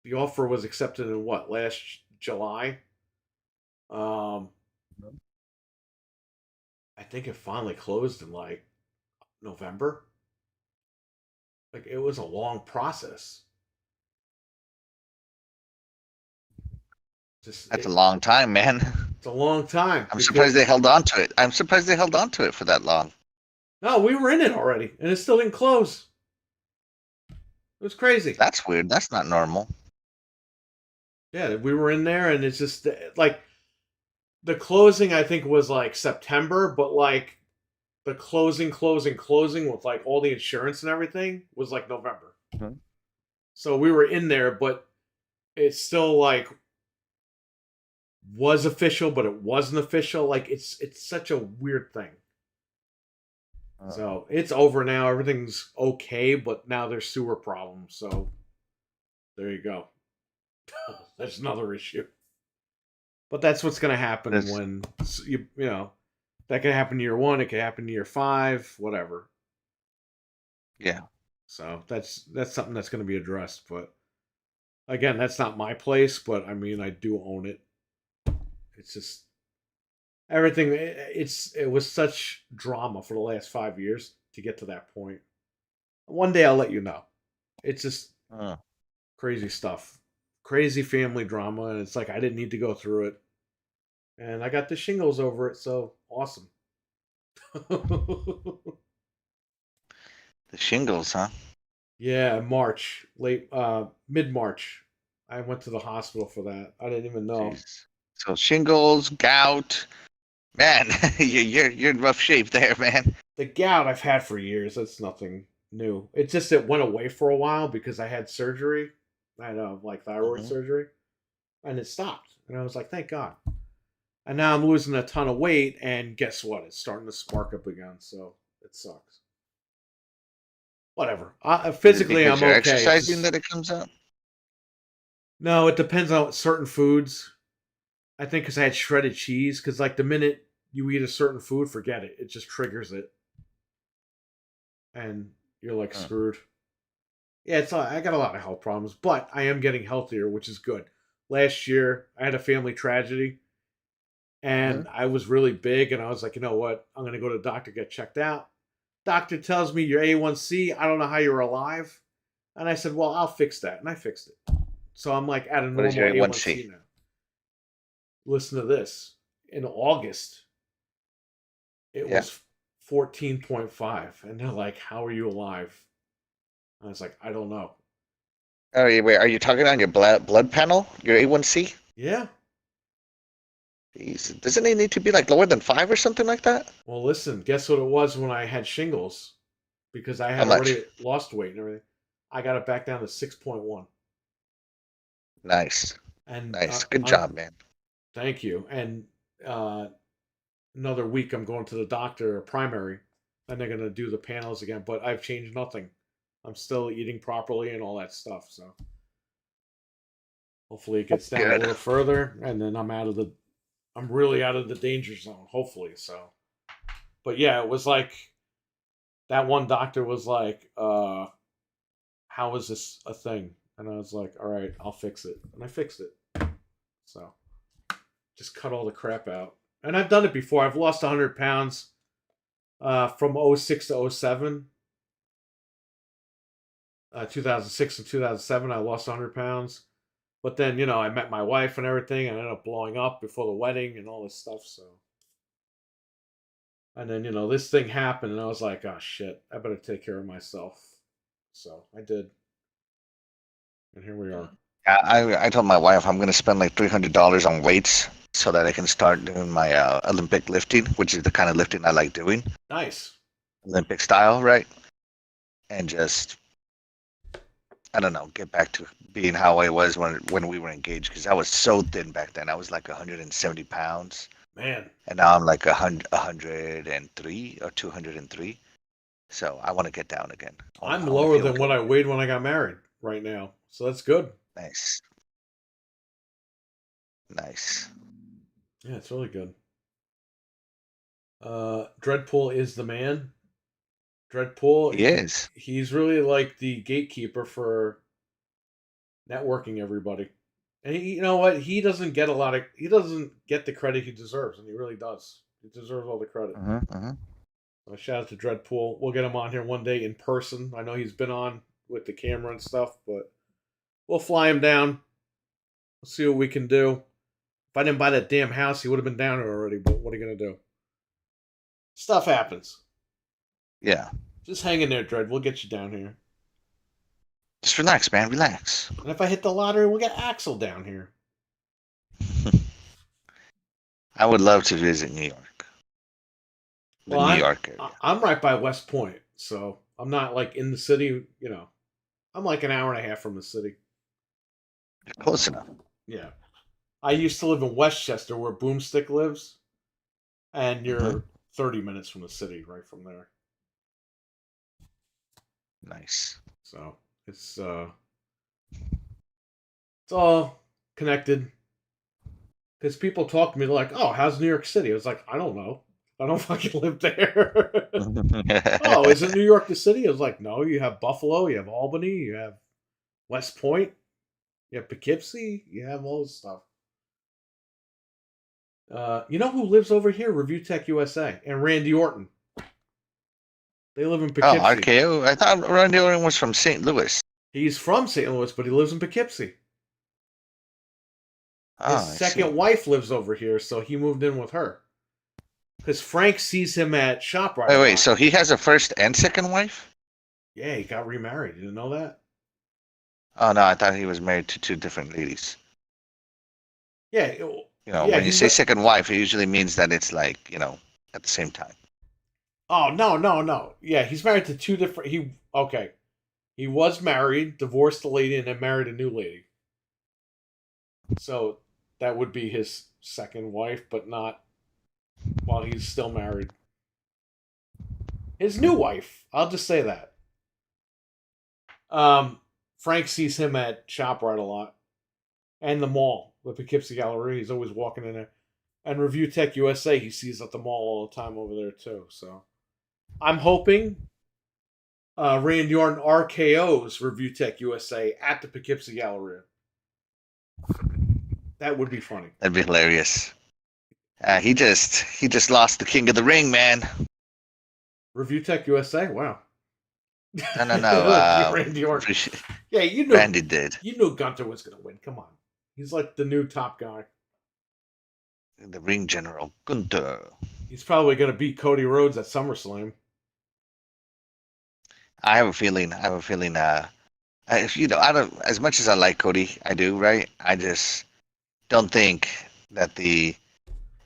The offer was accepted in what, last July? Um, I think it finally closed in like November. Like it was a long process. Just
That's a long time, man.
it's a long time
I'm
because
surprised they held on to it. I'm surprised they held on to it for that long.
no, we were in it already, and it still didn't close. It was crazy.
That's weird. That's not normal.
Yeah, we were in there, and it's just like the closing. I think was like September, but like the closing with like all the insurance and everything was like November.
Mhm.
So we were in there, but it's still like was official, but it wasn't official. Like it's such a weird thing. So it's over now. Everything's okay, but now there's sewer problems. So there you go. That's another issue. But that's what's going to happen
That's-
when you know that can happen year 1. It can happen year 5, whatever.
Yeah.
So that's something that's going to be addressed. But again, that's not my place. But I mean, I do own it. It's just everything. It was such drama for the last 5 years to get to that point. One day I'll let you know. It's just
Uh,
crazy stuff, crazy family drama, and it's like I didn't need to go through it, and I got the shingles over it. So awesome.
the shingles, huh?
Yeah, March, late mid March. I went to the hospital for that. I didn't even know.
Jeez. So shingles, gout. Man, you're in rough shape there, man.
The gout I've had for years. That's nothing new. It's just it went away for a while because I had surgery. I had like thyroid
Mhm.
surgery, and it stopped. And I was like, thank God. And now I'm losing a ton of weight, and guess what? It's starting to spark up again. So it sucks. Whatever.
Is it
Physically,
because
I'm
you're
okay. It's
exercising
just,
that it comes out?
no, it depends on certain foods. I think because I had shredded cheese. Because like the minute you eat a certain food, forget it. It just triggers it, and you're like
Huh.
screwed. Yeah, I got a lot of health problems, but I am getting healthier, which is good. Last year, I had a family tragedy, and
Mhm.
I was really big, and I was like, you know what? I'm gonna go to the doctor, get checked out. Doctor tells me your A1C. I don't know how you're alive, and I said, well, I'll fix that, and I fixed it. So I'm like at a
What is
normal
your A1C?
A1C now. Listen to this. In August, it
Yeah.
was 14.5, and they're like, how are you alive? I was like, I don't know.
Oh, wait, are you talking on your blood panel? Your A1C?
Yeah.
Jeez, doesn't it need to be like lower than 5 or something like that?
Well, listen, guess what it was when I had shingles? Because I
How
had
much?
already lost weight and everything. I got it back down to 6.1.
Nice.
And
Nice. Good job, man.
thank you. And uh, another week, I'm going to the doctor, primary, and they're going to do the panels again. But I've changed nothing. I'm still eating properly and all that stuff. So hopefully it gets down a
Good.
little further, and then I'm really out of the danger zone. Hopefully, so. But yeah, it was like that one doctor was like, how is this a thing? And I was like, all right, I'll fix it. And I fixed it. So just cut all the crap out. And I've done it before. I've lost 100 pounds from '06 to '07. 2006 and 2007, I lost 100 pounds. But then, I met my wife and everything, and I ended up blowing up before the wedding and all this stuff. So, and then, this thing happened, and I was like, oh shit, I better take care of myself. So I did. And here we are.
Yeah, I told my wife I'm gonna spend like $300 on weights so that I can start doing my Olympic lifting, which is the kind of lifting I like doing,
Nice.
Olympic style, right? And just I don't know, get back to being how I was when we were engaged, because I was so thin back then. I was like 170 pounds,
Man,
and now I'm like 103 or 203. So I want to get down again.
I'm
I wanna
lower
feel
than
good.
what I weighed when I got married right now. So that's good.
Nice, nice.
Yeah, it's really good. Dreadpool is the man. Dreadpool,
He is.
he's really like the gatekeeper for networking everybody. And you know what? He doesn't get the credit he deserves, and he really does. He deserves all the credit.
Mm-hmm.
So shout out to Dreadpool. We'll get him on here one day in person. I know he's been on with the camera and stuff, but we'll fly him down. We'll see what we can do. If I didn't buy that damn house, he would have been down here already, but what are you gonna do? Stuff happens.
Yeah.
Just hang in there, Dread. We'll get you down here.
Just relax, man. Relax.
And if I hit the lottery, we'll get Axel down here.
I would love to visit New York. The
Well,
New York area.
I'm right by West Point, so I'm not like in the city. I'm like an hour and a half from the city.
Close enough.
Yeah, I used to live in Westchester, where Boomstick lives, and you're 30 minutes from the city, right from there.
Nice.
So it's all connected. Because people talk to me like, "Oh, how's New York City?" I was like, "I don't know. I don't fucking live there." Oh, isn't New York the city? I was like, "No, you have Buffalo, you have Albany, you have West Point, you have Poughkeepsie, you have all this stuff." You know who lives over here? Review Tech USA and Randy Orton. They live in
Oh,
Poughkeepsie.
RKO. I thought Randy Orton was from St. Louis.
He's from St. Louis, but he lives in Poughkeepsie.
Oh,
His
I
second
see.
wife lives over here, so he moved in with her. Because Frank sees him at ShopRite a
Wait,
lot.
so he has a first and second wife?
Yeah, he got remarried. You didn't know that?
Oh no, I thought he was married to two different ladies.
Yeah,
You know,
yeah.
when you say second wife, it usually means that it's like, at the same time.
Oh no. Yeah, he's married to two different. Okay. He was married, divorced a lady, and then married a new lady. So that would be his second wife, but not while he's still married. His new wife. I'll just say that. Frank sees him at ShopRite a lot, and the mall, the Poughkeepsie Gallery. He's always walking in there. And Review Tech USA, he sees at the mall all the time over there too. So I'm hoping Randy Orton RKO's Review Tech USA at the Poughkeepsie Gallery. That would be funny.
That'd be hilarious. He just lost the King of the Ring, man.
Review Tech USA? Wow.
No.
Randy Orton. Yeah, you know.
Randy did.
You knew Gunther was going to win. Come on. He's like the new top guy.
The ring general, Gunther.
He's probably going to beat Cody Rhodes at SummerSlam.
I have a feeling. I don't. As much as I like Cody, I do. Right. I just don't think that the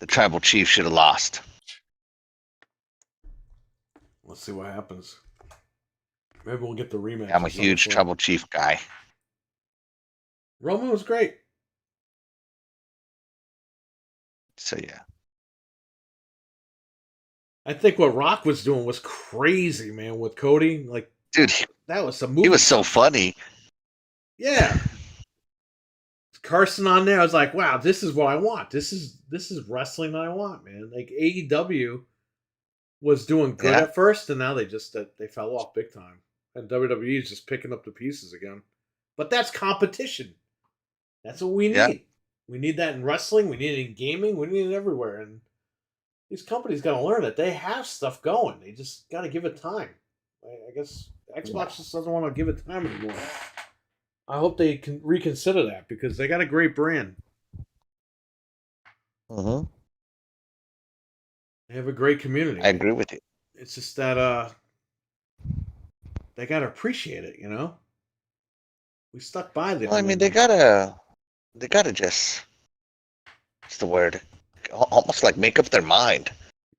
tribal chief should have lost.
Let's see what happens. Maybe we'll get the rematch.
I'm a huge tribal chief guy.
Roman was great.
So yeah.
I think what Rock was doing was crazy, man, with Cody. Like,
dude,
that was some movie.
He was so funny.
Yeah. Carson on there, I was like, wow, this is what I want. This is wrestling that I want, man. Like AEW was doing good at first, and now they fell off big time. And WWE is just picking up the pieces again. But that's competition. That's what we need.
Yeah.
We need that in wrestling. We need it in gaming. We need it everywhere. And these companies got to learn that they have stuff going. They just got to give it time. I guess Xbox just doesn't want to give it time anymore. I hope they can reconsider that because they got a great brand.
Mm-hmm.
They have a great community.
I agree with you.
It's just that they got to appreciate it, you know? We stuck by them.
Well, I mean, they gotta just, what's the word? Almost like make up their mind.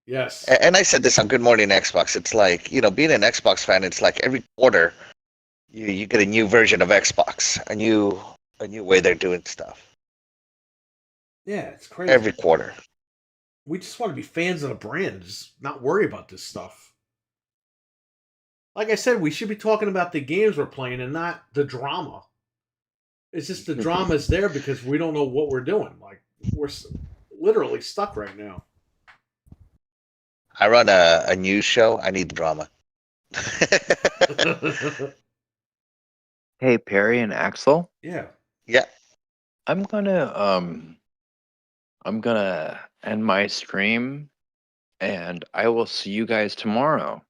Yes.
And I said this on Good Morning Xbox. It's like, being an Xbox fan, it's like every quarter you get a new version of Xbox, a new way they're doing stuff.
Yeah, it's crazy.
Every quarter.
We just want to be fans of the brand, just not worry about this stuff. Like I said, we should be talking about the games we're playing and not the drama. It's just the drama is there because we don't know what we're doing. Like, we're literally stuck right now.
I run a news show. I need the drama.
Hey, Perry and Axel.
Yeah.
Yeah.
I'm gonna end my stream, and I will see you guys tomorrow.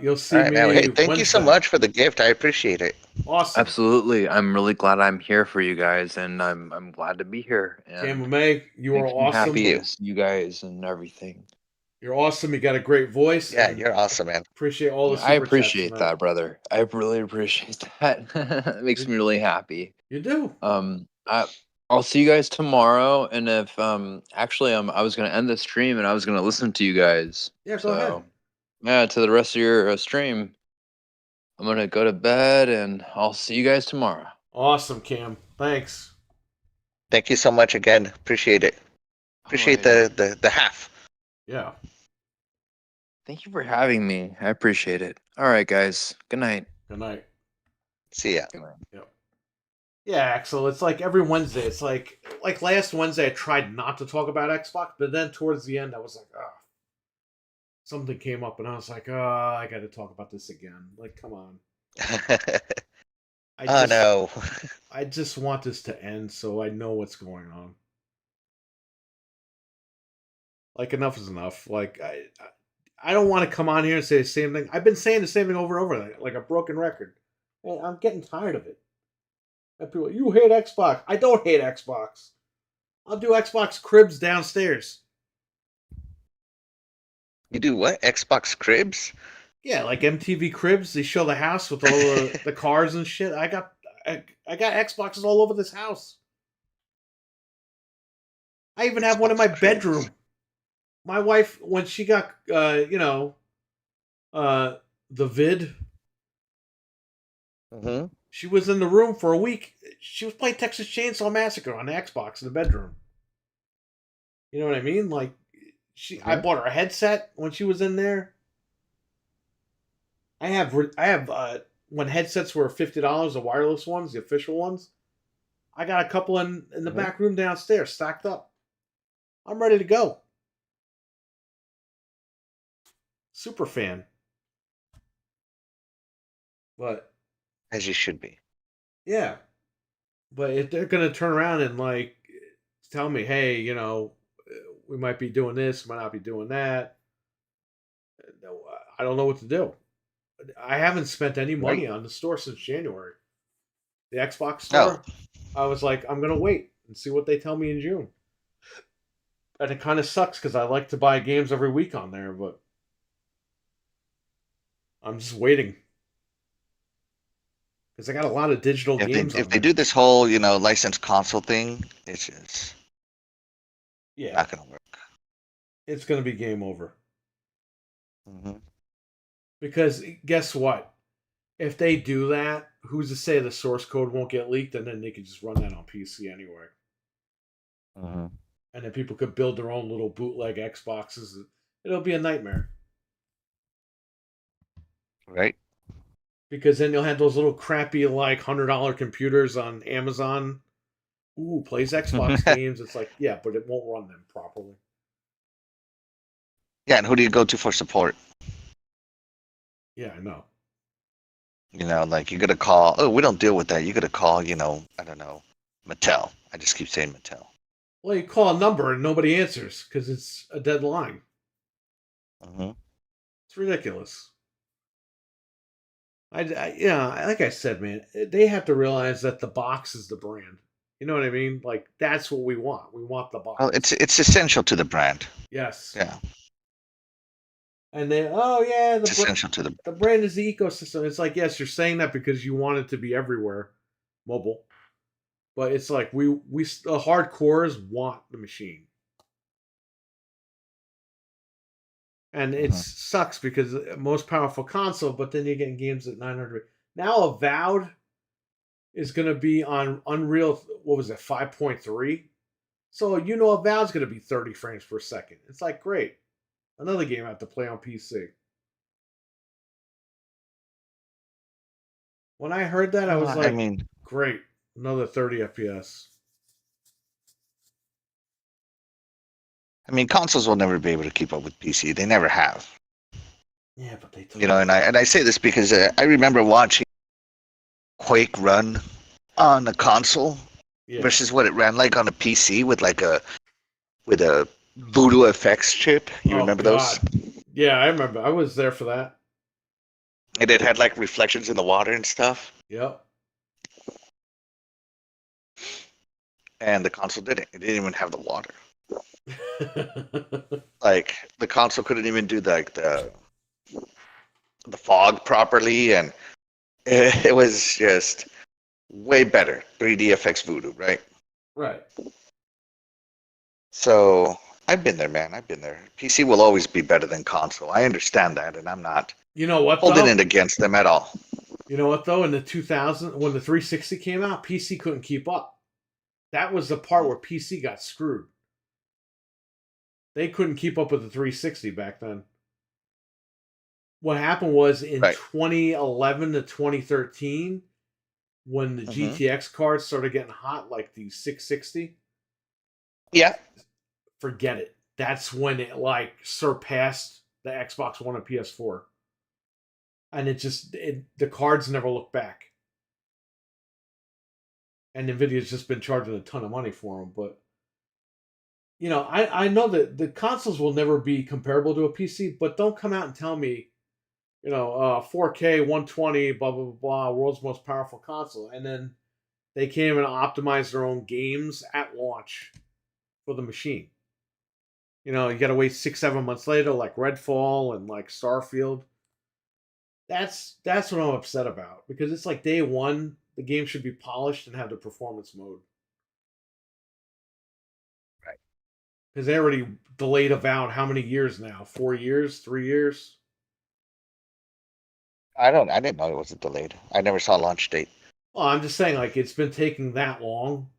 You'll see
All right,
me.
man. Hey, thank you so
Wednesday.
much for the gift. I appreciate it.
Awesome.
Absolutely. I'm really glad I'm here for you guys, and I'm glad to be here. And
May, you are
makes me
awesome.
happy to see you guys and everything.
You're awesome. You got a great voice.
Yeah, you're awesome, man.
Appreciate all the super
I
chats
appreciate
tonight.
that, brother. I really appreciate that. It makes me really happy.
You do.
I'll see you guys tomorrow, and if actually I was gonna end the stream and I was gonna listen to you guys.
Yeah, go ahead.
Yeah, to the rest of your stream. I'm gonna go to bed, and I'll see you guys tomorrow.
Awesome, Cam. Thanks.
Thank you so much again. Appreciate it. Appreciate the half.
Yeah.
Thank you for having me. I appreciate it. All right, guys. Good night.
Good night.
See ya.
Good night.
Yep. Yeah, Axel. It's like every Wednesday. It's like last Wednesday. I tried not to talk about Xbox, but then towards the end, I was like, oh, something came up, and I was like, oh, I got to talk about this again. Like, come on. I
Oh
just,
no.
I just want this to end so I know what's going on. Like, enough is enough. Like, I don't want to come on here and say the same thing. I've been saying the same thing over and over, like a broken record. And I'm getting tired of it. And people, you hate Xbox. I don't hate Xbox. I'll do Xbox cribs downstairs.
You do what? Xbox cribs?
Yeah, like MTV cribs. They show the house with all the cars and shit. I got Xboxes all over this house. I even have one in
Xbox
my
cribs.
bedroom. My wife, when she got, the vid,
Mm-hmm.
she was in the room for a week. She was playing Texas Chainsaw Massacre on the Xbox in the bedroom. You know what I mean? Like, I bought her a headset when she was in there. I have when headsets were $50, the wireless ones, the official ones. I got a couple in the back room downstairs, stacked up. I'm ready to go. Super fan. But
As you should be.
yeah. But if they're gonna turn around and like tell me, hey, we might be doing this, might not be doing that. I don't know what to do. I haven't spent any money on the store since January. The Xbox
No.
store. I was like, I'm gonna wait and see what they tell me in June. And it kind of sucks because I like to buy games every week on there, but I'm just waiting because I got a lot of digital games
If
on
they
there.
do this whole, licensed console thing, it's just
Yeah,
not gonna work.
it's gonna be game over.
Mm-hmm.
Because guess what? If they do that, who's to say the source code won't get leaked, and then they could just run that on PC anyway,
Mm-hmm.
and then people could build their own little bootleg Xboxes. It'll be a nightmare
Right?
because then you'll have those little crappy like $100 computers on Amazon. Ooh, plays Xbox games. It's like, yeah, but it won't run them properly.
Yeah, and who do you go to for support?
Yeah, I know.
Like you gotta call. Oh, we don't deal with that. You gotta call. I don't know, Mattel. I just keep saying Mattel.
Well, you call a number and nobody answers because it's a dead line.
Mm-hmm.
It's ridiculous. Like I said, man, they have to realize that the box is the brand. You know what I mean? Like that's what we want. We want the
Well,
box.
it's essential to the brand.
Yes.
Yeah,
And they, oh yeah,
it's essential to the.
the brand is the ecosystem. It's like, yes, you're saying that because you want it to be everywhere, mobile. But it's like the hardcores want the machine. And it
Mhm.
sucks because most powerful console, but then you're getting games at 900. Now Avowed is going to be on Unreal, what was it, 5.3? So Avowed's going to be 30 frames per second. It's like, great. Another game I have to play on PC. When I heard that, I was
I
like,
mean,
great. Another 30 FPS.
consoles will never be able to keep up with PC. They never have.
Yeah, but they
And I say this because I remember watching Quake run on a console
yeah.
versus what it ran like on a PC with a Voodoo FX chip. You
Oh,
remember
God.
those?
Yeah, I remember. I was there for that.
And it had like reflections in the water and stuff.
Yep.
And the console didn't. It didn't even have the water. Like the console couldn't even do the fog properly, and it was just way better. 3D FX Voodoo, right?
Right.
So I've been there, man. I've been there. PC will always be better than console. I understand that, and I'm not
You know what,
holding
though?
it against them at all.
You know what, though? In the 2000, when the 360 came out, PC couldn't keep up. That was the part where PC got screwed. They couldn't keep up with the 360 back then. What happened was in
Right.
2011 to 2013, when the
Mm-hmm.
GTX cards started getting hot, like the 660.
Yeah.
Forget it. That's when it like surpassed the Xbox One and PS4, and the cards never look back. And Nvidia's just been charging a ton of money for them, but I know that the consoles will never be comparable to a PC, but don't come out and tell me 4K 120 blah blah blah blah, world's most powerful console, and then they can't even optimize their own games at launch for the machine. You got to wait 6-7 months later, like Redfall and like Starfield. That's what I'm upset about, because it's like day one, the game should be polished and have the performance mode.
Right.
Because they already delayed about how many years now? 4 years? 3 years?
I didn't know it was delayed. I never saw launch date.
Well, I'm just saying, like, it's been taking that long,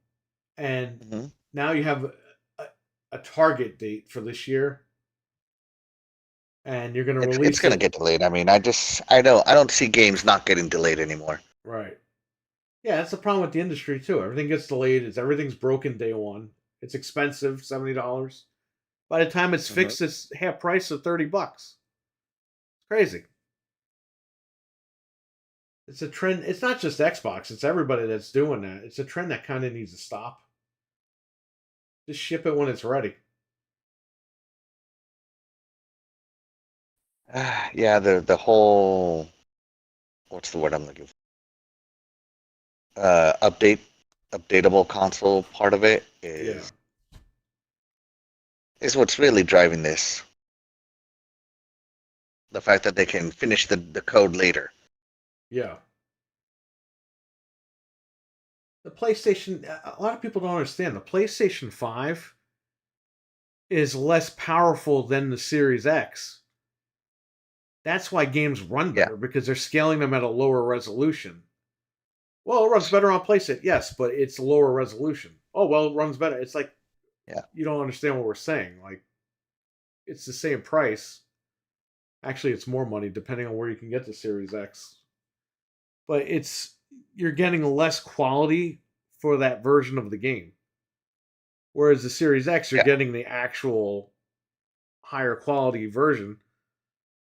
and
Mm-hmm.
now you have a target date for this year, and you're going to
It's
release
gonna
it.
get delayed. I mean, I don't see games not getting delayed anymore.
Right. Yeah, that's the problem with the industry too. Everything gets delayed. Everything's broken day one. It's expensive, $70. By the time it's fixed, it's half price of $30. It's crazy. It's a trend. It's not just Xbox. It's everybody that's doing that. It's a trend that kind of needs to stop. Just ship it when it's ready.
Yeah, the whole, what's the word I'm looking for? Updatable console part of it is what's really driving this. The fact that they can finish the code later.
Yeah. The PlayStation, a lot of people don't understand. The PlayStation 5 is less powerful than the Series X. That's why games run better, because they're scaling them at a lower resolution. Well, it runs better on PlayStation. Yes, but it's lower resolution. Oh, well, it runs better. It's like, you don't understand what we're saying. Like, it's the same price. Actually, it's more money depending on where you can get the Series X. But you're getting less quality for that version of the game. Whereas the Series X, you're getting the actual higher quality version.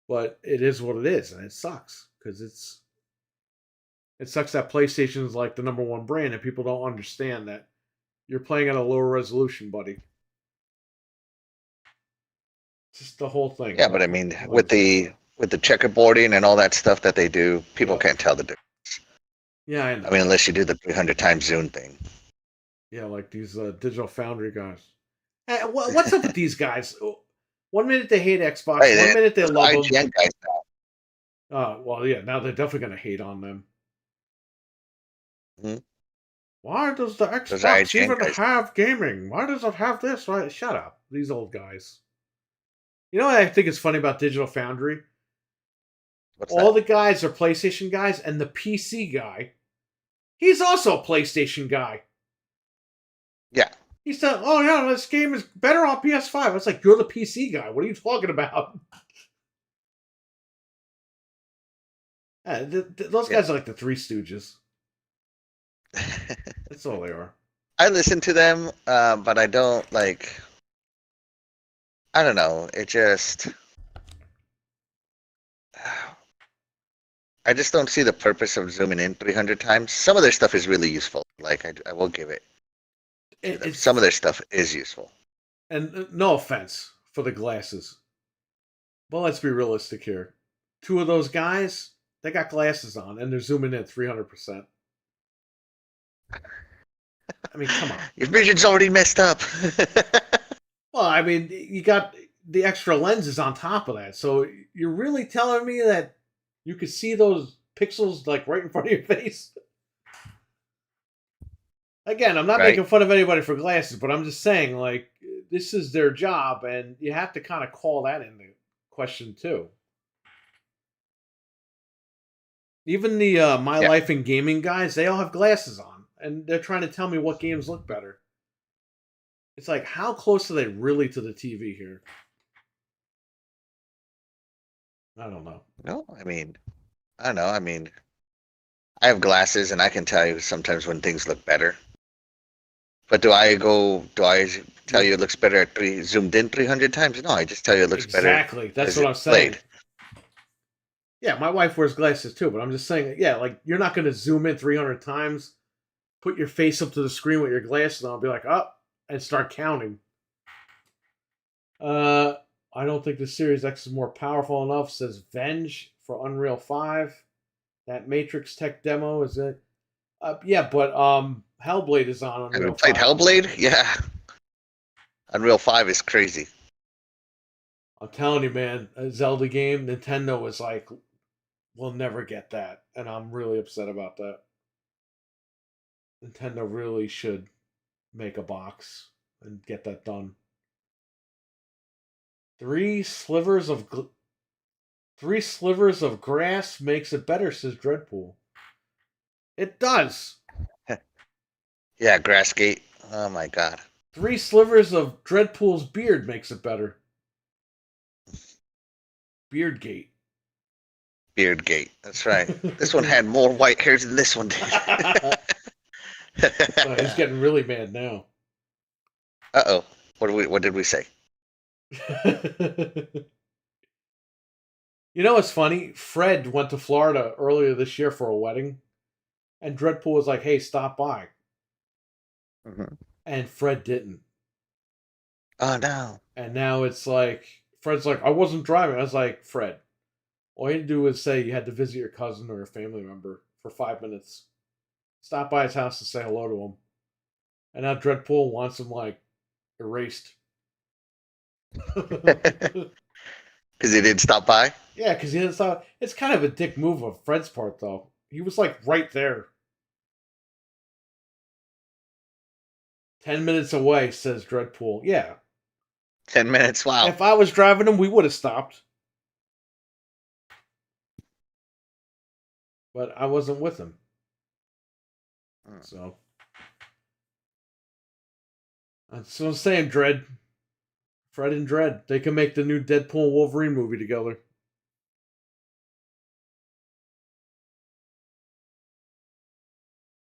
But it is what it is, and it sucks, because it sucks that PlayStation's like the number one brand, and people don't understand that you're playing at a lower resolution, buddy. Just the whole thing.
Yeah, but I mean, with the checkerboarding and all that stuff that they do, people can't tell the difference.
Yeah, I know.
I mean, unless you do the 300 times zoom thing.
Yeah, like these Digital Foundry guys. Hey, what's up with these guys? 1 minute they hate Xbox,
Hey,
1 minute they love them.
IGN guys now.
Well, yeah, now they're definitely going to hate on them.
Mm-hmm.
Why does the Xbox even have gaming? Why does it have this? Why? Shut up, these old guys. You know what I think is funny about Digital Foundry? All the guys are PlayStation guys, and the PC guy, he's also a PlayStation guy.
Yeah.
He said, "Oh yeah, this game is better on PS5." It's like, you're the PC guy. What are you talking about? Those guys are like the Three Stooges. That's all they are.
I listen to them, but I don't like. I don't know. It just. I just don't see the purpose of zooming in 300 times. Some of their stuff is really useful. Like, I will give it. Some of their stuff is useful.
And no offense for the glasses, but let's be realistic here. Two of those guys, they got glasses on, and they're zooming in 300%. I mean, come on.
Your vision's already messed up.
Well, I mean, you got the extra lenses on top of that. So you're really telling me that you could see those pixels like right in front of your face? Again, I'm not making fun of anybody for glasses, but I'm just saying, like, this is their job, and you have to kind of call that into question too. Even the My Life in Gaming guys, they all have glasses on, and they're trying to tell me what games look better. It's like, how close are they really to the TV here? I don't know.
No, I mean, I don't know. I mean, I have glasses, and I can tell you sometimes when things look better. But do I tell you it looks better at zoomed in 300 times? No, I just tell you it looks better.
Exactly. That's
as
what
it
I'm saying.
played.
Yeah, my wife wears glasses too, but I'm just saying, yeah, like you're not going to zoom in 300 times, put your face up to the screen with your glasses on, and be like, up, and start counting. I don't think the Series X is more powerful enough, says Venge for Unreal 5. That Matrix Tech demo is it? Yeah, but Hellblade is on
Have
Unreal
you played
5.
Hellblade? Yeah. Unreal 5 is crazy.
I'm telling you, man, a Zelda game, Nintendo was like, we'll never get that. And I'm really upset about that. Nintendo really should make a box and get that done. Three slivers of grass makes it better, says Dreadpool. It does.
Yeah, Grassgate. Oh my god.
3 slivers of Dreadpool's beard makes it better. Beardgate.
Beardgate. That's right. This one had more white hairs than this one did.
No, he's getting really mad now.
Uh-oh. What did we say?
You know what's funny? Fred went to Florida earlier this year for a wedding, and Dreadpool was like, hey, stop by.
Mm-hmm.
And Fred didn't.
Oh no.
And now it's like, Fred's like, I wasn't driving. I was like, Fred, all you had to do was say you had to visit your cousin or a family member for 5 minutes. Stop by his house and say hello to him. And now Dreadpool wants him, like, erased.
Because he didn't stop by?
Yeah, because he didn't stop. It's kind of a dick move of Fred's part, though. He was, like, right there. 10 minutes away, says Dreadpool. Yeah.
10 minutes, wow.
If I was driving him, we would have stopped. But I wasn't with him. So. That's what I'm saying, Dredd. Fred and Dredd. They can make the new Deadpool and Wolverine movie together.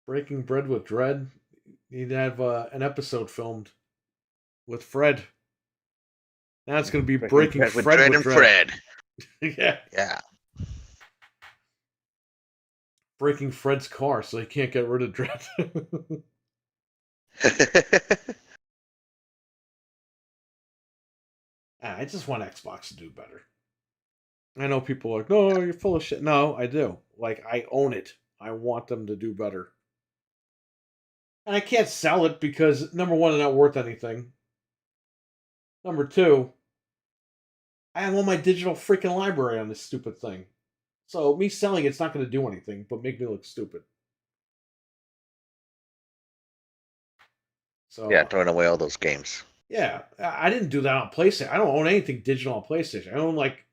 Breaking Bread with Dredd. You'd have an episode filmed with Fred. Now it's going to be Breaking
Bread
Fred with
and
Dredd.
Fred.
Yeah.
Yeah.
Breaking Fred's car so he can't get rid of Dredd. I just want Xbox to do better. I know people are like, no, you're full of shit. No, I do. Like, I own it. I want them to do better. And I can't sell it because, number one, they're not worth anything. Number two, I have all my digital freaking library on this stupid thing. So me selling it's not going to do anything but make me look stupid. So
Yeah, throwing away all those games.
Yeah, I didn't do that on PlayStation. I don't own anything digital on PlayStation. I own like,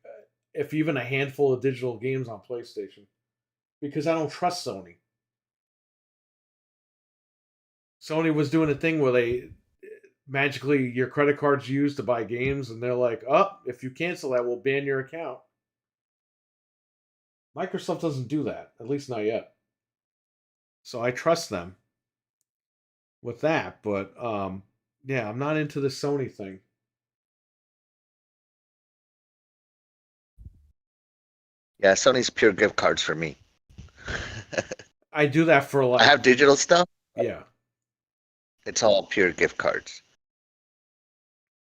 if even a handful of digital games on PlayStation, because I don't trust Sony. Sony was doing a thing where they magically your credit card's used to buy games, and they're like, "Oh, if you cancel that, we'll ban your account." Microsoft doesn't do that, at least not yet. So I trust them with that, but yeah, I'm not into the Sony thing.
Yeah, Sony's pure gift cards for me.
I do that for like
I have digital stuff.
Yeah.
It's all pure gift cards.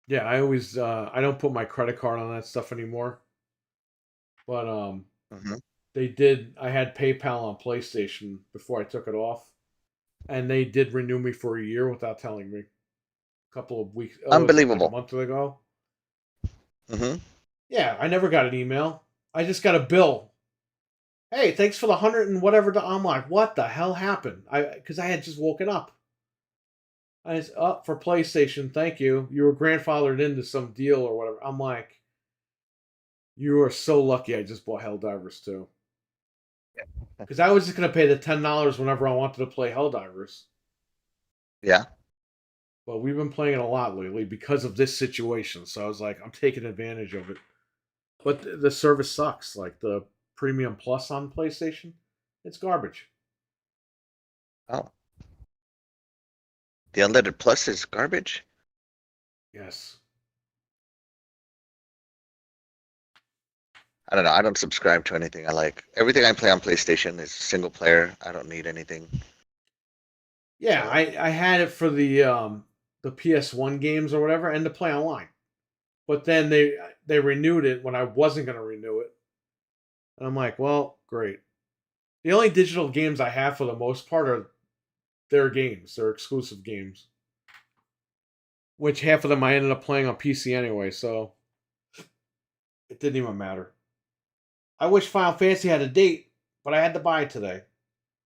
Yeah, I always I don't put my credit card on that stuff anymore. But they did I had PayPal on PlayStation before I took it off. And they did renew me for a year without telling me. A couple of weeks
Unbelievable.
Like a month ago.
Mm-hmm.
Yeah, I never got an email. I just got a bill. Hey, thanks for the 100 and whatever. I'm like, what the hell happened? Because I had just woken up. I was up for PlayStation. Thank you. You were grandfathered into some deal or whatever. I'm like, you are so lucky I just bought Helldivers 2. Because I was just going to pay the $10 whenever I wanted to play Helldivers.
Yeah.
But we've been playing it a lot lately because of this situation. So I was like, I'm taking advantage of it. But the service sucks. Like the Premium Plus on PlayStation, it's garbage.
Oh, the unleaded plus is garbage.
Yes.
I don't know. I don't subscribe to anything I like. Everything I play on PlayStation is single player. I don't need anything.
Yeah,
So-
I had it for the PS1 games or whatever, and to play online. But then they renewed it when I wasn't gonna renew it, and I'm like, well, great. The only digital games I have for the most part are their games, their exclusive games, which half of them I ended up playing on PC anyway, so it didn't even matter. I wish Final Fantasy had a date, but I had to buy it today.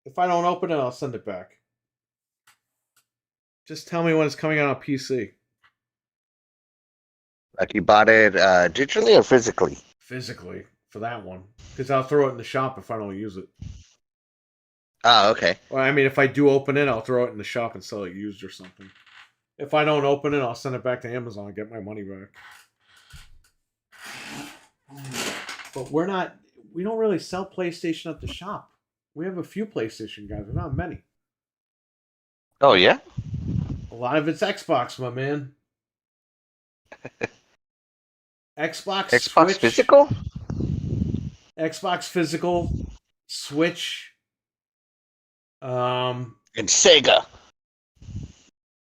If I don't open it, I'll send it back. Just tell me when it's coming out on PC.
Like you bought it digitally or physically?
Physically, for that one. Because I'll throw it in the shop if I don't use it.
Oh, okay.
Well, I mean, if I do open it, I'll throw it in the shop and sell it used or something. If I don't open it, I'll send it back to Amazon and get my money back. But we don't really sell PlayStation at the shop. We have a few PlayStation guys, but not many.
Oh yeah.
A lot of it's Xbox, my man. Xbox,
Xbox
Switch,
physical
Xbox physical, Switch,
and Sega.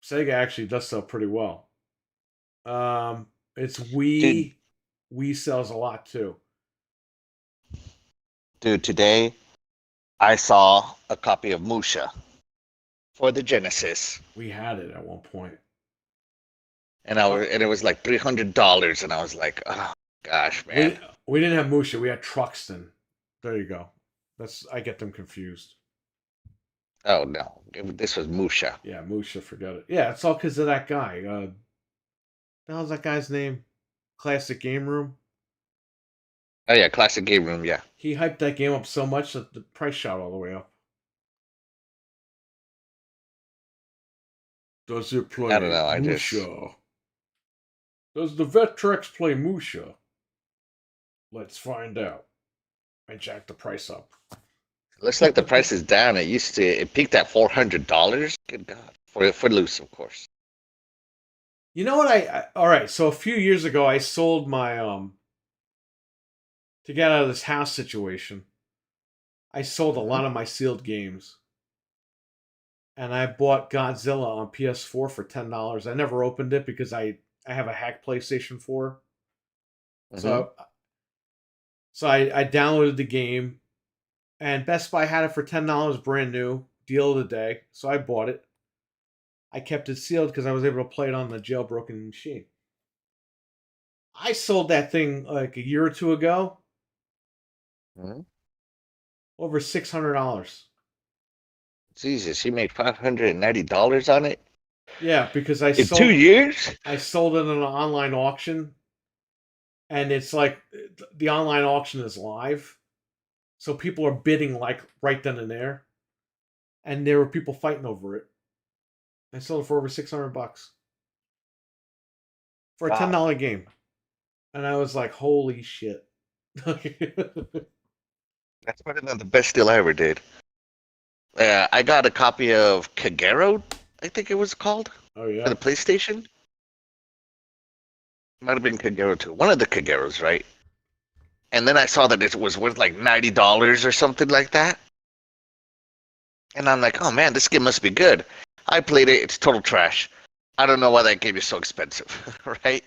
Sega actually does sell pretty well. It's Wii. Wii sells a lot too.
Dude, today I saw a copy of Musha for the Genesis,
We had it at one point.
and it was like $300, and I was like, oh gosh, man.
We didn't have Musha. We had Truxton. There you go. I get them confused.
Oh no, this was Musha.
Yeah, Musha. Forget it. Yeah, it's all because of that guy. The hell's that guy's name? Classic Game Room.
Oh yeah, classic game room. Yeah.
He hyped that game up so much that the price shot all the way up. Does it play
I don't know, I just-
Musha? Does the Vectrex play Musha? Let's find out. I jacked the price up.
Looks like the price is down. It peaked at $400. Good God, for loose, of course.
You know what? All right. So a few years ago, I sold my to get out of this house situation. I sold a lot of my sealed games, and I bought Godzilla on PS4 for $10. I never opened it because I have a hacked PlayStation 4. So I downloaded the game, and Best Buy had it for $10 brand new, deal of the day. So I bought it. I kept it sealed because I was able to play it on the jailbroken machine. I sold that thing like a year or two ago.
Mhm.
Over $600.
Jesus, you made $590 on it
Yeah, because I
in
sold
2 years.
I sold it in an online auction, and it's like the online auction is live, so people are bidding like right then and there, and there were people fighting over it. I sold it for over $600 for a
Wow.
$10 game, and I was like, "Holy shit!"
That's better than the best deal I ever did. I got a copy of Kagero, I think it was called,
Oh
for
yeah,
the PlayStation. Might have been Kagero 2. One of the Kageros, right? And then I saw that it was worth like $90 or something like that. And I'm like, oh man, this game must be good. I played it, it's total trash. I don't know why that game is so expensive, right?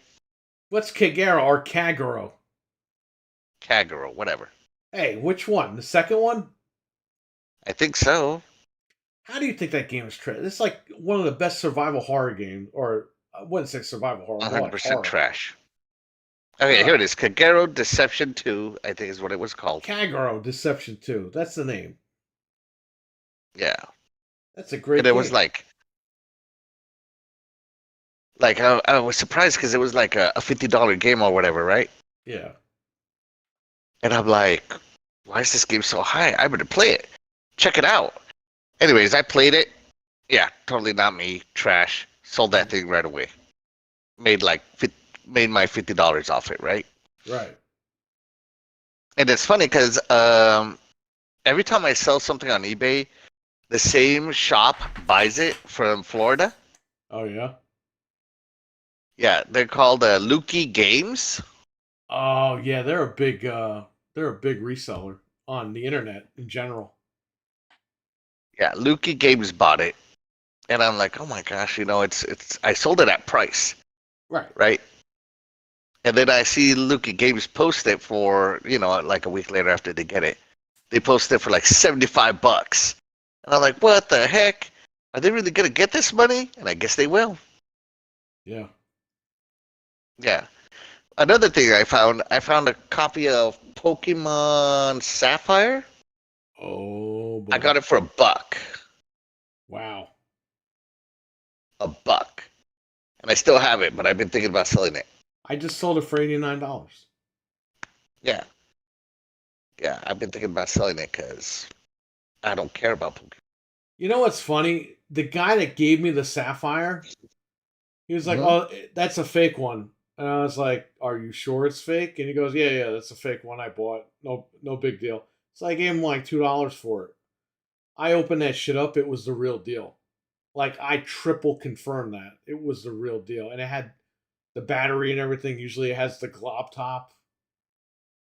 what's Kagero or Kagero?
Kagero, whatever.
Hey, which one? The second one?
I think so.
How do you think that game is treated? It's like one of the best survival horror games, or I wouldn't say survival horror. more like
100%
horror.
trash. Okay, here it is. Kagero Deception 2, I think is what it was called.
Kagero Deception 2. That's the name.
Yeah.
That's a great
And it
game.
was like I was surprised because it was like a $50 game or whatever, right?
Yeah.
And I'm like, why is this game so high? I better play it. Check it out. Anyways, I played it. Yeah, totally not me. Trash. Sold that thing right away. Made my $50 off it, right?
Right.
And it's funny because every time I sell something on eBay, the same shop buys it from Florida.
Oh yeah.
Yeah, they're called Lukey Games.
Oh yeah, they're a big reseller on the internet in general.
Yeah, Lukey Games bought it, and I'm like, oh my gosh, it's. I sold it at price,
Right.
right? And then I see Lukey Games post it for like a week later after they get it. They post it for like $75, and I'm like, what the heck? Are they really gonna get this money? And I guess they will.
Yeah.
Yeah. Another thing I found a copy of Pokemon Sapphire.
Oh boy.
I got it for $1.
Wow.
$1. And I still have it, but I've been thinking about selling it.
I just sold it for $89.
Yeah. Yeah, I've been thinking about selling it because I don't care about Pokemon.
You know what's funny? The guy that gave me the Sapphire, he was like,
Mhm.
"Oh, that's a fake one." And I was like, "Are you sure it's fake?" And he goes, "Yeah, that's a fake one I bought. No big deal." So I gave him like $2 for it. I opened that shit up. It was the real deal. Like I triple confirmed that it was the real deal, and it had the battery and everything. Usually, it has the glob top.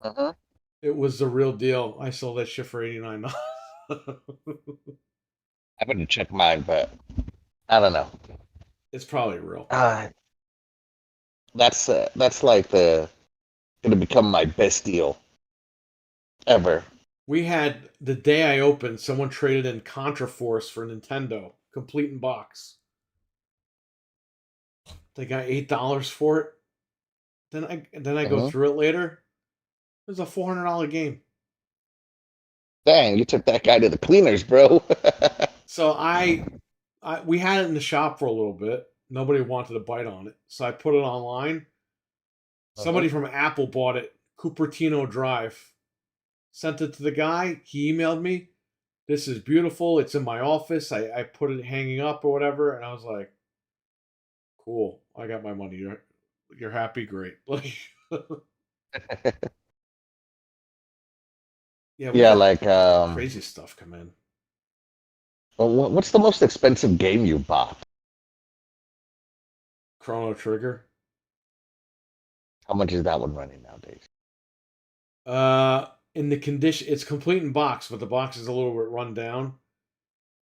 Uh-huh.
It was the real deal. I sold that shit for $89.
I better check mine, but I don't know.
It's probably real.
That's like gonna become my best deal ever.
We had the day I opened, someone traded in Contra Force for Nintendo, complete in box. They got $8 for it. Then I go
Mhm.
through it later. It was a $400 game.
Dang, you took that guy to the cleaners, bro.
So we had it in the shop for a little bit. Nobody wanted to bite on it, so I put it online.
Uh-huh.
Somebody from Apple bought it, Cupertino Drive. Sent it to the guy. He emailed me. This is beautiful. It's in my office. I put it hanging up or whatever, and I was like, cool. I got my money. You're happy, great. Like, yeah, we
Yeah,
had
like
crazy stuff come in.
what's the most expensive game you bought?
Chrono Trigger.
How much is that one running nowadays?
In the condition, it's complete in box, but the box is a little bit run down.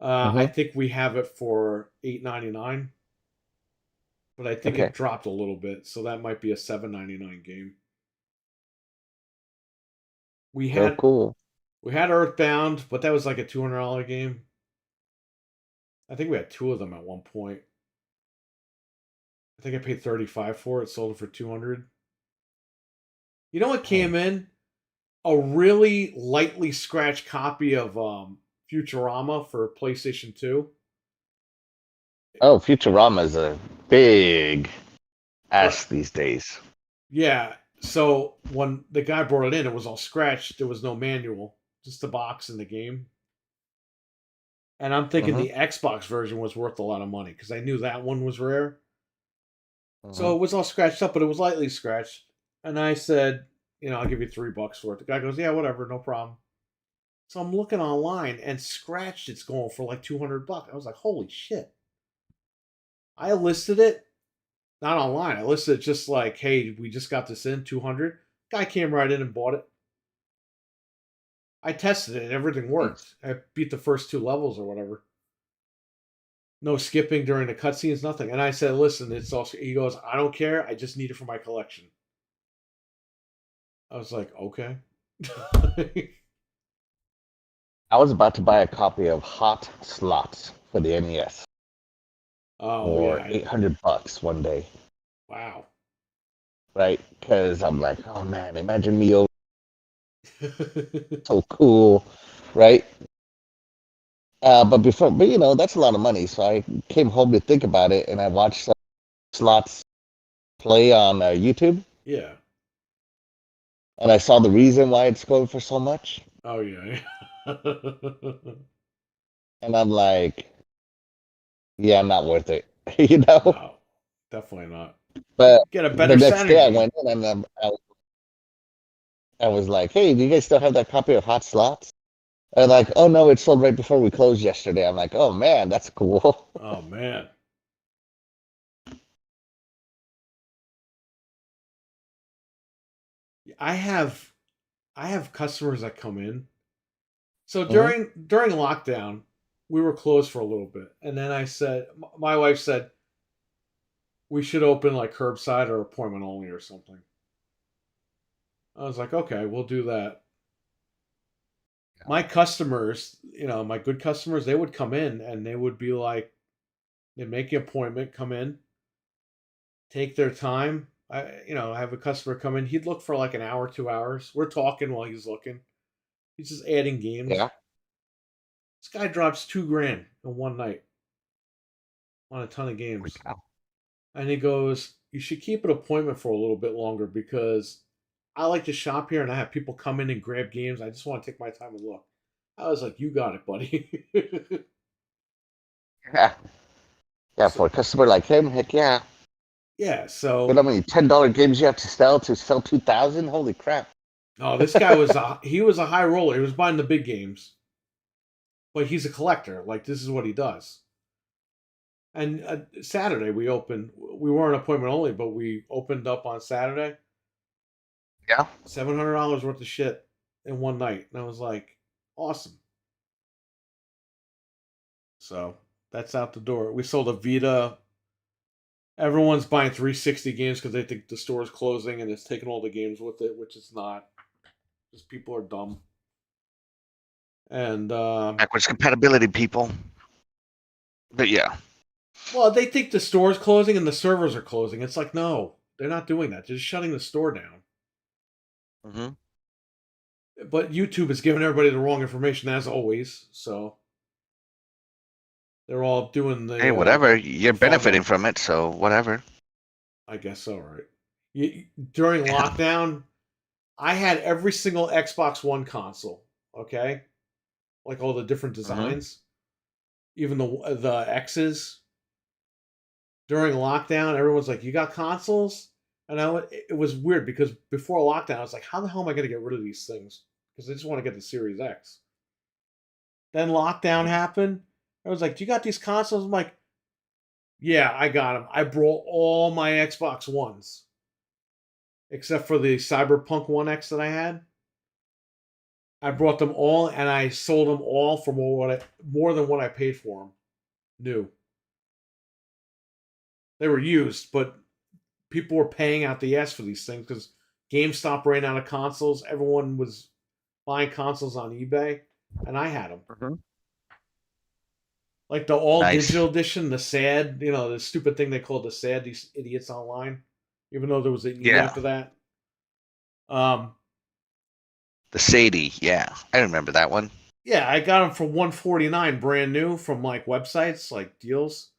I
Mm-hmm.
think we have it for $8.99, but I think
Okay.
it dropped a little bit, so that might be a $7.99 game. We
Real
had
cool.
we had Earthbound, but that was like a $200 game. I think we had two of them at one point. I think I paid 35 for it, sold it for 200. You know what came in? A really lightly scratched copy of Futurama for PlayStation 2.
Oh, Futurama is a big
Right.
ass these days.
Yeah. So when the guy brought it in, it was all scratched. There was no manual, just the box and the game. And I'm thinking
Mm-hmm.
the Xbox version was worth a lot of money because I knew that one was rare.
Mm-hmm.
So it was all scratched up, but it was lightly scratched. And I said, I'll give you $3 for it. The guy goes, yeah, whatever, no problem. So I'm looking online and scratched it's going for like $200. I was like, holy shit. I listed it, not online. I listed it just like, hey, we just got this in, 200. Guy came right in and bought it. I tested it and everything worked. I beat the first two levels or whatever. No skipping during the cutscenes, nothing. And I said, listen, it's also, he goes, I don't care. I just need it for my collection. I was like, okay.
I was about to buy a copy of Hot Slots for the NES
Oh,
for
yeah.
$800 one day,
Wow.
right? Because I'm like, oh man, imagine me over so cool, right? But that's a lot of money. So I came home to think about it, and I watched some slots play on YouTube,
Yeah.
and I saw the reason why it's going for so much,
Oh, yeah.
and I'm like, yeah, not worth it, you know.
No, definitely not.
But
Get a
the
better
next
Saturn
day I
game.
went in and I was like, hey, do you guys still have that copy of Hot Slots? And like, oh no, it sold right before we closed yesterday. I'm like, oh man, that's cool.
Oh man. I have customers that come in. So
Mhm.
during lockdown, we were closed for a little bit, and then I said, my wife said we should open like curbside or appointment only or something. I was like, okay, we'll do that. My customers, my good customers, they would come in and they would be like, they'd make an appointment, come in, take their time. I have a customer come in. He'd look for like an hour, 2 hours. We're talking while he's looking. He's just adding games.
Yeah.
This guy drops $2,000 in one night on a ton of
Holy
games.
cow.
And he goes, you should keep an appointment for a little bit longer because I like to shop here and I have people come in and grab games. I just want to take my time and look. I was like, you got it, buddy.
Yeah. Yeah,
So,
for a customer like him, heck yeah.
yeah,
You know
so
how many $10 games you have to sell 2,000? Holy crap.
no, this guy he was a high roller. He was buying the big games, but he's a collector. Like this is what he does. And Saturday we opened. We weren't appointment only, but we opened up on Saturday.
Yeah.
$700 worth of shit in one night, and I was like, awesome. So that's out the door. We sold a Vita. Everyone's buying 360 games because they think the store is closing and it's taking all the games with it, which it's not. Because people are dumb. And
Backwards compatibility, people. But yeah.
well, they think the store's closing and the servers are closing. It's like, no, they're not doing that. They're just shutting the store down.
Hmm.
But YouTube is giving everybody the wrong information as always. So they're all doing
Hey,
the
whatever. You're
fall
benefiting
guy.
from it, so whatever.
I guess so, right? During lockdown, I had every single Xbox One console. Okay, like all the different
Hmm.
designs, even the X's. During lockdown, everyone's like, "You got consoles?" And it was weird because before lockdown, I was like, "How the hell am I going to get rid of these things?" Because I just want to get the Series X. Then lockdown happened. I was like, "Do you got these consoles?" I'm like, "Yeah, I got them. I brought all my Xbox Ones except for the Cyberpunk One X that I had. I brought them all and I sold them all for more than what I paid for them. New. They were used, but people were paying out the ass for these things because GameStop ran out of consoles. Everyone was buying consoles on eBay, and I had them.
Hmm.
Like the all
Nice.
digital edition, the SAD, the stupid thing they called the SAD, these idiots online, even though there was an E
Yeah.
after that. Um,
The Sadie. Yeah. I remember that one.
yeah, I got them for 149 brand new from like websites, like deals.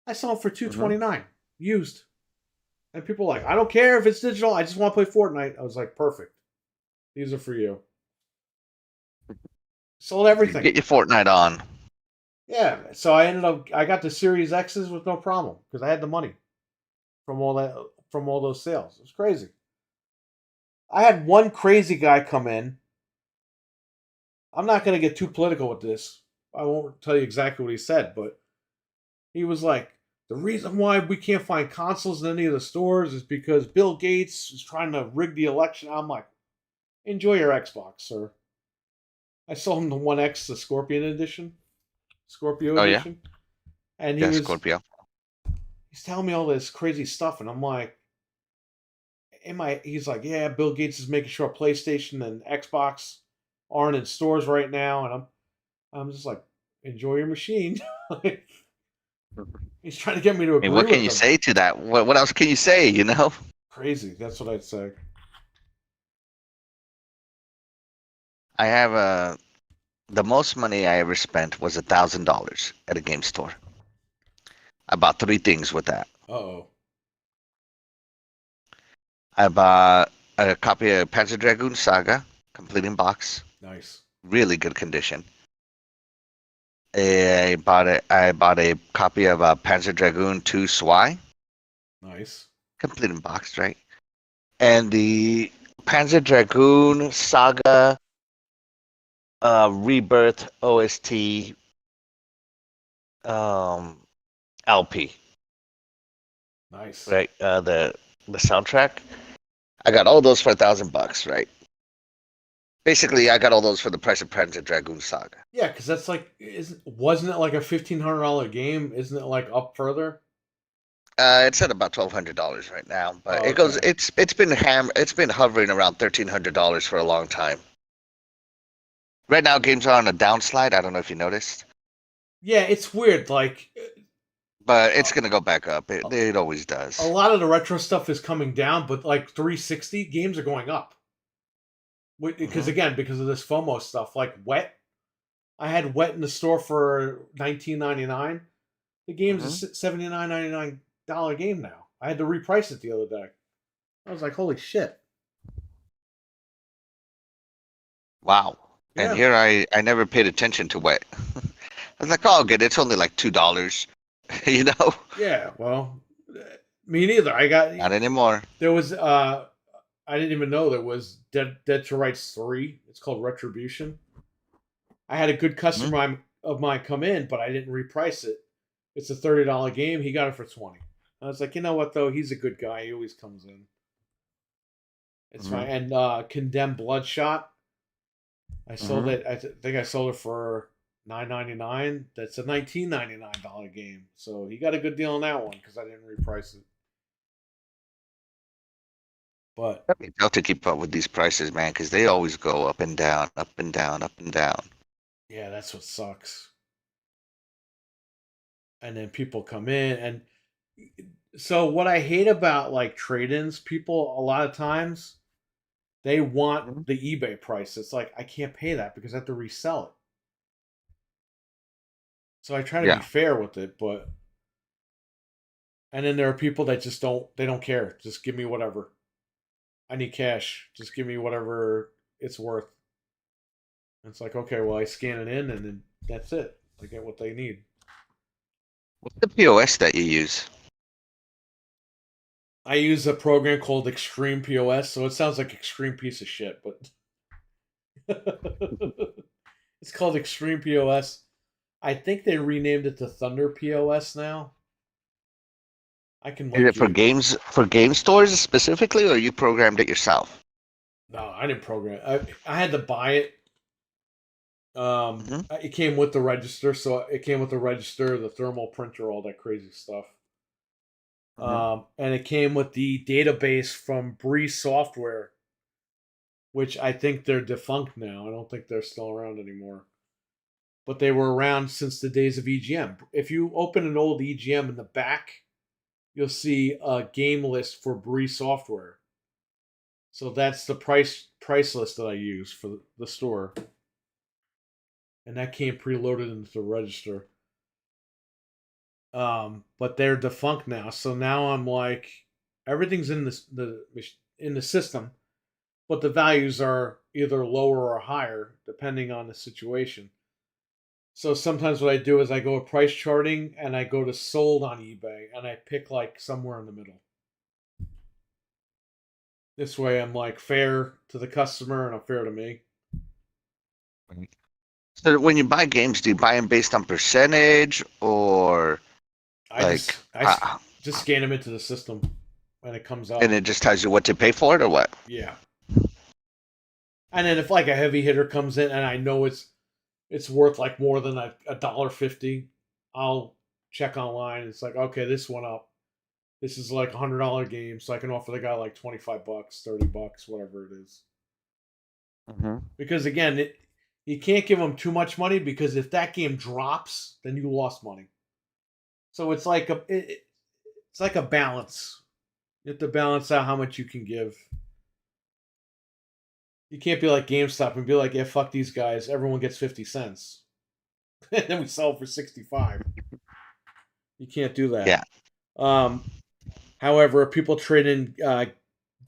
I saw them for
Hmm.
229 used. And people are like, I don't care if it's digital. I just want to play Fortnite. I was like, perfect. These are for you. Sold everything.
Get your Fortnite on.
Yeah. So I got the Series X's with no problem because I had the money from all those sales. It was crazy. I had one crazy guy come in. I'm not going to get too political with this. I won't tell you exactly what he said, but he was like, the reason why we can't find consoles in any of the stores is because Bill Gates is trying to rig the election. I'm like, enjoy your Xbox, sir. I sold him the One X, the Scorpio
Oh yeah.
edition, and
Yeah, Scorpio.
he's telling me all this crazy stuff, and I'm like, He's like, yeah, Bill Gates is making sure PlayStation and Xbox aren't in stores right now, and I'm just like, enjoy your machine. Like, he's trying to get me to
I mean,
agree
what can
with
you
him.
say to that? What else can you say?
Crazy. That's what I'd say.
I have the most money I ever spent was $1,000 at a game store. I bought 3 things with that.
Uh-oh.
I bought a copy of Panzer Dragoon Saga, complete in box,
Nice.
really good condition. I bought a copy of Panzer Dragoon 2 Swy,
Nice.
complete in box, right? And the Panzer Dragoon Saga Rebirth OST LP,
Nice.
right? The soundtrack. I got all those for $1,000, right? Basically, I got all those for the price of Panzer Dragoon Saga.
Yeah, because that's like, wasn't it like a $1,500 game? Isn't it like up further?
It's at about $1,200 right now, but
Oh,
it goes.
okay.
It's been hovering around $1,300 for a long time. Right now, games are on a downslide. I don't know if you noticed,
Yeah, it's weird. Like
but it's gonna go back up. It always
a
does.
lot of the retro stuff is coming down, but like 360 games are going up. Because again, because of this FOMO stuff, like Wet. I had Wet in the store for $19.99. The game's a $79.99 game now. I had to reprice it the other day. I was like, holy shit.
Wow.
Yeah.
And here I never paid attention to what. I was like, oh, good. It's only like $2. You know?
Yeah, well, me neither. I got
Not anymore.
there was I didn't even know there was Dead to Rights 3. It's called Retribution. I had a good customer of mine come in, but I didn't reprice it. It's a $30 game. He got it for 20. I was like, you know what though? He's a good guy. He always comes in. It's fine. And Condemned Bloodshot. I sold it. I think I sold it for $9.99. That's a $19.99 game. So he got a good deal on that one because I didn't reprice it. But
It's tough to keep up with these prices, man, because they always go up and down, up and down, up and down.
yeah, that's what sucks. And then people come in and so what I hate about like trade-ins, people a lot of times they want the eBay price. It's like I can't pay that because I have to resell it. So I try to be fair with it, but and then there are people that just don't care. Just give me whatever. I need cash. Just give me whatever it's worth. And it's like, okay, well I scan it in and then that's it. I get what they need.
What's the POS that you use?
I use a program called Extreme POS, so it sounds like extreme piece of shit, but it's called Extreme POS. I think they renamed it to Thunder POS now. I can
Is it for game stores specifically, or you programmed it yourself?
No, I didn't program it. I had to buy it. It came with the register, so it came with the register, the thermal printer, all that crazy stuff. And it came with the database from Breeze Software, which I think they're defunct now. I don't think they're still around anymore. But they were around since the days of EGM. If you open an old EGM in the back, you'll see a game list for Breeze Software. So that's the price list that I use for the store. And that came preloaded into the register. But they're defunct now. So now I'm like, everything's in the system, but the values are either lower or higher depending on the situation. So sometimes what I do is I go price charting and I go to sold on eBay and I pick like somewhere in the middle. This way I'm like fair to the customer and I'm fair to me.
So when you buy games, do you buy them based on percentage or
I just scan them into the system and it comes up.
And it just tells you what to pay for it or what?
Yeah. And then if like a heavy hitter comes in and I know it's worth like more than $1.50, I'll check online. It's like, okay, this went up. This is like $100 game, so I can offer the guy like $25, $30, whatever it is. Because again, you can't give them too much money because if that game drops, then you lost money. So it's like a balance. You have to balance out how much you can give. You can't be like GameStop and be like, yeah, fuck these guys. Everyone gets 50 cents. And then we sell for 65. You can't do that.
Yeah.
However, people trade in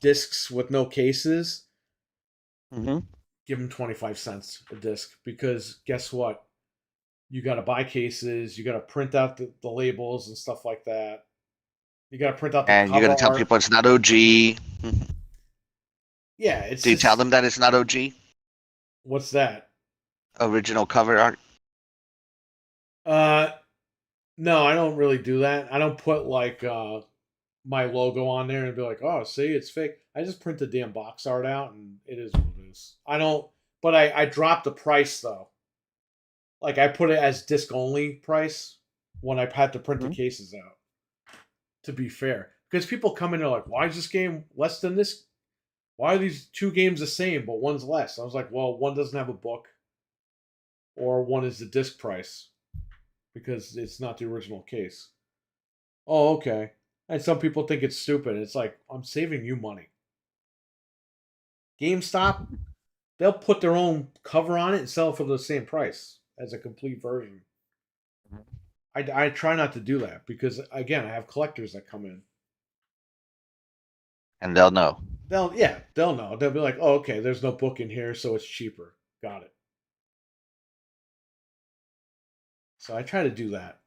discs with no cases. Give them 25 cents a disc because guess what? You got to buy cases. You got to print out the labels and stuff like that. You got to print out the
and
cover
you're going to tell
art.
people it's not OG.
Yeah.
Do you tell them that it's not OG?
What's that?
original cover art?
No, I don't really do that. I don't put like my logo on there and be like, oh, see, it's fake. I just print the damn box art out and it is what it is. I don't, but I dropped the price though. Like I put it as disc only price when I had to print the
Mhm.
cases out. To be fair, because people come in and are like, why is this game less than this? Why are these two games the same but one's less? I was like, well, one doesn't have a book, or one is the disc price because it's not the original case. Oh, okay. And some people think it's stupid. It's like, I'm saving you money. GameStop, they'll put their own cover on it and sell it for the same price as a complete version. I try not to do that because, again, I have collectors that come in.
And they'll know.
They'll know. They'll be like, oh, okay, there's no book in here, so it's cheaper. Got it. So I try to do that.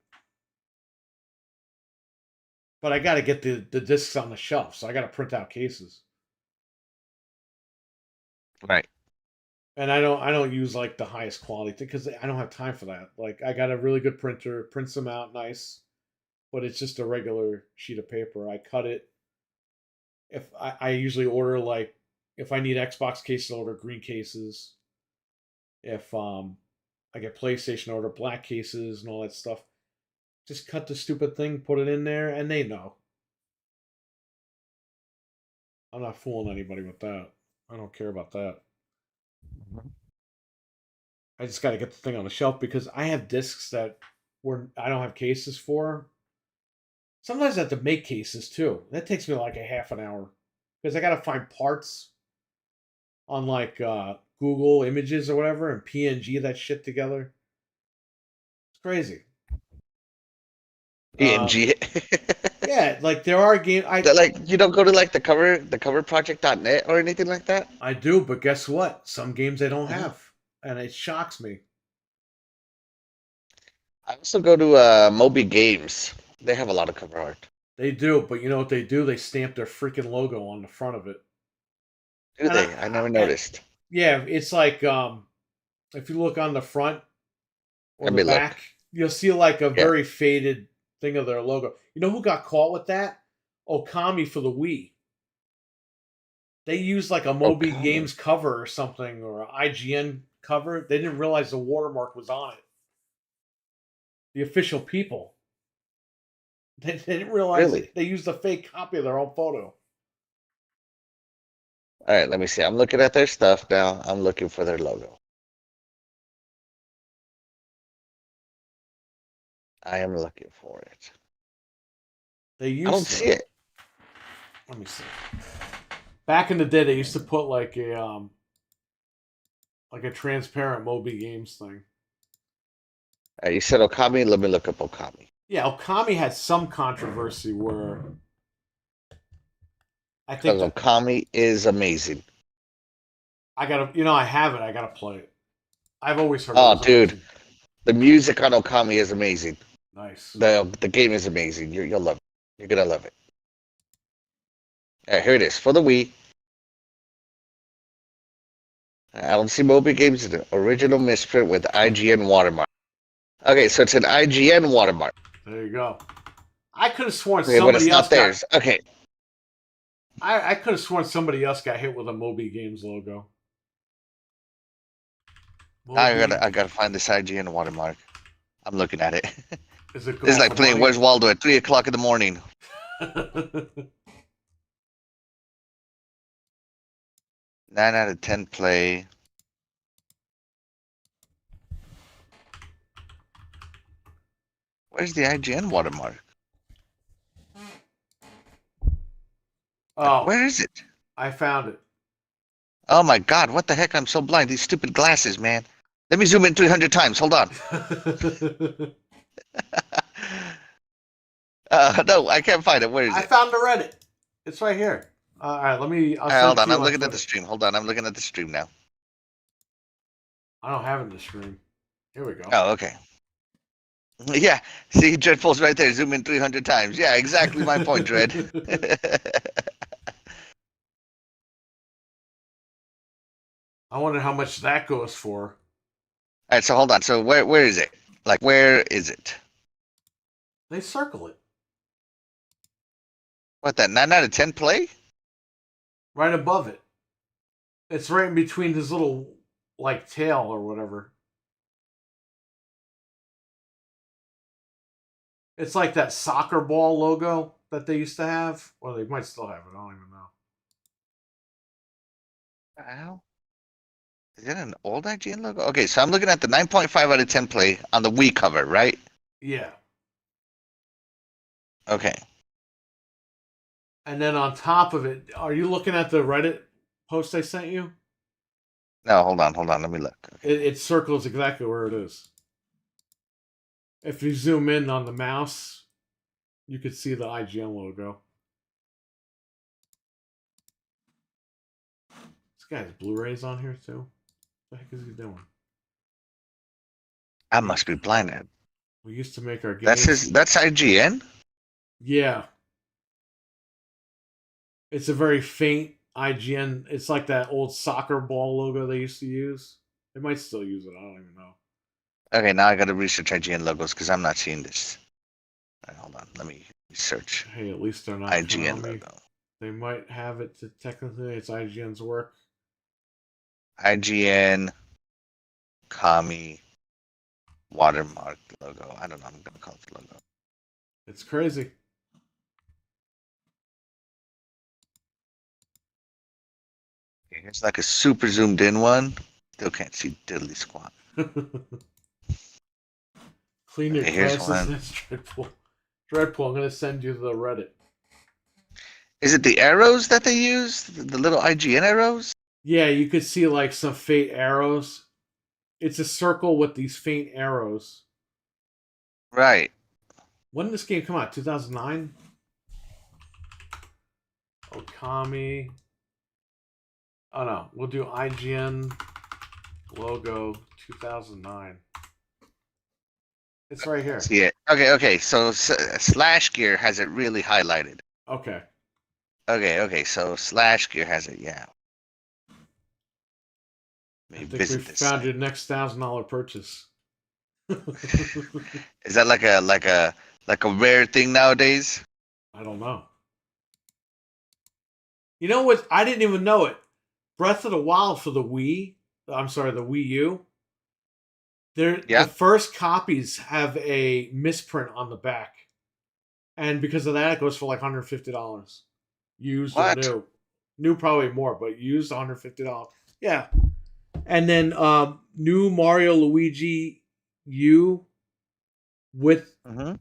But I got to get the discs on the shelf, so I got to print out cases.
Right.
And I don't use like the highest quality thing because I don't have time for that. Like I got a really good printer, prints them out nice, but it's just a regular sheet of paper. I cut it. If I usually order like if I need Xbox cases, I order green cases. If I get PlayStation, I order black cases and all that stuff. Just cut the stupid thing, put it in there, and they know. I'm not fooling anybody with that. I don't care about that. I just got to get the thing on the shelf because I have discs that I don't have cases for. Sometimes I have to make cases too. That takes me like a half an hour because I got to find parts on like Google Images or whatever and PNG that shit together. It's crazy.
PNG.
Yeah, like there are games.
Like you don't go to like the coverproject.net or anything like that?
I do, but guess what? Some games they don't
Mhm.
have, and it shocks me.
I also go to Moby Games. They have a lot of cover art.
They do, but you know what they do? They stamp their freaking logo on the front of it.
Do
And
they? I never noticed.
yeah, it's like if you look on the front or
Let
the
me look.
back, you'll see like a
Yeah.
very faded thing of their logo. You know who got caught with that? Okami for the Wii. They used like a Moby
Okami.
Games cover or something, or an IGN cover. They didn't realize the watermark was on it. The official people. They didn't realize
Really?
they used a fake copy of their own photo.
All right, let me see. I'm looking at their stuff now. I'm looking for their logo. I am looking for it.
They used
I don't
to.
see it.
Let me see. Back in the day, they used to put like a transparent Moby Games thing.
You said Okami. Let me look up Okami.
Yeah, Okami had some controversy where I think
Because Okami is amazing.
I gotta, I have it. I gotta play it. I've always heard.
Oh,
it was
dude.
amazing.
The music on Okami is amazing.
Nice.
The game is amazing. You'll love it. You're gonna love it. All right, here it is for the Wii. I don't see Moby Games, the original misprint with IGN watermark. Okay, so it's an IGN watermark.
There you go. I could have sworn
Okay, but it's
somebody else
not theirs. Okay.
I could have sworn somebody else got hit with a Moby Games logo.
I gotta find this IGN watermark. I'm looking at it.
Is it
It's like playing Where's Waldo at 3 o'clock in the morning. 9 out of 10 play. Where's the IGN watermark?
Oh,
Where is it?
I found it.
Oh my god, what the heck? I'm so blind. These stupid glasses, man. Let me zoom in 300 times. Hold on. No, I can't find it. Where is
I
it?
found the Reddit. It's right here. All right, let me. I'll
Hold
send it
on.
to you
I'm looking at the
Twitter.
stream. Hold on. I'm looking at the stream now.
I don't have it in the stream. Here we go.
Oh, okay. Yeah. See, Dreadful's right there. Zoom in 300 times. Yeah, exactly my point, Dread.
I wonder how much that goes for.
right, so hold on. So where is it? Like, where is it?
They circle it
What, that 9 out of 10 play?
right above it. It's right in between his little like tail or whatever. It's like that soccer ball logo that they used to have. Well, they might still have it. I don't even know.
Wow. Is it an old IGN logo? Okay, so I'm looking at the 9.5 out of 10 play on the Wii cover, right?
Yeah.
Okay.
And then on top of it, are you looking at the Reddit post I sent you?
No, hold on. Let me look. Okay.
It circles exactly where it is. If you zoom in on the mouse, you could see the IGN logo. This guy's Blu-rays on here too. What the heck is he doing?
I must be blinded.
We used to make our games.
That's IGN?
Yeah. It's a very faint IGN. It's like that old soccer ball logo they used to use. They might still use it. I don't even know.
Okay, now I gotta research IGN logos because I'm not seeing this. All right, hold on. Let me search
Hey, at least they're not
IGN
Konami.
logo.
They might have it to technically it's IGN's work.
IGN Kami watermark logo. I don't know. I'm gonna call it the logo.
It's crazy.
Okay, here's like a super zoomed in one. Still can't see diddly squat.
Clean your
Okay, here's
glasses.
one.
That's Dreadpool. Dreadpool, I'm gonna send you the Reddit.
Is it the arrows that they use? The little IGN arrows?
Yeah, you could see like some faint arrows. It's a circle with these faint arrows.
Right.
When did this game come out? 2009? Okami. Oh no, we'll do IGN logo 2009. It's right here.
See it. Okay. So Slash Gear has it really highlighted.
Okay.
Okay. So Slash Gear has it. Yeah.
I
Maybe
think we
visit this
found
site.
your next $1,000 purchase.
Is that like a rare thing nowadays?
I don't know. You know what? I didn't even know it. Breath of the Wild for the Wii. I'm sorry, the Wii U.
Yeah.
The first copies have a misprint on the back, and because of that, it goes for like $150. Used
What?
or new. New probably more, but used $150. Yeah. And then new Mario Luigi U with
Mm-hmm.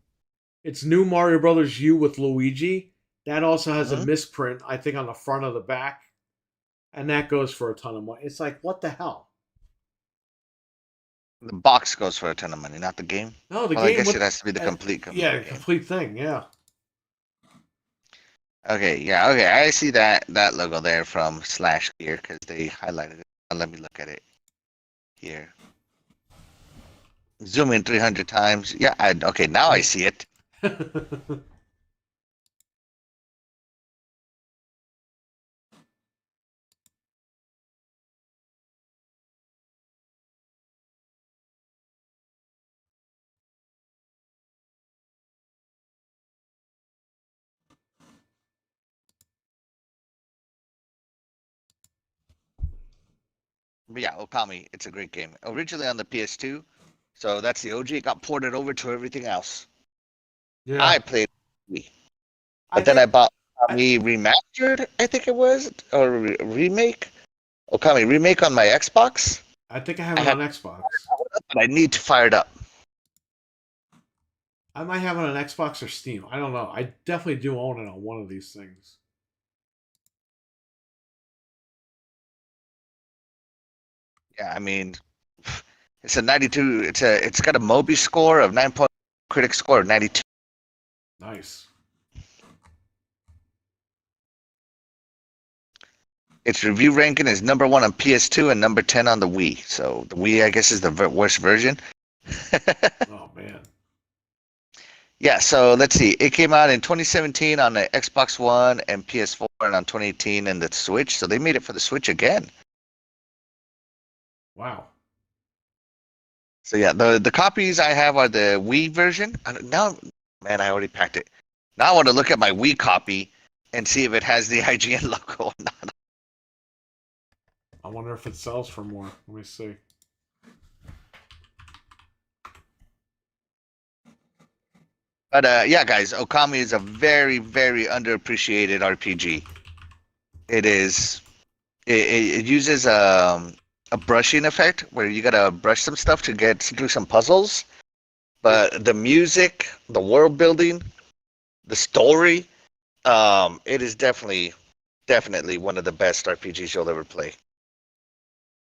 it's new Mario Brothers U with Luigi. That also has a
Mhm.
misprint, I think, on the front of the back. And that goes for a ton of money. It's like, what the hell?
The box goes for a ton of money, not the game.
No, the
Well, I
game
guess
with
it has to be the complete
yeah,
game.
complete thing, yeah.
Okay, I see that logo there from Slash Gear because they highlighted it. Let me look at it here. Zoom in 300 times. Yeah, okay, now I see it. But yeah, Okami, it's a great game. Originally on the PS2, so that's the OG. It got ported over to everything else.
Yeah.
I played Okami,
I
but then
think
I bought Okami Remastered, I think it was, or remake. Okami Remake on my Xbox.
I think I have it on Xbox.
But I need to fire it up.
I might have it on Xbox or Steam. I don't know. I definitely do own it on one of these things.
Yeah, I mean, it's a 92. It's got a Moby score of 9 point, critic score of 92.
Nice.
Its review ranking is #1 on PS2 and #10 on the Wii. So the Wii, I guess, is the worst version.
Oh man.
Yeah, so let's see. It came out in 2017 on the Xbox One and PS4, and on 2018 and the Switch. So they made it for the Switch again.
Wow.
So yeah, the copies I have are the Wii version. Now, man, I already packed it. Now I want to look at my Wii copy and see if it has the IGN logo or not.
I wonder if it sells for more. Let me see.
But yeah, guys, Okami is a very, very underappreciated RPG. It is. It uses a brushing effect where you gotta brush some stuff to get through some puzzles. But the music, the world building, the story, it is definitely one of the best RPGs you'll ever play.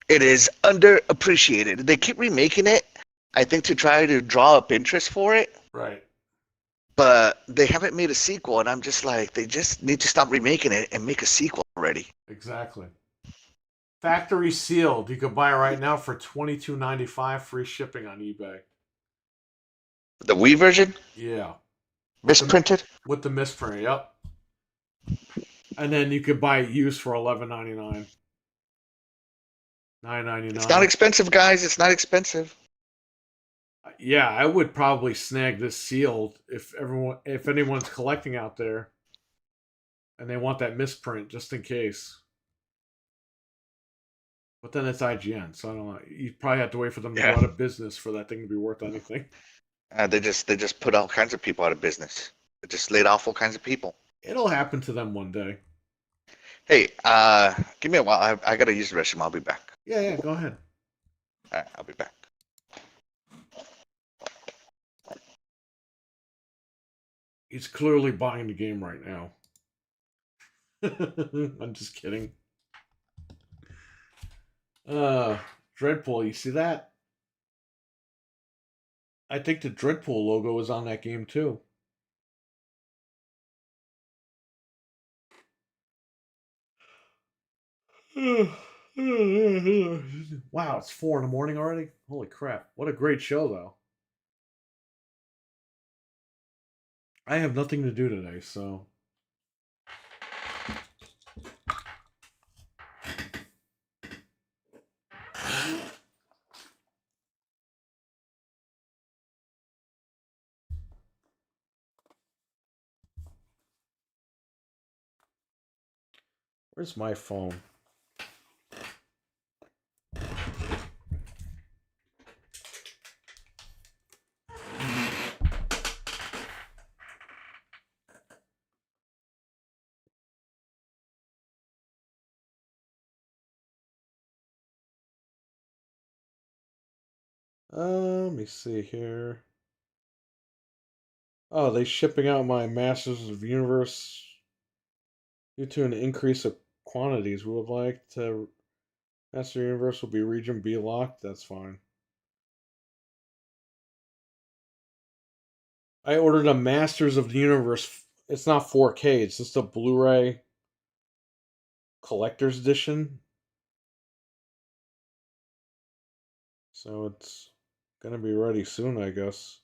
It is underappreciated. They keep remaking it, I think, to try to draw up interest for it.
Right.
But they haven't made a sequel, and I'm just like, they just need to stop remaking it and make a sequel already.
Exactly. Factory sealed. You could buy it right now for $22.95, free shipping on eBay.
The Wii version,
Yeah.
misprinted.
With the misprint, yep. And then you could buy it used for $11.99. $9.99.
It's not expensive, guys. It's not expensive.
Yeah, I would probably snag this sealed if anyone's collecting out there and they want that misprint just in case. But then it's IGN, so I don't know. You probably have to wait for them to go out of business for that thing to be worth anything.
They just put all kinds of people out of business. They just laid off all kinds of people.
It'll happen to them one day.
Hey, give me a while. I gotta use the restroom. I'll be back.
Yeah, go ahead.
All right, I'll be back.
He's clearly buying the game right now. I'm just kidding. Dreadpool, you see that? I think the Dreadpool logo is on that game too. Wow, it's 4 in the morning already? Holy crap. What a great show, though. I have nothing to do today, so. Where's my phone? Let me see here. Oh, they shipping out my Masters of the Universe due to an increase of quantities. We would like to. Master of the Universe will be Region B locked. That's fine. I ordered a Masters of the Universe. It's not 4K. It's just a Blu-ray collector's edition. So it's gonna be ready soon, I guess.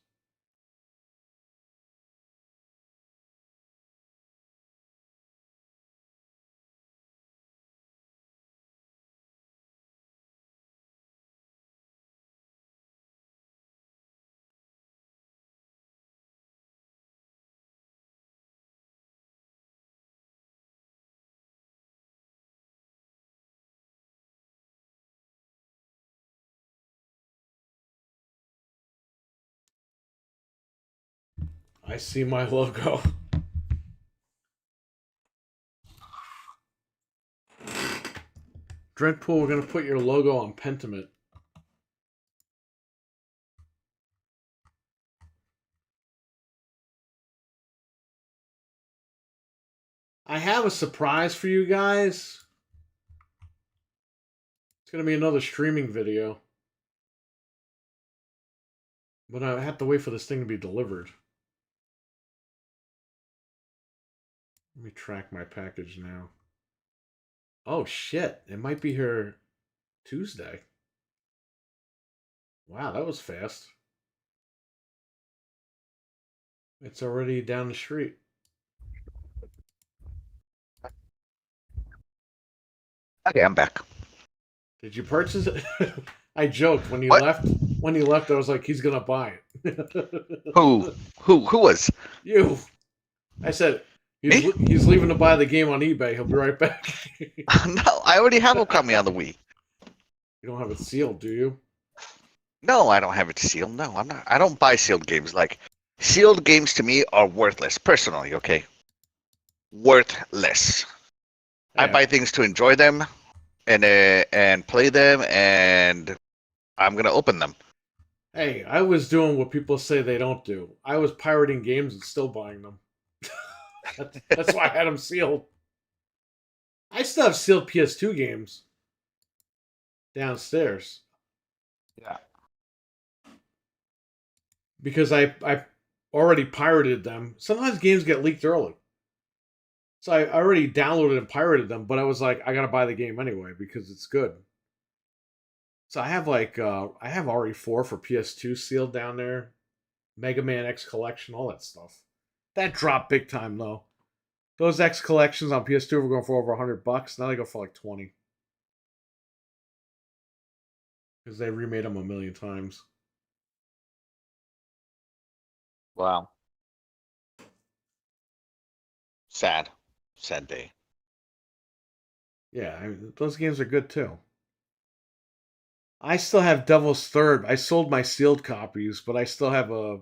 I see my logo. Dreadpool, we're gonna put your logo on Pentiment. I have a surprise for you guys. It's gonna be another streaming video. But I have to wait for this thing to be delivered. Let me track my package now. Oh shit, it might be here Tuesday. Wow, that was fast. It's already down the street.
Okay, I'm back.
Did you purchase it? I joked when you
What?
left. When he left, I was like, he's gonna buy it.
Who was?
You. I said
Me?
he's leaving to buy the game on eBay. He'll be right back.
No, I already have Okami on the Wii.
You don't have it sealed, do you?
No, I don't have it sealed. No, I'm not. I don't buy sealed games. Like, sealed games to me are worthless, personally, okay? Worthless. I
Yeah.
buy things to enjoy them and play them, and I'm gonna open them.
Hey, I was doing what people say they don't do. I was pirating games and still buying them. That's why I had them sealed. I still have sealed PS2 games downstairs
Yeah.
because I already pirated them. Sometimes games get leaked early. So I already downloaded and pirated them, but I was like, I gotta buy the game anyway because it's good. So I have like I have RE4 for PS2 sealed down there, Mega Man X Collection, all that stuff. That dropped big time though. Those X collections on PS2 were going for over $100. Now they go for like 20 because they remade them a million times.
Wow. Sad day.
Yeah, those games are good too. I still have Devil's Third. I sold my sealed copies, but I still have a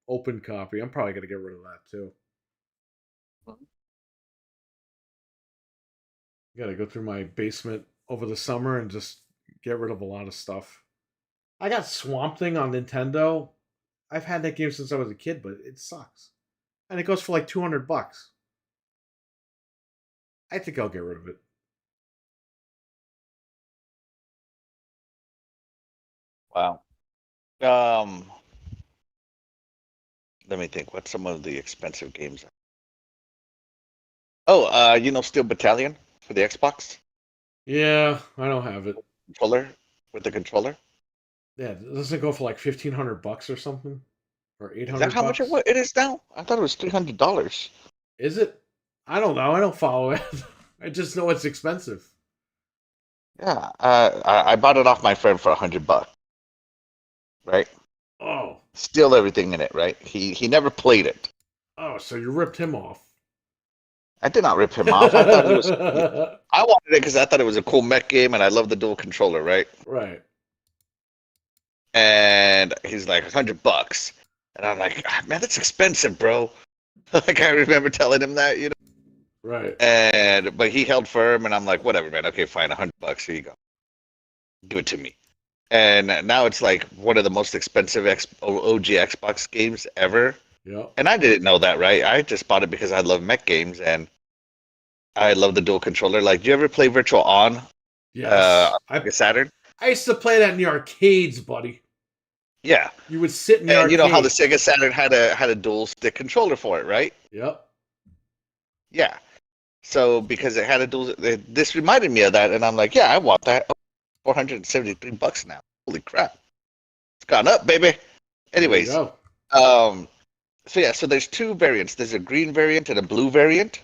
open copy. I'm probably gonna get rid of that too. Gotta go through my basement over the summer and just get rid of a lot of stuff. I got Swamp Thing on Nintendo. I've had that game since I was a kid, but it sucks. And it goes for like $200. I think I'll get rid of it.
Wow. Let me think. What's some of the expensive games? Oh, Steel Battalion for the Xbox
Yeah, I don't have it.
controller with the controller.
Yeah, doesn't it go for like $1,500 or something? Or
Is
800
that how much
bucks?
it is now? I thought it was $300.
Is it? I don't know. I don't follow it. I just know it's expensive.
Yeah, I bought it off my friend for $100, right?
Oh.
Steal everything in it, right? He never played it.
Oh, so you ripped him off.
I did not rip him off. I thought it was. I wanted it because I thought it was a cool mech game, and I love the dual controller, right?
Right.
And he's like $100, and I'm like, "Ah, man, that's expensive, bro." Like I remember telling him that,
Right.
but he held firm, and I'm like, whatever, man. Okay, fine, $100. Here you go. Give it to me. And now it's like one of the most expensive OG Xbox games ever.
Yep.
And I didn't know that, right? I just bought it because I love mech games and I love the dual controller. Like, do you ever play Virtual On?
Yes.
On Saturn?
I used to play that in the arcades, buddy.
Yeah.
You would sit in the
And
arcade.
you know how the Sega Saturn had a dual stick controller for it, right?
Yep.
Yeah. So because it had a dual, this reminded me of that, and I'm like, yeah, I want that. $473 now. Holy crap! It's gone up, baby. Anyways,
There you go.
so yeah, so there's two variants. There's a green variant and a blue variant,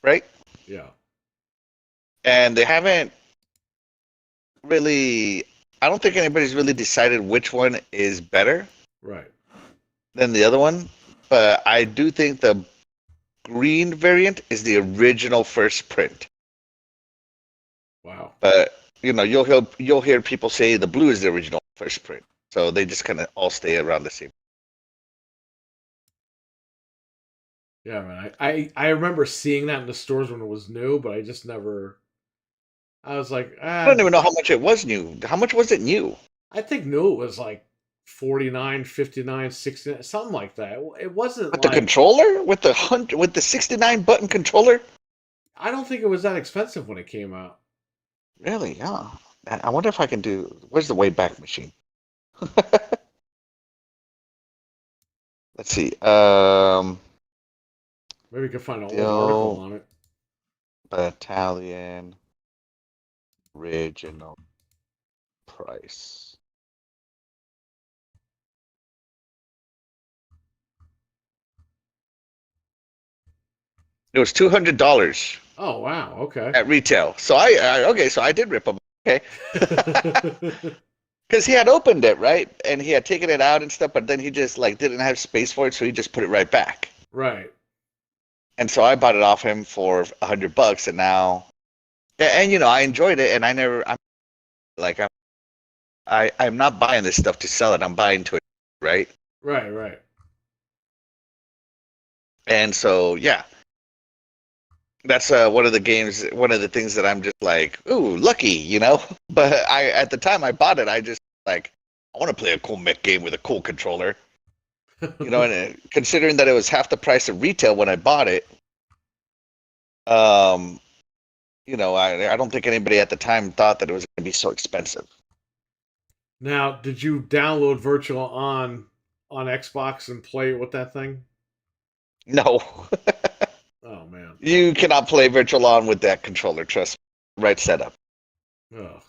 right?
Yeah.
And they haven't really. I don't think anybody's really decided which one is better
Right.
than the other one. But I do think the green variant is the original first print.
Wow.
But you'll hear people say the blue is the original first print. So they just kind of all stay around the same.
Yeah, man. I remember seeing that in the stores when it was new, but I just never. I was like,
I don't even know how much it was new. How much was it new?
I think new it was like 49, 59, 69, something like that. It wasn't
With
like
the controller? With the 69 button controller?
I don't think it was that expensive when it came out.
Really? Yeah. I wonder if I can do. Where's the Wayback Machine? Let's see.
Maybe we could find an old
Steel
article on it.
Battalion original price. It was $200
Oh wow, okay.
at retail. So I did rip them. Okay. because he had opened it, right, and he had taken it out and stuff, but then he just like didn't have space for it, so he just put it right back.
Right.
And so I bought it off him for $100, and now, and you know, I enjoyed it, and I'm not buying this stuff to sell it. I'm buying to it, right?
Right.
And so yeah, that's one of the things that I'm just like, ooh, lucky, you know. But at the time I bought it, I just like, I want to play a cool mech game with a cool controller, you know. And considering that it was half the price of retail when I bought it, you know, I don't think anybody at the time thought that it was going to be so expensive.
Now, did you download Virtual on Xbox and play it with that thing?
No,
Oh man.
you cannot play Virtual On with that controller. Trust me. Right setup.
Ugh.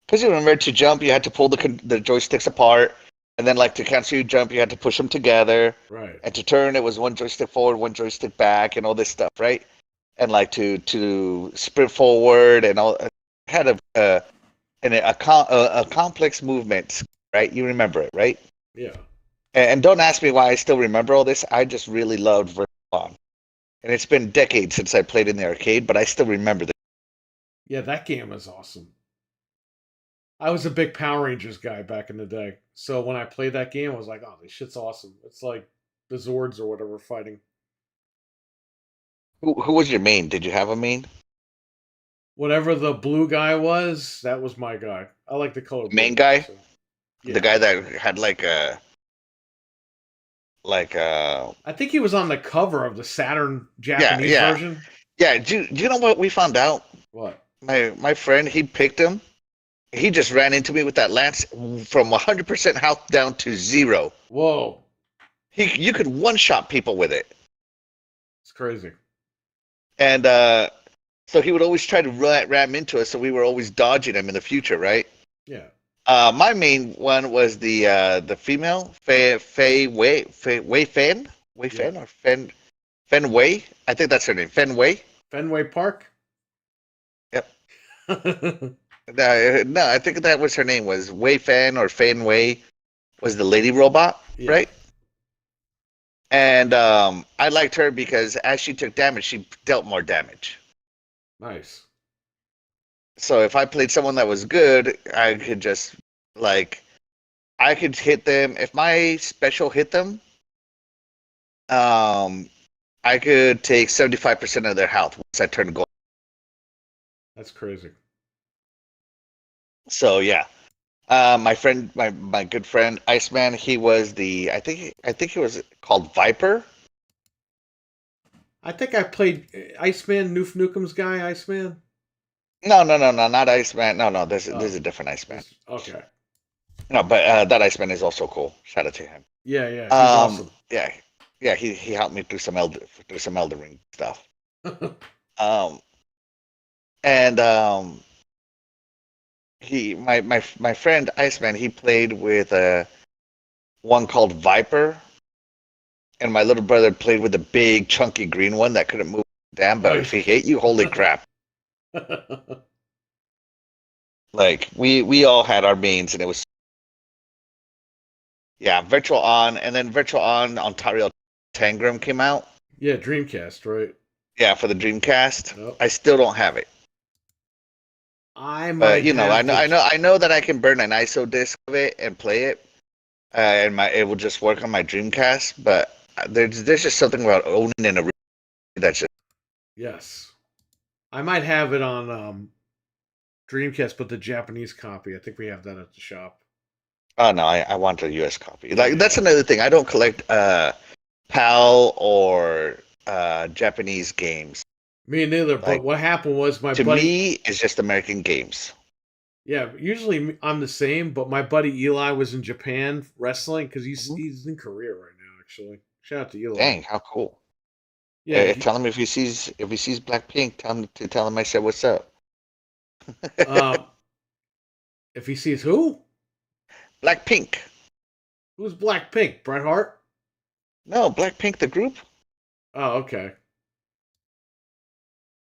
Because you remember, to jump, you had to pull the joysticks apart, and then like to cancel your jump, you had to push them together.
Right.
And to turn, it was one joystick forward, one joystick back, and all this stuff, right? And like to sprint forward and all, had a complex movement, right? You remember it, right?
Yeah.
And don't ask me why I still remember all this. I just really loved Virtual On. And it's been decades since I played in the arcade, but I still remember this.
Yeah, that game is awesome. I was a big Power Rangers guy back in the day. So when I played that game, I was like, oh, this shit's awesome. It's like the Zords or whatever fighting.
Who was your main? Did you have a main?
Whatever the blue guy was, that was my guy. I like the color blue.
Main guy?
So, yeah.
The guy that had like a
I think he was on the cover of the Saturn Japanese
yeah.
version.
Yeah, do you know what we found out?
What?
My friend, he picked him. He just ran into me with that lance from 100% health down to 0.
Whoa.
You could one-shot people with it.
It's crazy.
And so he would always try to ram into us, so we were always dodging him in the future, right?
Yeah.
My main one was the female, Fei Wei Fan? Wei Fan or Fen Wei? I think that's her name. Fen Wei?
Fenway Park?
Yep. No, I think that was her name, was Wei Fan or Fan Wei, was the lady robot,
Yeah.
right? And I liked her because as she took damage, she dealt more damage.
Nice.
So if I played someone that was good, I could just I could hit them. If my special hit them, I could take 75% of their health once I turn gold.
That's crazy.
So yeah. My friend, my good friend Iceman, he was I think he was called Viper.
I think I played Iceman, Noof Nukem's guy, Iceman.
No, not Iceman. No, there's a different Iceman.
Okay.
No, but that Iceman is also cool. Shout out to him.
Yeah, he's awesome.
Yeah. He helped me through some Elden Ring stuff. He my friend Iceman, he played with one called Viper, and my little brother played with the big chunky green one that couldn't move. Damn, but if he hit you, holy crap! Like we all had our mains, and it was Virtual On, and then Virtual On Ontario Tangram came out.
Yeah, Dreamcast, right?
Yeah, for the Dreamcast.
Yep.
I still don't have it.
I might
But you know,
have
I know that I can burn an ISO disc of it and play it, and it will just work on my Dreamcast. But there's just something about owning an original that's just
Yes. I might have it on Dreamcast, but the Japanese copy. I think we have that at the shop.
oh no, I want a US copy. Like that's another thing. I don't collect PAL or Japanese games.
Me neither, but
Like,
what happened was my
To
buddy...
me, it's just American games.
Yeah, usually I'm the same, but my buddy Eli was in Japan wrestling because he's in Korea right now, actually. Shout out to Eli.
Dang, how cool!
Yeah,
Tell him if he sees Blackpink, tell him I said what's up.
if he sees who?
Blackpink.
Who's Blackpink? Bret Hart?
No, Blackpink the group.
Oh, okay.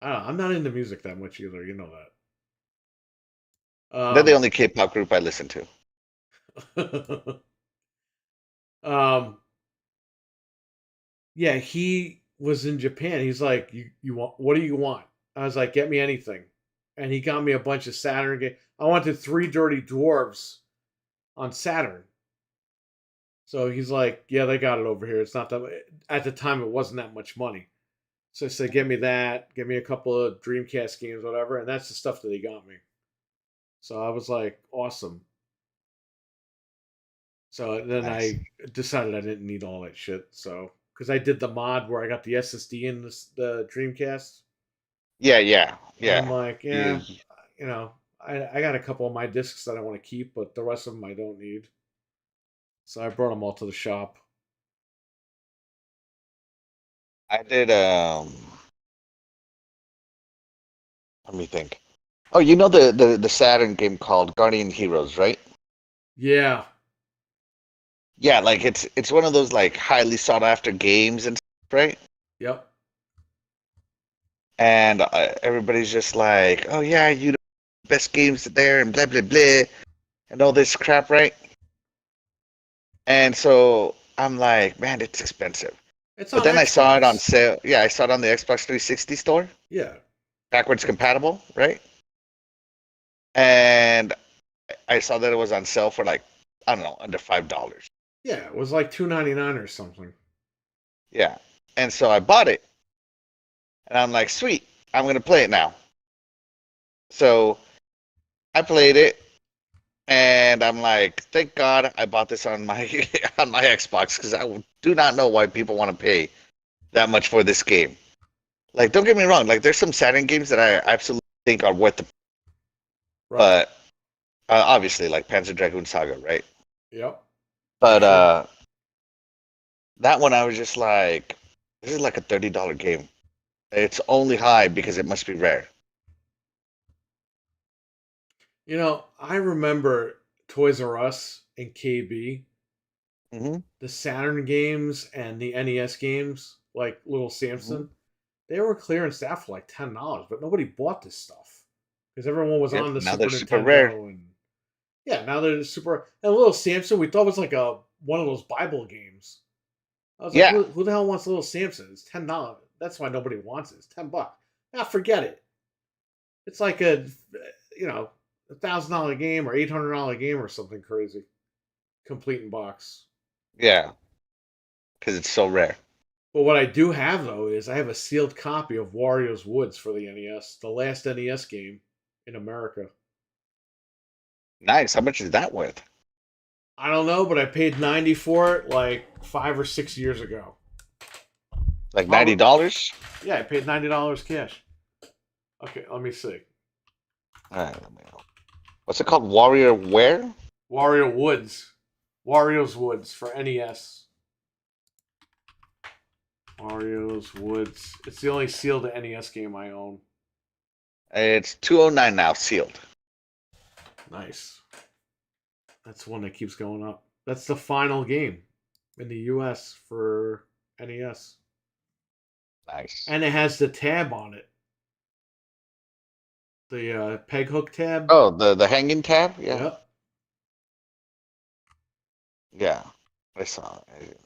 I'm not into music that much either. You know that.
They're the only K-pop group I listen to.
um, yeah, he was in Japan. He's like, you want, what do you want? I was like, get me anything. And he got me a bunch of Saturn games. I wanted Three Dirty Dwarves on Saturn. So he's like, yeah, they got it over here. It's not that, at the time, it wasn't that much money. So I said, get me that, get me a couple of Dreamcast games, whatever. And that's the stuff that he got me. So I was like, awesome. So then
Nice.
I decided I didn't need all that shit. So, because I did the mod where I got the SSD in the Dreamcast.
Yeah, yeah,
And I'm
yeah.
like,
You,
yeah, I got a couple of my discs that I want to keep, but the rest of them I don't need. So I brought them all to the shop.
I did. Let me think. Oh, you know the Saturn game called Guardian Heroes, right?
Yeah.
Yeah, like it's one of those like highly sought after games and stuff, right?
Yep.
And everybody's just like, oh yeah, you know, best games there and blah blah blah and all this crap, right? And so I'm like, man, it's expensive.
It's
But
on
then I saw it on
Xbox.
sale. Yeah, I saw it on the Xbox 360 store,
Yeah.
backwards compatible, right? And I saw that it was on sale for like, I don't know, under $5.
Yeah. It was like $2.99 or something.
Yeah. And so I bought it. And I'm like, sweet, I'm gonna play it now. So I played it and I'm like, thank God I bought this on my on my Xbox because I do not know why people want to pay that much for this game. Like, don't get me wrong, like there's some Saturn games that I absolutely think are worth the,
Right.
but obviously like Panzer Dragoon Saga, right?
Yep.
But
Sure.
that one I was just like, this is like a $30 game. It's only high because it must be rare.
I remember Toys R Us and KB,
Hmm.
the Saturn games and the NES games, like Little
Hmm.
Samson. They were clearance that for like $10, but nobody bought this stuff because everyone was
Yep.
on the
Now
Super
they're super rare.
Nintendo and yeah, now they're super. And Little Samson, we thought was like a one of those Bible games. I was like,
Yeah.
who the hell wants Little Samson? It's $10. That's why nobody wants it. It's $10. Now forget it. It's like $1,000 game or $800 game or something crazy, complete in box.
Yeah. Because it's so rare.
But what I do have though is I have a sealed copy of Wario's Woods for the NES, the last NES game in America.
Nice. How much is that worth?
I don't know, but I paid 90 for it like 5 or 6 years ago.
Like
Probably,
$90?
yeah, I paid $90 cash. Okay, let me see.
All right. Let me know. What's it called? Warrior Where?
Wario Woods, Wario's Woods for NES. Wario's Woods. It's the only sealed NES game I own.
It's 209 now, sealed.
Nice. That's one that keeps going up. That's the final game in the US for NES.
Nice.
And it has the tab on it. The peg hook tab.
Oh, the hanging tab? Yeah.
Yep.
Yeah. I saw it.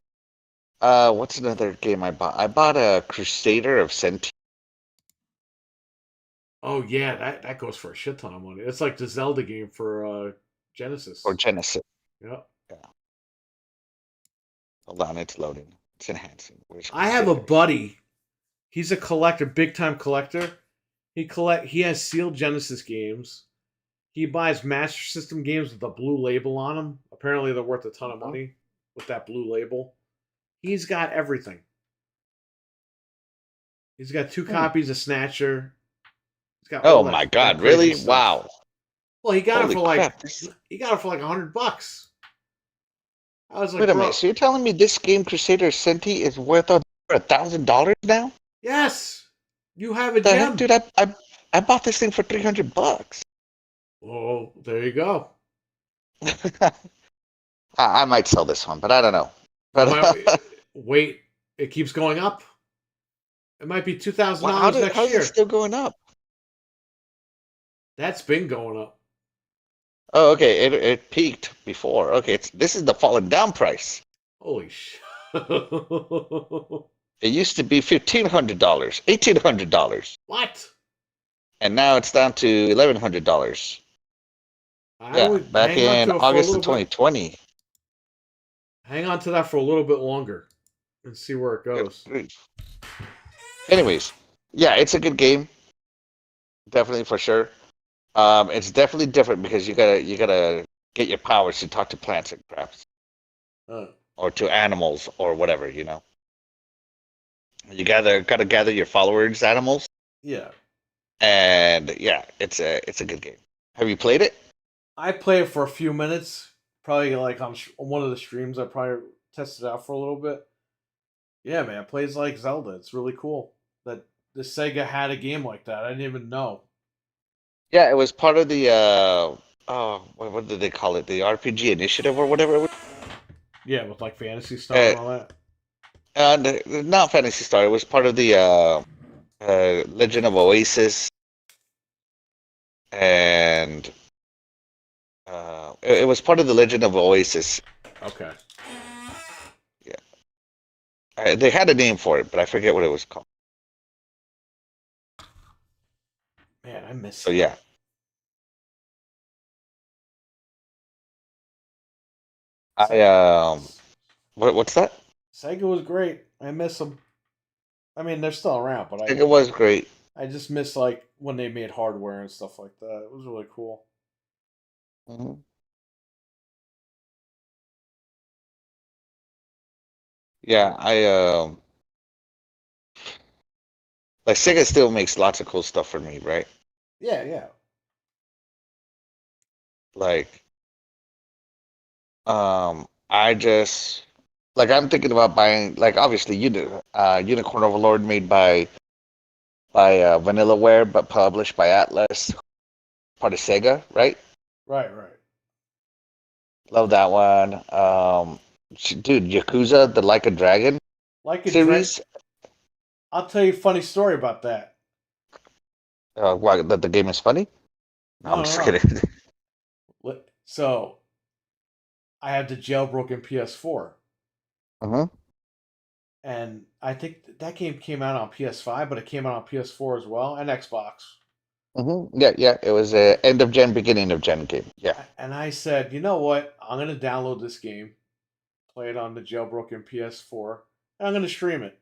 What's another game I bought? I bought a Crusader of Senti
Oh yeah, that goes for a shit ton of money. It's like the Zelda game for Genesis.
or Genesis.
Yep.
Yeah. Hold on, it's loading. It's enhancing. Where's
I have a
Crusader?
buddy. He's a collector, big time collector. He has sealed Genesis games. He buys Master System games with a blue label on them. Apparently they're worth a ton of money with that blue label. He's got everything. He's got 2 copies of Snatcher. He's got
Oh
all
my
that
God!
crazy
Really?
stuff.
Wow!
Well, he got
Holy
it for like
crap!
$100. I was like,
Wait a
bro,
minute. So you're telling me this game Crusader of Senti is worth $1,000 now?
yes, you have a
The heck,
gem.
dude! I bought this thing for $300.
Oh, there you go.
I might sell this one, but I don't know.
You
But
might wait. It keeps going up. It might be
how
$2,000 next
is it
year.
still going up?
That's been going up.
Oh, okay. It peaked before. Okay, this is the fallen down price.
Holy shit.
It used to be $1,500, $1,800,
What?
and now it's down to $1,100.
I
Yeah,
would
back
hang on
in
to it for a
August of
little bit.
2020.
Hang on to that for a little bit longer and see where it
Good
goes.
grief. Anyways, yeah, it's a good game, definitely for sure. It's definitely different because you gotta get your powers to talk to plants and crap,
Uh,
or to animals or whatever. You gotta gather your followers, animals,
yeah.
and yeah, it's a good game. Have you played it?
I play it for a few minutes. Probably like on one of the streams, I probably tested it out for a little bit. Yeah, man, it plays like Zelda. It's really cool that the Sega had a game like that. I didn't even know.
Yeah, it was part of the oh, what did they call it? The RPG initiative or whatever it was.
Yeah, with like Fantasy Star
Uh,
and all that.
Not Fantasy Star. It was part of the Legend of Oasis, and it was part of the Legend of Oasis.
Okay.
Yeah, they had a name for it, but I forget what it was called.
Man, I miss
So
it.
yeah, what's that?
Sega was great. I miss them. I mean, they're still around, but
I think it was great.
I just miss like when they made hardware and stuff like that. It was really cool.
Mhm. Yeah, I like Sega still makes lots of cool stuff for me, right?
Yeah, yeah.
Like, I just like I'm thinking about buying like obviously Unicorn Overlord made by Vanillaware but published by Atlas, part of Sega, right?
Right, right.
Love that one. Dude, Yakuza, the Like a Dragon
Like a Dread.
series.
I'll tell you a funny story about that.
What, that the game is funny? No,
No,
I'm
no,
just
no.
kidding.
So I had the jailbroken PS4,
hmm
and I think that game came out on PS5, but it came out on PS4 as well and Xbox.
Yeah, yeah. It was a end of gen, beginning of gen game. Yeah.
And I said, you know what? I'm gonna download this game, play it on the jailbroken PS4, and I'm gonna stream it.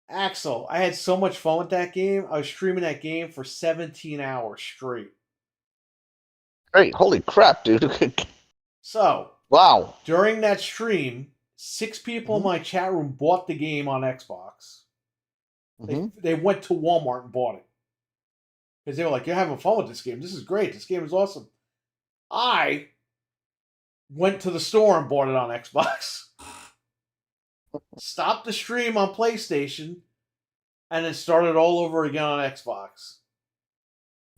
Axel, I had so much fun with that game. I was streaming that game for 17 hours straight.
Great. Holy crap, dude.
So,
Wow.
during that stream, 6 people in
hmm
my chat room bought the game on Xbox.
hmm
They went to Walmart and bought it. Because they were like, you're having fun with this game. This is great. This game is awesome. I went to the store and bought it on Xbox. Stopped the stream on PlayStation and then started all over again on Xbox.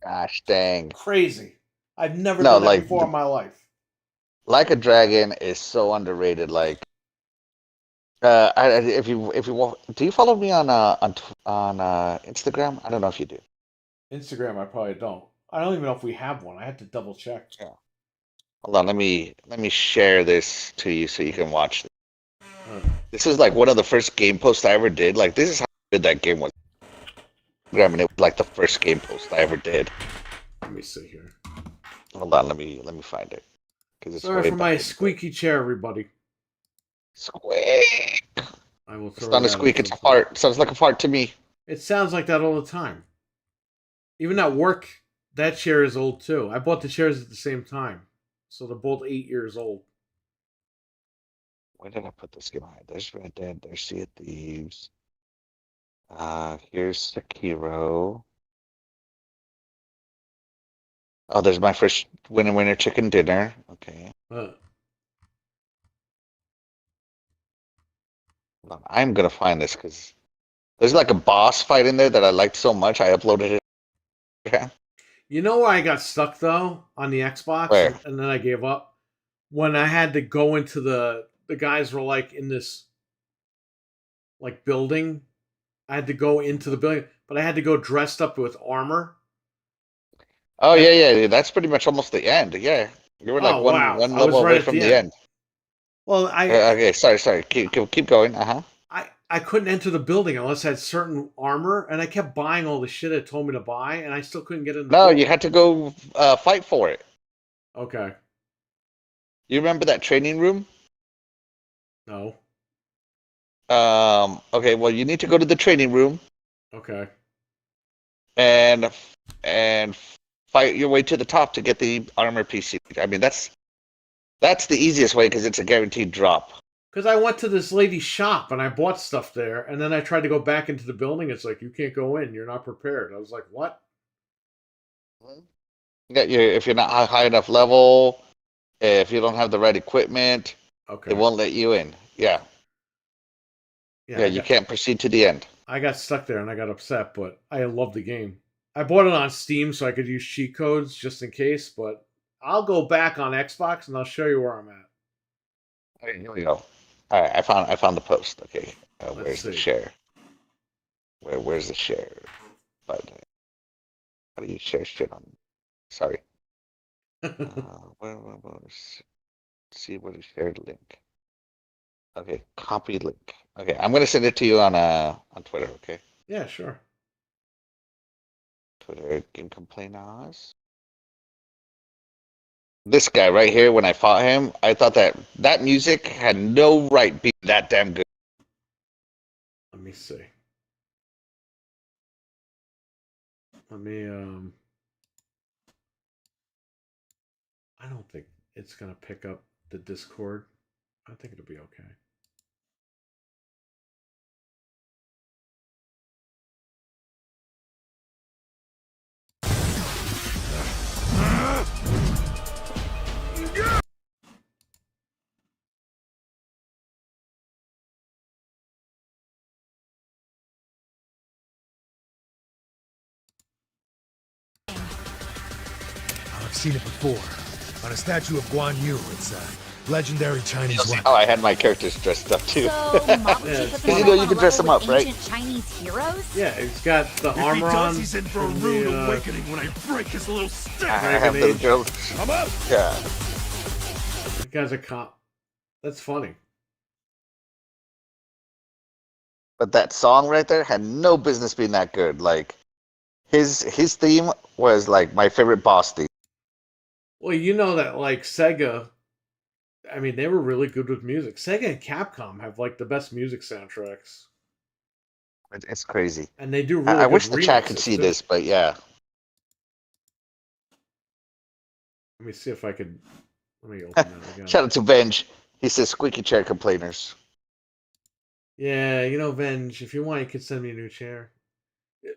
Gosh dang.
Crazy. I've never
No,
done that
like
before in my life.
Like a Dragon is so underrated. Like, if you do you follow me on Instagram? I don't know if you do.
Instagram, I probably don't. I don't even know if we have one. I had to double check.
Yeah. Hold on, let me share this to you so you can watch this. This is like one of the first game posts I ever did. Like, this is how good that game was. I mean, it was like the first game post I ever did.
Let me see here.
Hold on, let me find it. Because it's
Sorry
way
for
back
my
in the day.
squeaky chair, everybody.
Squeak.
I will
It's
throw
not a
that
squeak.
into
It's
the
a fart. Sounds like a fart to me.
It sounds like that all the time. Even at work, that chair is old too. I bought the chairs at the same time. So they're both 8 years old.
Where did I put this game? There's Red Dead. There's Sea of Thieves. Here's Sekiro. Oh, there's my first winner chicken dinner. Okay.
Uh,
Hold on. I'm gonna find this because there's like a boss fight in there that I liked so much. I uploaded it. Yeah.
you know where I got stuck though on the Xbox,
Where?
and then I gave up when I had to go into the guys were like in this like building. I had to go into the building, but I had to go dressed up with armor.
Oh yeah. That's pretty much almost the end. Yeah, you were like
Oh
one
wow,
one
I was
level
right
away
at
from
the
the
end.
end.
Well,
Okay, sorry. Keep going. Uh huh.
I couldn't enter the building unless I had certain armor, and I kept buying all the shit it told me to buy, and I still couldn't get in the
No, you
building.
had to go fight for it.
Okay,
You remember that training room?
no,
Okay, well, you need to go to the training room
okay,
and and fight your way to the top to get the armor PC. I mean, that's the easiest way because it's a guaranteed drop.
because I went to this lady's shop and I bought stuff there, and then I tried to go back into the building. It's like you can't go in. You're not prepared. I was like, what?
Yeah, if you're not high enough level, if you don't have the right equipment, it
Okay,
won't let you in. Yeah,
yeah,
yeah, you can't proceed to the end.
I got stuck there and I got upset, but I love the game. I bought it on Steam so I could use cheat codes just in case, but I'll go back on Xbox and I'll show you where I'm at.
Okay, here we go. All right, I found the post. Okay,
Let's
where's the
see.
share? Where's the share button? How do you share shit on? Sorry. See what is shared link. Okay, copy link. Okay, I'm gonna send it to you on Twitter. Okay,
Yeah, sure.
Twitter game complainers. This guy right here, when I fought him, I thought that music had no right being that damn good.
Let me see. Let me I don't think it's gonna pick up the Discord. I think it'll be okay.
I've seen it before. On a statue of Guan Yu, it's a legendary Chinese weapon.
Oh, I had my characters dressed up too.
So, Mabuchi put
Because
this
you know
up
you
on
can
a
dress
level
them up,
with
right?
ancient Chinese heroes?
Yeah, it's got the
If he
armor on.
does, he's in for a
from
rude
the,
awakening when I break his little stick.
I have the girls.
I'm up.
Yeah.
The guy's a cop. That's funny.
But that song right there had no business being that good. Like his theme was like my favorite boss theme.
Well, you know that like Sega, I mean, they were really good with music. Sega and Capcom have like the best music soundtracks,
It's crazy.
and they do really
I
good
wish the chat could
remixes,
see
too.
this, but yeah.
Let me see if I could. Let me open that again.
Shout out to Venge. He says squeaky chair complainers.
Yeah, you know, Venge, if you want, you can send me a new chair.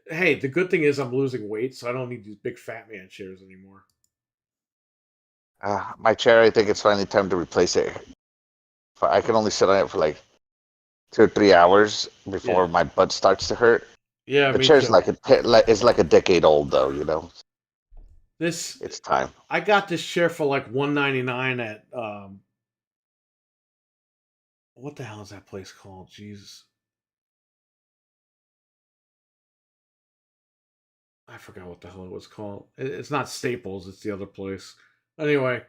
Hey, the good thing is I'm losing weight, so I don't need these big fat man chairs anymore.
My chair, I think it's finally time to replace it. I can only sit on it for like 2 or 3 hours before
Yeah.
my butt starts to hurt.
Yeah,
The
me
chair's
too.
it's like a decade old though, you know.
This
It's time.
I got this chair for like $199 at what the hell is that place called? Jesus. I forgot what the hell it was called. It's not Staples, it's the other place. Anyway,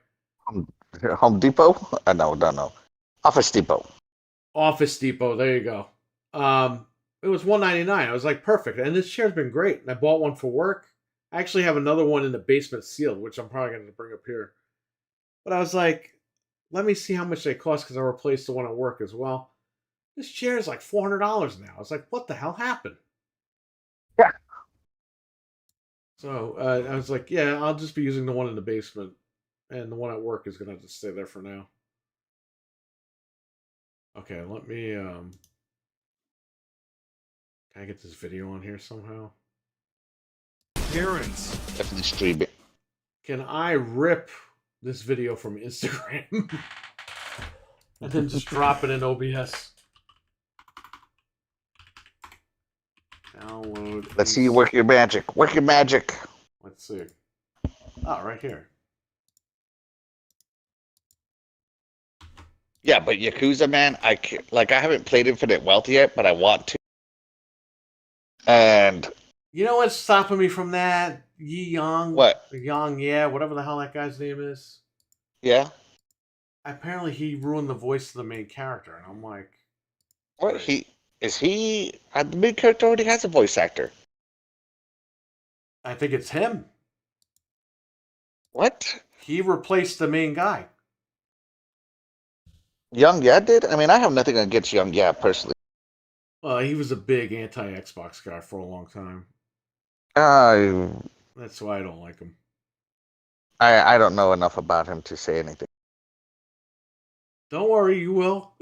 Home Depot? No. Office Depot.
Office Depot, there you go. It was $199. I was like, perfect. And this chair's been great. And I bought one for work. I actually have another one in the basement sealed, which I'm probably going to bring up here. But I was like, let me see how much they cost because I replaced the one at work as well. This chair is like $400 now. I was like, what the hell happened?
Yeah.
So I was like, yeah, I'll just be using the one in the basement. And the one at work is going to have to stay there for now. Okay, let me... Can I get this video on here somehow?
Appearance.
Definitely stream it.
Can I rip this video from Instagram? And then just drop it in OBS. Download.
Let's see you work your magic. Work your magic.
Let's see. Oh, right here.
Yeah, but Yakuza, man, I haven't played Infinite Wealth yet, but I want to. And
You know what's stopping me from that? Yi Yang.
What?
Or Yang, yeah, whatever the hell that guy's name is.
Yeah.
Apparently, he ruined the voice of the main character, and I'm like,
What
right.
he is he? The main character already has a voice actor.
I think it's him.
What?
He replaced the main guy.
Young Yeah did? I mean, I have nothing against Young Yeah personally.
He was a big anti-Xbox guy for a long time.
Uh,
That's why I don't like him.
I don't know enough about him to say anything.
Don't worry, you will.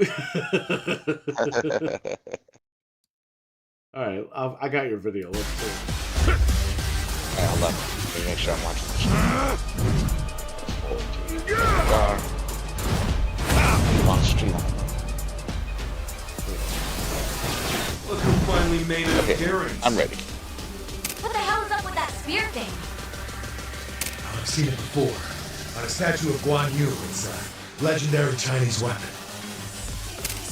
All right, I got your video. Let's see.
Alright, hold on. Let me make sure I'm watching this. On stream.
Look who finally made an
Okay,
appearance.
I'm ready.
What the hell is up with that spear thing?
I've seen it before. On a statue of Guan Yu, it's a legendary Chinese weapon.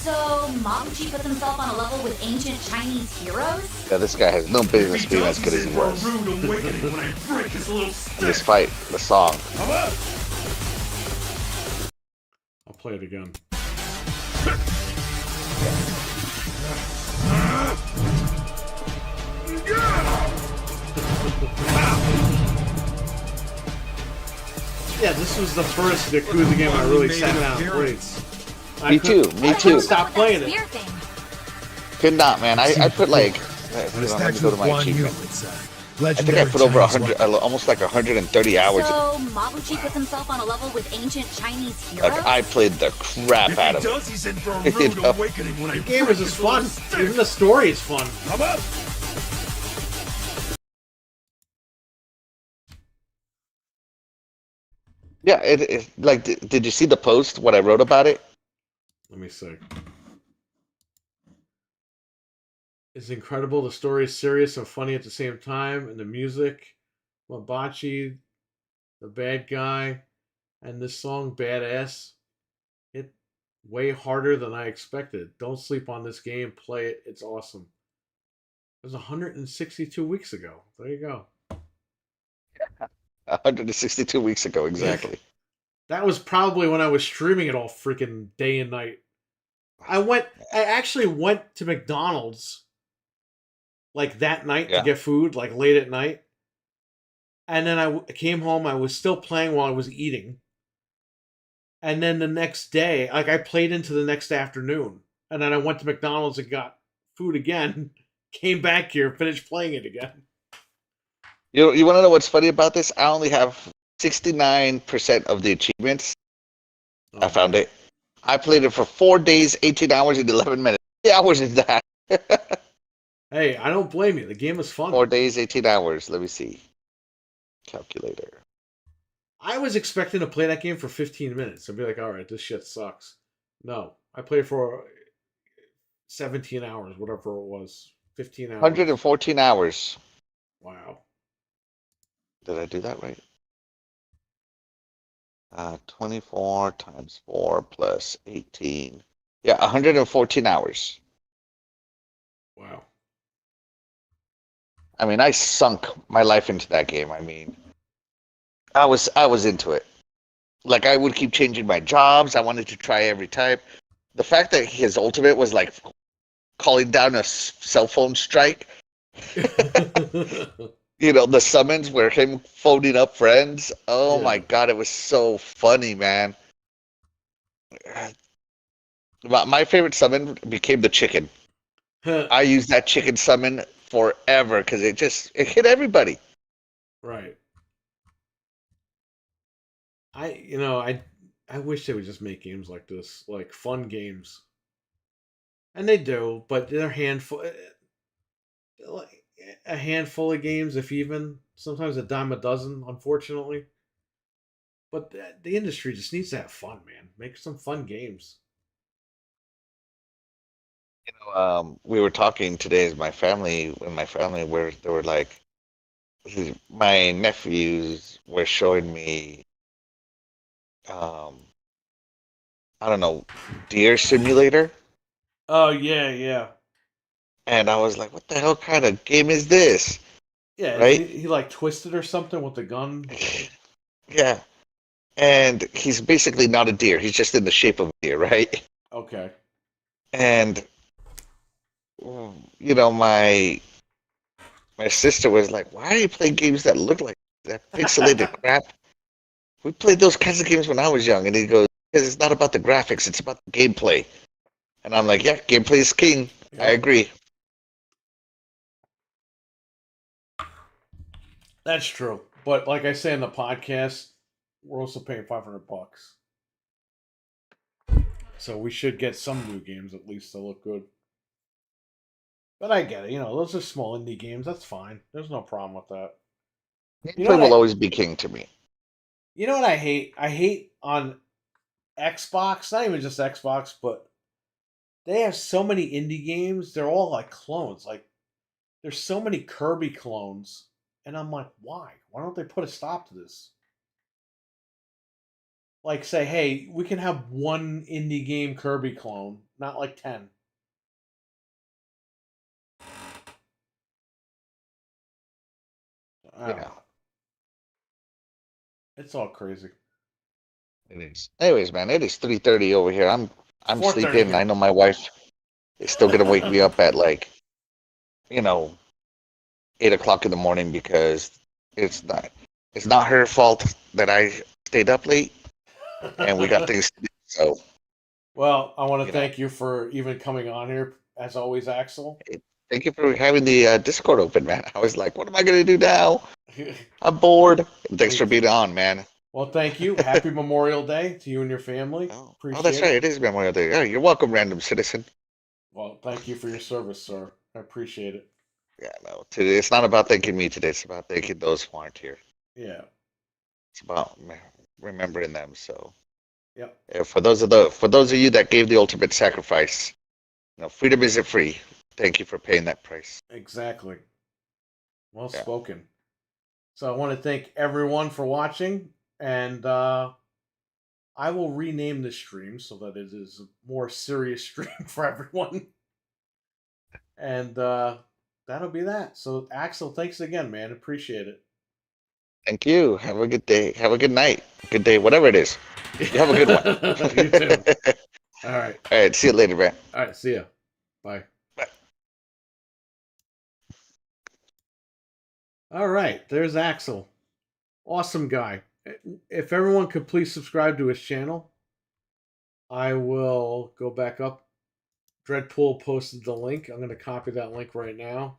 So, Mabuchi puts himself on a level with ancient Chinese heroes?
Yeah, this guy has no business being as good as he was.
Rude awakening when I break his little
In this fight, the song.
I'll play it again. Yeah, this was the first Yakuza game I really sat down and played.
Me too, me too.
Stop playing it.
Spear thing.
Could not, man. I put like,
On a
let me
statue
go
of
to my
Guan Yu,
achievement.
it's a
I think
legendary
I put over
Chinese
100,
weapon.
almost like 130 hours.
So, Mabuchi puts himself on a level with ancient Chinese heroes?
Like I played the crap
If
out
he
of it.
does, he's in for a
You
rude
know?
awakening when I
The game
break
is
his
fun.
little stick.
Even the story is fun.
Come up.
Yeah, it like, did you see the post? What I wrote about it?
Let me see. It's incredible. The story is serious and funny at the same time, and the music, Mabachi, the bad guy, and this song, Badass, hit way harder than I expected. Don't sleep on this game. Play it. It's awesome. It was 162 weeks ago. There you go.
162 weeks ago, exactly.
That was probably when I was streaming it all freaking day and night. I actually went to McDonald's like that night
Yeah.
to get food, like late at night. And then I came home. I was still playing while I was eating. And then the next day, like I played into the next afternoon. And then I went to McDonald's and got food again. Came back here, finished playing it again.
You want to know what's funny about this? I only have 69% of the achievements. I found it. I played it for 4 days, 18 hours, and 11 minutes. 3 hours is that.
Hey, I don't blame you. The game is fun.
4 days, 18 hours. Let me see. Calculator.
I was expecting to play that game for 15 minutes. I'd be like, all right, this shit sucks. No, I played for 17 hours, whatever it was. 15 hours.
114 hours.
Wow.
Did I do that right? 24 times 4 plus 18. Yeah, 114 hours.
Wow.
I mean, I sunk my life into that game. I mean, I was into it. Like I would keep changing my jobs. I wanted to try every type. The fact that his ultimate was like calling down a cell phone strike. You know, the summons were him phoning up friends. Oh my
Yeah.
god, it was so funny, man. My favorite summon became the chicken. I used that chicken summon forever because it hit everybody.
Right. I wish they would just make games like this, like fun games. And they do, but they're like a handful of games, if even. Sometimes a dime a dozen, unfortunately. But the industry just needs to have fun, man. Make some fun games.
You know, we were talking today as my family, where they were like, my nephews were showing me, I don't know, Deer Simulator,
Oh yeah, yeah.
and I was like, what the hell kind of game is this?
Yeah,
right?
he like twisted or something with the gun?
Yeah. And he's basically not a deer. He's just in the shape of a deer, right?
Okay.
And you know, my sister was like, "Why are you playing games that look like that pixelated crap?" We played those kinds of games when I was young, and he goes, "Because it's not about the graphics; it's about the gameplay." And I'm like, "Yeah, gameplay is king. I
Yep.
agree."
That's true. But like I say in the podcast, we're also paying $500. So we should get some new games at least to look good. But I get it. Those are small indie games. That's fine. There's no problem with that. You know
Gameplay
what
will
I
always be king to me.
you know what I hate? I hate on Xbox, not even just Xbox, but they have so many indie games. They're all like clones. Like there's so many Kirby clones. And I'm like, why? Why don't they put a stop to this? Like say, hey, we can have one indie game Kirby clone, not like 10. I don't
Yeah,
know. It's all crazy.
it is. Anyways, man, it is 3:30 over here. I'm
4:30
sleeping. I
here.
know my wife is still gonna wake me up at like, you know, 8 o'clock in the morning because it's not it's not her fault that I stayed up late and we got things to do. So,
Well, I want to
you know,
thank you for even coming on here, as always, Axel.
thank you for having the Discord open, man. I was like, what am I gonna do now? I'm bored. And thanks for being on, man.
Well, thank you. Happy Memorial Day to you and your family.
Oh, that's
Appreciate
right.
it.
It is Memorial Day. Oh, you're welcome, random citizen.
Well, thank you for your service, sir. I appreciate it.
Yeah, no. Today it's not about thanking me today. It's about thanking those who aren't here.
Yeah.
It's about remembering them. So,
Yep.
yeah, for those of you that gave the ultimate sacrifice, freedom isn't free. Thank you for paying that price.
Exactly. Well
Yeah.
spoken. So I want to thank everyone for watching, and I will rename this stream so that it is a more serious stream for everyone. And that'll be that. So Axel, thanks again, man. Appreciate it.
Thank you. Have a good day. Have a good night. Good day, whatever it is. You have a good one.
You too. All right.
All right. See you later, man.
All right. See ya. Bye.
Bye.
All right. There's Axel. Awesome guy. If everyone could please subscribe to his channel, I will go back up. Dreadpool posted the link. I'm going to copy that link right now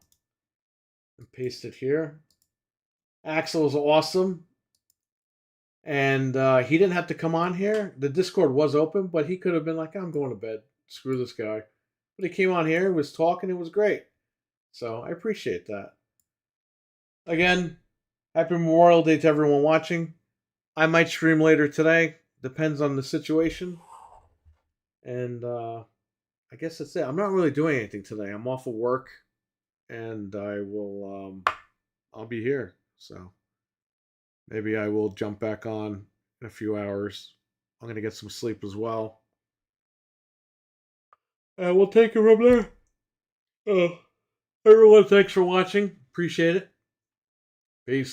and paste it here. Axel is awesome. And he didn't have to come on here. The Discord was open, but he could have been like, I'm going to bed. Screw this guy. But he came on here, was talking, it was great. So I appreciate that. Again, happy Memorial Day to everyone watching. I might stream later today. Depends on the situation. And I guess that's it. I'm not really doing anything today. I'm off of work. And I'll be here. So maybe I will jump back on in a few hours. I'm going to get some sleep as well. And we'll take it from there. Everyone, thanks for watching. Appreciate it. Peace.